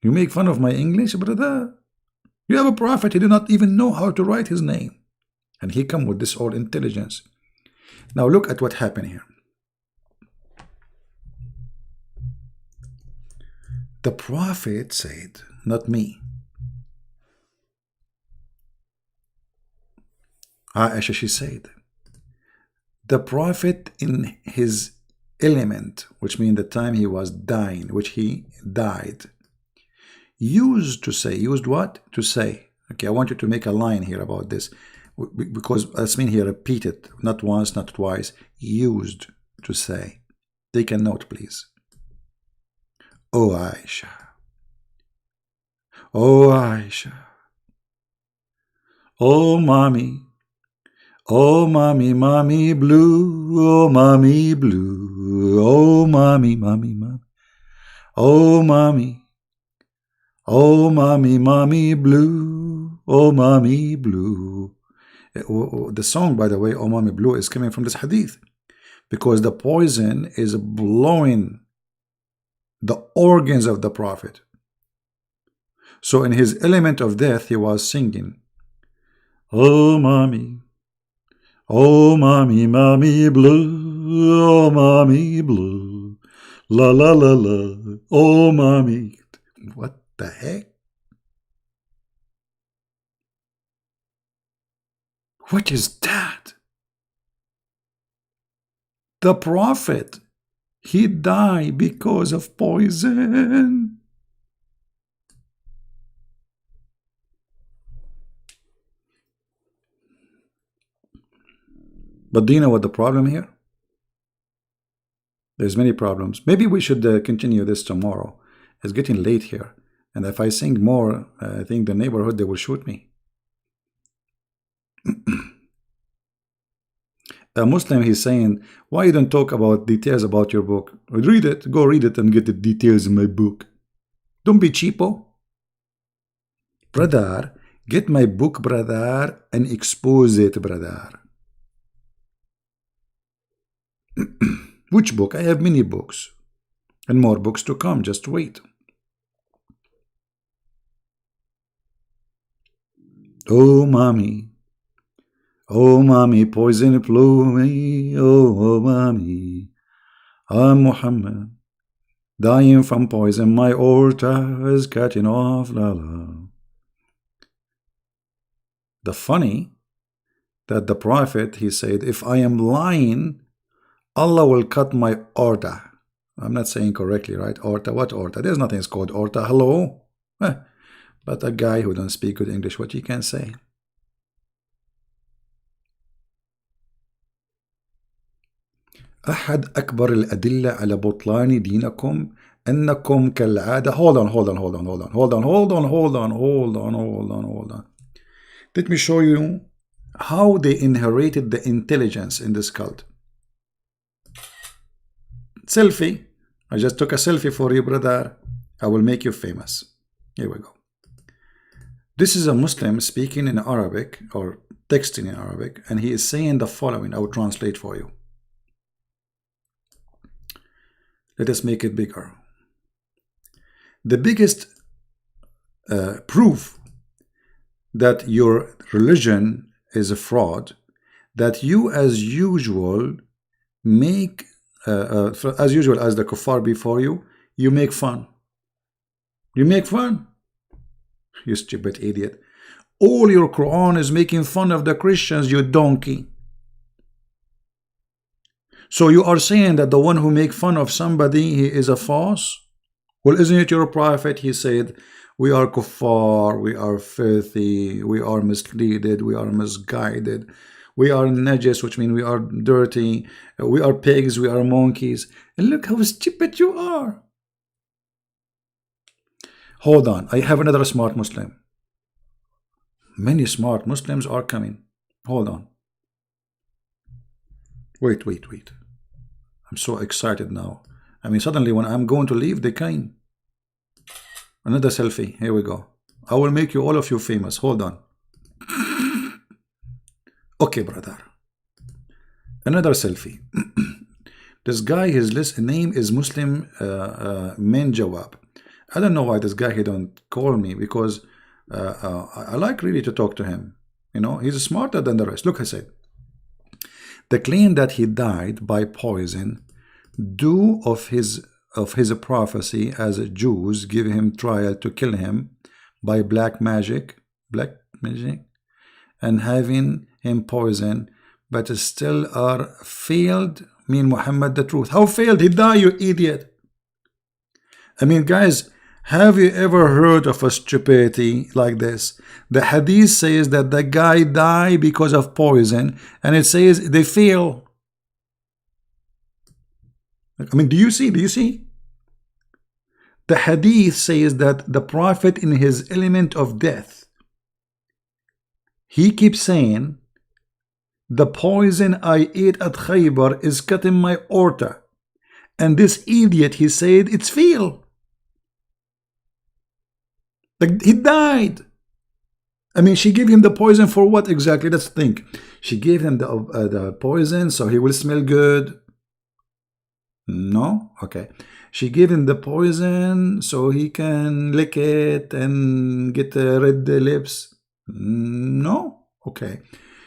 You make fun of my English, brother? You have a prophet, he did not even know how to write his name. And he come with this all intelligence. Now look at what happened here. The prophet said, not me. Aisha, she said, the prophet in his element, which means the time he was dying, which he died, used what? To say. Okay, I want you to make a line here about this, because that's mean he repeated, not once, not twice, used to say. Take a note, please. Oh Aisha, oh Aisha, oh mommy, mommy blue, oh mommy blue, oh mommy, oh mommy, mommy blue, oh mommy blue. The song, by the way, oh mommy blue, is coming from this hadith, because the poison is blowing the organs of the prophet. So in his element of death, he was singing, oh mommy blue, oh mommy blue, la la la la, oh mommy. What the heck? What is that? The prophet, he died because of poison. But do you know what the problem here? There's many problems. Maybe we should continue this tomorrow. It's getting late here. And if I sing more, I think the neighborhood, they will shoot me. A Muslim, he's saying, why you don't talk about details about your book? Read it. Go read it and get the details in my book. Don't be cheapo. Brother, get my book, brother, and expose it, brother. Which book? I have many books. And more books to come. Just wait. Oh, mommy. Oh, mommy, poison flew me. Oh, mommy. I'm Muhammad. Dying from poison. My aorta is cutting off. La la. The funny that the prophet, he said, if I am lying, Allah will cut my aorta. I'm not saying correctly, right? Aorta, what aorta? There's nothing called aorta. Hello? But a guy who don't speak good English, what he can say? أحد أكبر الأدلة على بطلان دينكم أنكم كالعادة. Hold on. Let me show you how they inherited the intelligence in this cult. Selfie. I just took a selfie for you, brother. I will make you famous. Here we go. This is a Muslim speaking in Arabic or texting in Arabic, and he is saying the following. I will translate for you. Let us make it bigger. The biggest proof that your religion is a fraud, that you as usual make, as usual as the kuffar before you, you make fun. You make fun. You stupid idiot. All your Quran is making fun of the Christians, you donkey. So you are saying that the one who make fun of somebody, he is a false? Well, isn't it your prophet? He said, we are kuffar, we are filthy, we are misleaded, we are misguided, we are najis, which means we are dirty, we are pigs, we are monkeys. And look how stupid you are. Hold on, I have another smart Muslim. Many smart Muslims are coming. Hold on. Wait. I'm so excited now. I mean, suddenly when I'm going to leave, they came. Another selfie. Here we go. I will make you, all of you, famous. Hold on. Okay, brother. Another selfie. This guy, his name is Muslim Min Jawab. I don't know why this guy, he don't call me, because I like really to talk to him. You know, he's smarter than the rest. Look, I said, the claim that he died by poison, due of his prophecy as Jews give him trial to kill him by black magic, and having him poison, but still are failed, mean Muhammad the truth. How failed? He died, you idiot. I mean, guys, have you ever heard of a stupidity like this? The hadith says that the guy died because of poison, and it says they fail. I mean, do you see? The hadith says that the prophet, in his element of death, he keeps saying, the poison I ate at Khaybar is cutting my aorta. And this idiot, he said, it's fail. Like, he died. I mean, she gave him the poison for what exactly? Let's think. She gave him the poison so he will smell good. No? Okay. She gave him the poison so he can lick it and get red lips. No? Okay.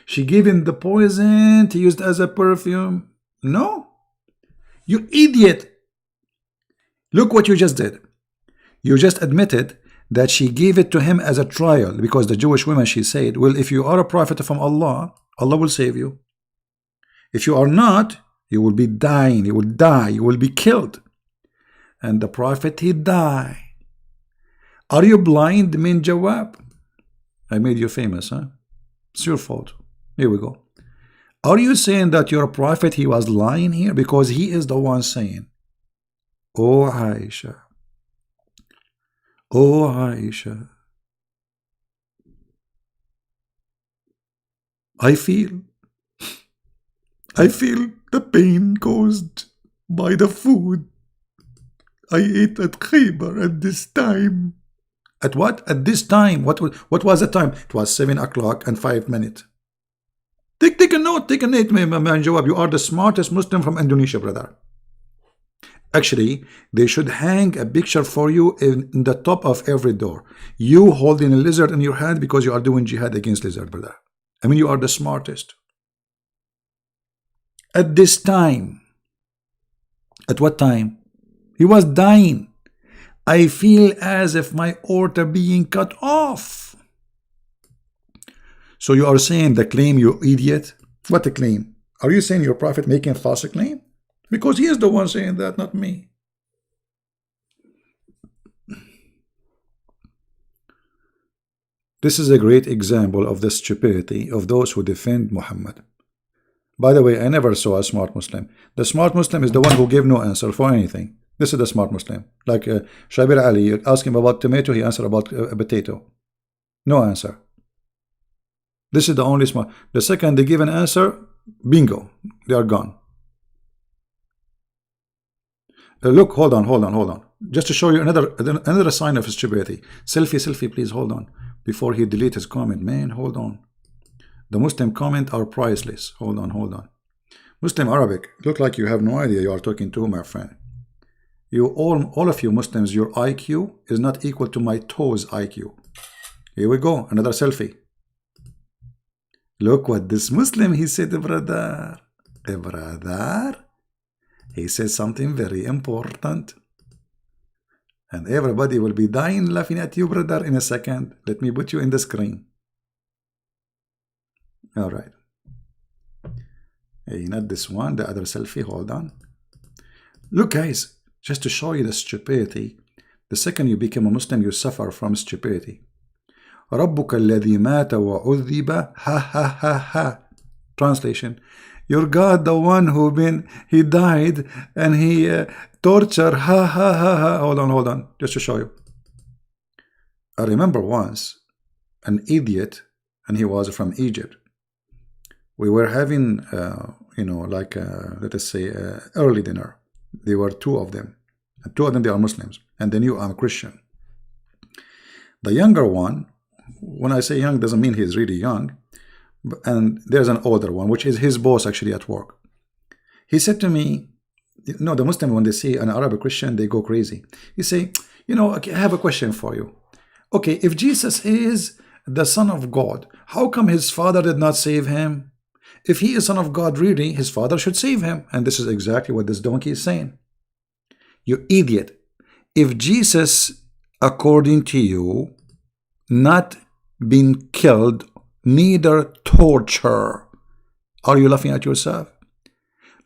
She gave him the poison to use it as a perfume. No? You idiot. Look what you just did. You just admitted that she gave it to him as a trial, because the Jewish women, she said, well, if you are a prophet from Allah, Allah will save you. If you are not, you will be dying, you will die, you will be killed. And the prophet, he died. Are you blind, Min Jawab? I made you famous, huh? It's your fault. Here we go. Are you saying that your prophet, he was lying here? Because he is the one saying, oh Aisha, oh Aisha, I feel the pain caused by the food I ate at Khaybar at this time. At what? At this time. What was the time? It was 7 o'clock and 5 minutes. Take a note, man Jawab. You are the smartest Muslim from Indonesia, brother. Actually, they should hang a picture for you in the top of every door. You holding a lizard in your hand because you are doing jihad against lizard, brother. I mean, you are the smartest. At this time. At what time? He was dying. I feel as if my aorta being cut off. So you are saying the claim, you idiot? What a claim? Are you saying your prophet making a false claim? Because he is the one saying that, not me. This is a great example of the stupidity of those who defend Muhammad. By the way, I never saw a smart Muslim. The smart Muslim is the one who gave no answer for anything. This is the smart Muslim. Like Shabir Ali, you ask him about tomato, he answered about a potato. No answer. This is the only smart. The second they give an answer, bingo, they are gone. Look, hold on. Just to show you another sign of stupidity. Selfie, please, hold on. before he delete his comment. Man, hold on. The Muslim comment are priceless. Hold on, hold on. Muslim Arabic, look like you have no idea you are talking to, my friend. You all of you Muslims, your IQ is not equal to my toes IQ. Here we go, another selfie. Look what this Muslim, he said, brother. Brother, he said something very important. And everybody will be dying laughing at you, brother, in a second. Let me put you in the screen. All right. Hey, not this one, the other selfie. Hold on. Look, guys, just to show you the stupidity. The second you become a Muslim, you suffer from stupidity. ربك الذي مات وعذب ha ha ha ha. Translation: your God, the one he died and he tortured, ha ha ha ha. Hold on, just to show you. I remember once an idiot, and he was from Egypt. We were having, like, let us say, early dinner. There were two of them. And two of them, they are Muslims. And they knew I'm a Christian. The younger one, when I say young, doesn't mean he's really young. And there's an older one, which is his boss actually at work. He said to me, the Muslim, when they see an Arabic Christian, they go crazy. He say, okay, I have a question for you. Okay, if Jesus is the Son of God, how come his father did not save him? If he is Son of God, really, his father should save him. And this is exactly what this donkey is saying. You idiot. If Jesus, according to you, not been killed, neither torture, are you laughing at yourself?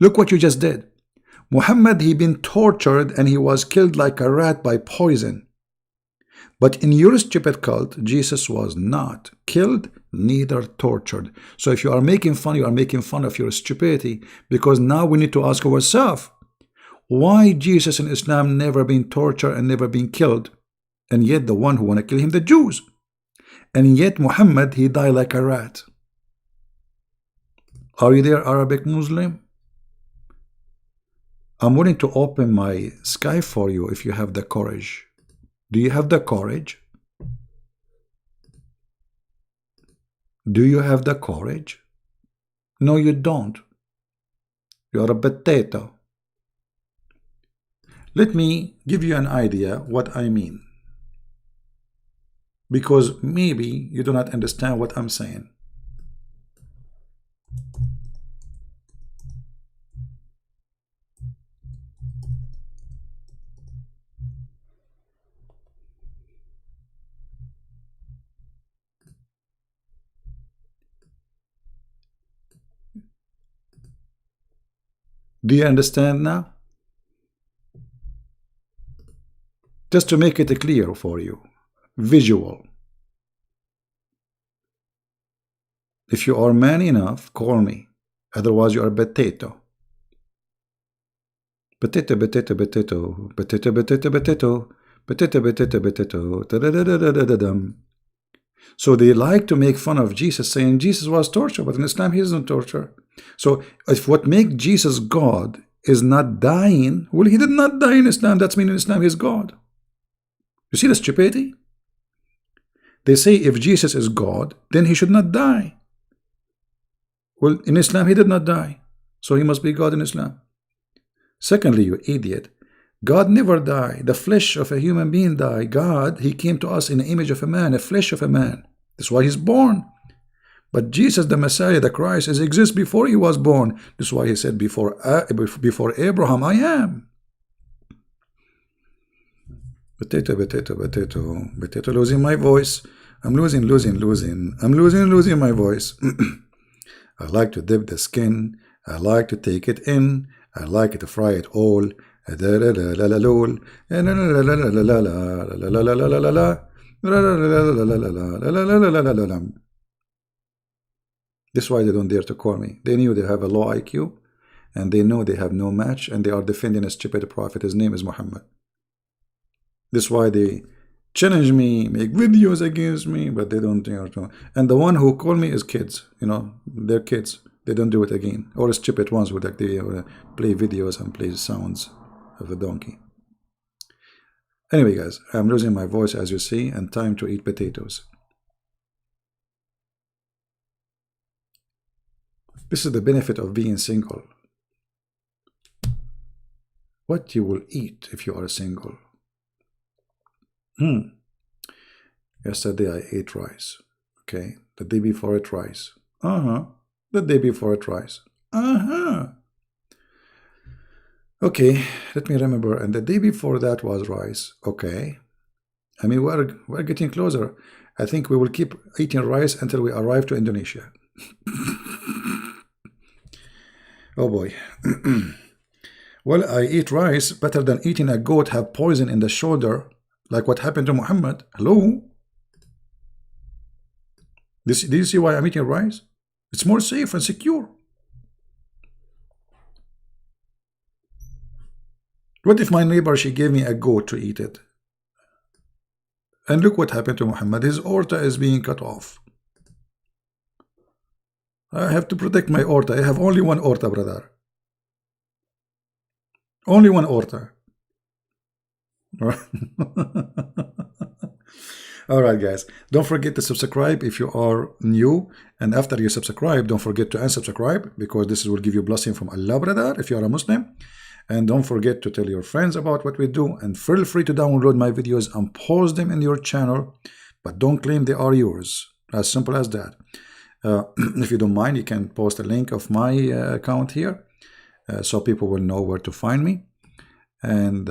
Look what you just did. Muhammad, he been tortured and he was killed like a rat by poison. But in your stupid cult, Jesus was not killed, neither tortured. So if you are making fun, you are making fun of your stupidity, because now we need to ask ourselves, why Jesus in Islam never been tortured and never been killed? And yet the one who want to kill him, the Jews. And yet Muhammad, he died like a rat. Are you there, Arabic Muslim? I'm willing to open my sky for you if you have the courage. Do you have the courage? Do you have the courage? No, you don't. You're a potato. Let me give you an idea what I mean. Because maybe you do not understand what I'm saying. Do you understand now? Just to make it clear for you, visual. If you are man enough, call me. Otherwise, you are a potato. Potato, potato, potato, potato, potato, potato, potato, potato, potato. So they like to make fun of Jesus, saying Jesus was tortured, but in Islam he isn't tortured. So if what makes Jesus God is not dying, well, he did not die in Islam. That's mean in Islam he's God. You see the stupidity? They say if Jesus is God, then he should not die. Well, in Islam he did not die, so he must be God in Islam. Secondly, you idiot, God never died. The flesh of a human being died. God, he came to us in the image of a man, a flesh of a man. That's why he's born. But Jesus, the Messiah, the Christ, exists before he was born. That's why he said, before Abraham, I am. Potato, potato, potato, potato, losing my voice. I'm losing my voice. I like to dip the skin. I like to take it in. I like to fry it all. That's why they don't dare to call me. They knew they have a low IQ, and they know they have no match, and they are defending a stupid prophet. His name is Muhammad. That's why they challenge me, make videos against me, but they don't dare to. And the one who call me is kids. They're kids. They don't do it again. Or stupid ones who like they play videos and play sounds of a donkey. Anyway, guys, I'm losing my voice as you see, and time to eat potatoes. This is the benefit of being single. What you will eat if you are single. Yesterday I ate rice. Okay. The day before it rice. The day before it rice. Okay, let me remember. And the day before that was rice. Okay. I mean, we're getting closer. I think we will keep eating rice until we arrive to Indonesia. Oh boy. Well, I eat rice better than eating a goat have poison in the shoulder, like what happened to Muhammad. Hello? Do you see why I'm eating rice? It's more safe and secure. What if my neighbor, she gave me a goat to eat it? And look what happened to Muhammad. His aorta is being cut off. I have to protect my aorta. I have only one aorta, brother. Only one aorta. Alright guys, don't forget to subscribe if you are new, and after you subscribe, don't forget to unsubscribe, because this will give you blessing from Allah, brother, if you are a Muslim. And don't forget to tell your friends about what we do, and feel free to download my videos and post them in your channel, but don't claim they are yours. As simple as that. If you don't mind, you can post a link of my account here, so people will know where to find me. And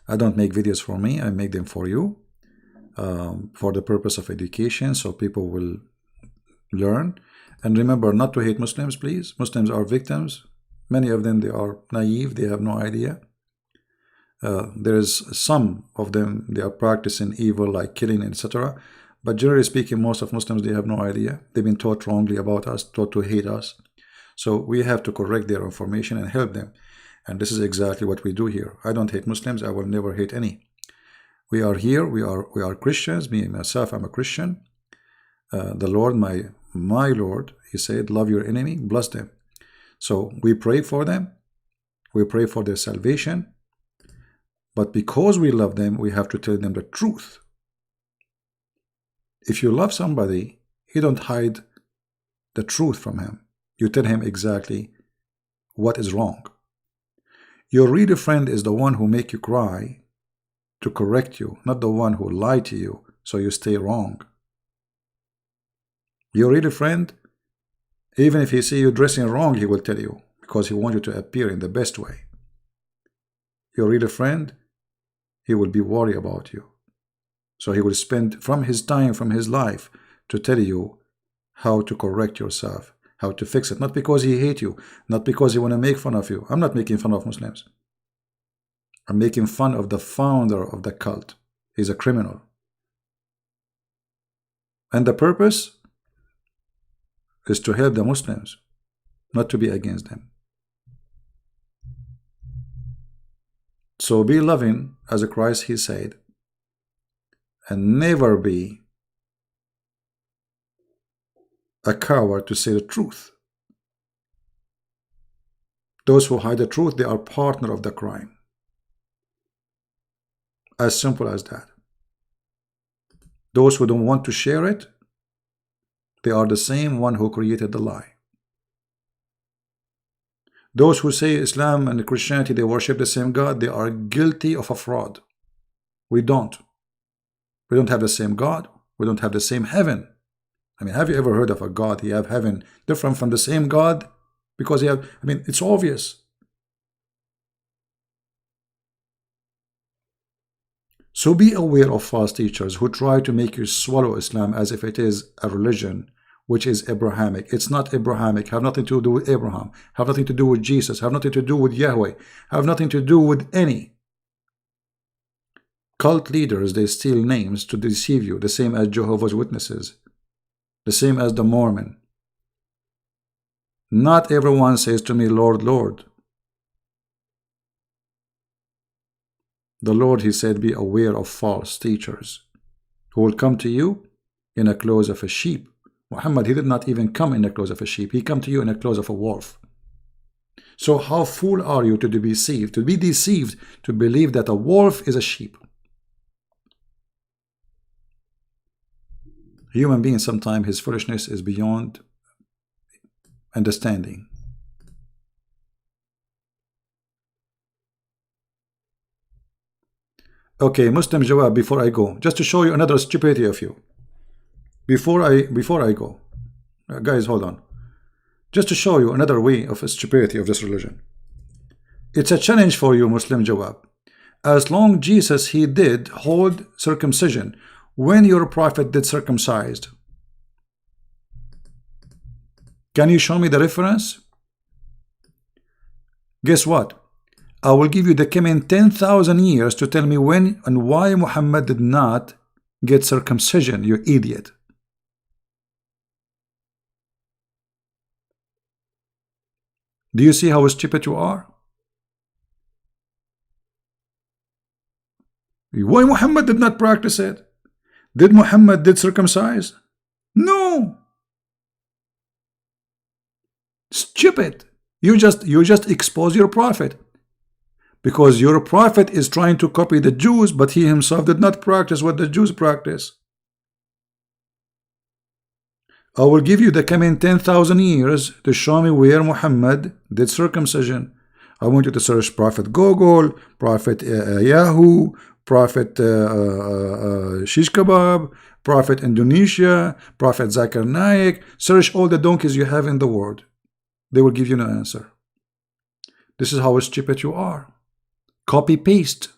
I don't make videos for me, I make them for you, for the purpose of education, so people will learn. And remember not to hate Muslims, please. Muslims are victims. Many of them, they are naive, they have no idea. There is some of them, they are practicing evil like killing, etc. But generally speaking, most of Muslims, they have no idea. They've been taught wrongly about us, taught to hate us. So we have to correct their information and help them. And this is exactly what we do here. I don't hate Muslims, I will never hate any. We are here, we are Christians. Me, myself, I'm a Christian. The Lord, my Lord, He said, love your enemy, bless them. So we pray for them, we pray for their salvation, but because we love them, we have to tell them the truth. If you love somebody, you don't hide the truth from him. You tell him exactly what is wrong. Your real friend is the one who make you cry to correct you, not the one who lied to you so you stay wrong. Your real friend, even if he see you dressing wrong, he will tell you, because he wants you to appear in the best way. Your real friend, he will be worried about you. So he will spend from his time, from his life, to tell you how to correct yourself, how to fix it. Not because he hates you, not because he want to make fun of you. I'm not making fun of Muslims. I'm making fun of the founder of the cult. He's a criminal. And the purpose is to help the Muslims, not to be against them. So be loving as Christ, He said, and never be a coward to say the truth. Those who hide the truth, they are partner of the crime. As simple as that. Those who don't want to share it, they are the same one who created the lie. Those who say Islam and Christianity, they worship the same God, they are guilty of a fraud. We don't. We don't have the same God. We don't have the same heaven. I mean, have you ever heard of a God? You have heaven different from the same God? Because you have, I mean, it's obvious. So be aware of false teachers who try to make you swallow Islam as if it is a religion which is Abrahamic. It's not Abrahamic. Have nothing to do with Abraham. Have nothing to do with Jesus. Have nothing to do with Yahweh. Have nothing to do with any. Cult leaders, they steal names to deceive you, the same as Jehovah's Witnesses, the same as the Mormon. Not everyone says to me, Lord, Lord. The Lord, He said, be aware of false teachers who will come to you in the clothes of a sheep. Muhammad, he did not even come in the clothes of a sheep. He come to you in the clothes of a wolf. So how fool are you to be deceived, to believe that a wolf is a sheep? Human being, sometimes his foolishness is beyond understanding. Okay, Muslim Jawab, before I go, just to show you another stupidity of you. Before I go, guys, hold on. Just to show you another way of stupidity of this religion. It's a challenge for you, Muslim Jawab. As long Jesus, he did hold circumcision when your prophet did circumcised. Can you show me the reference? Guess what? I will give you the coming 10,000 years to tell me when and why Muhammad did not get circumcision, you idiot. Do you see how stupid you are? Why Muhammad did not practice it? Did Muhammad did circumcise? No. Stupid. You just expose your prophet. Because your prophet is trying to copy the Jews, but he himself did not practice what the Jews practice. I will give you the coming 10,000 years to show me where Muhammad did circumcision. I want you to search Prophet Google, Prophet Yahoo, Prophet Shish Kebab, Prophet Indonesia, Prophet Zakir Naik. Search all the donkeys you have in the world. They will give you no answer. This is how stupid you are. Copy paste.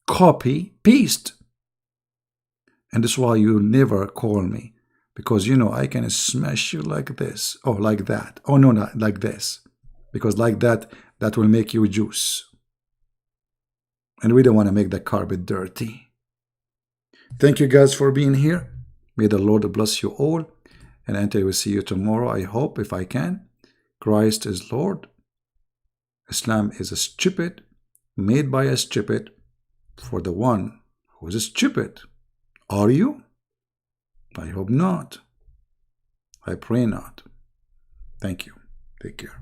Copy paste. And that's why you never call me, because you know I can smash you like this or like that. Oh no, not like this, because like that will make you juice, and we don't want to make the carpet dirty. Thank you guys for being here. May the Lord bless you all, and until we see you tomorrow, I hope, if I can. Christ is Lord. Islam is a stupid, made by a stupid, for the one who is stupid. Are you? I hope not. I pray not. Thank you. Take care.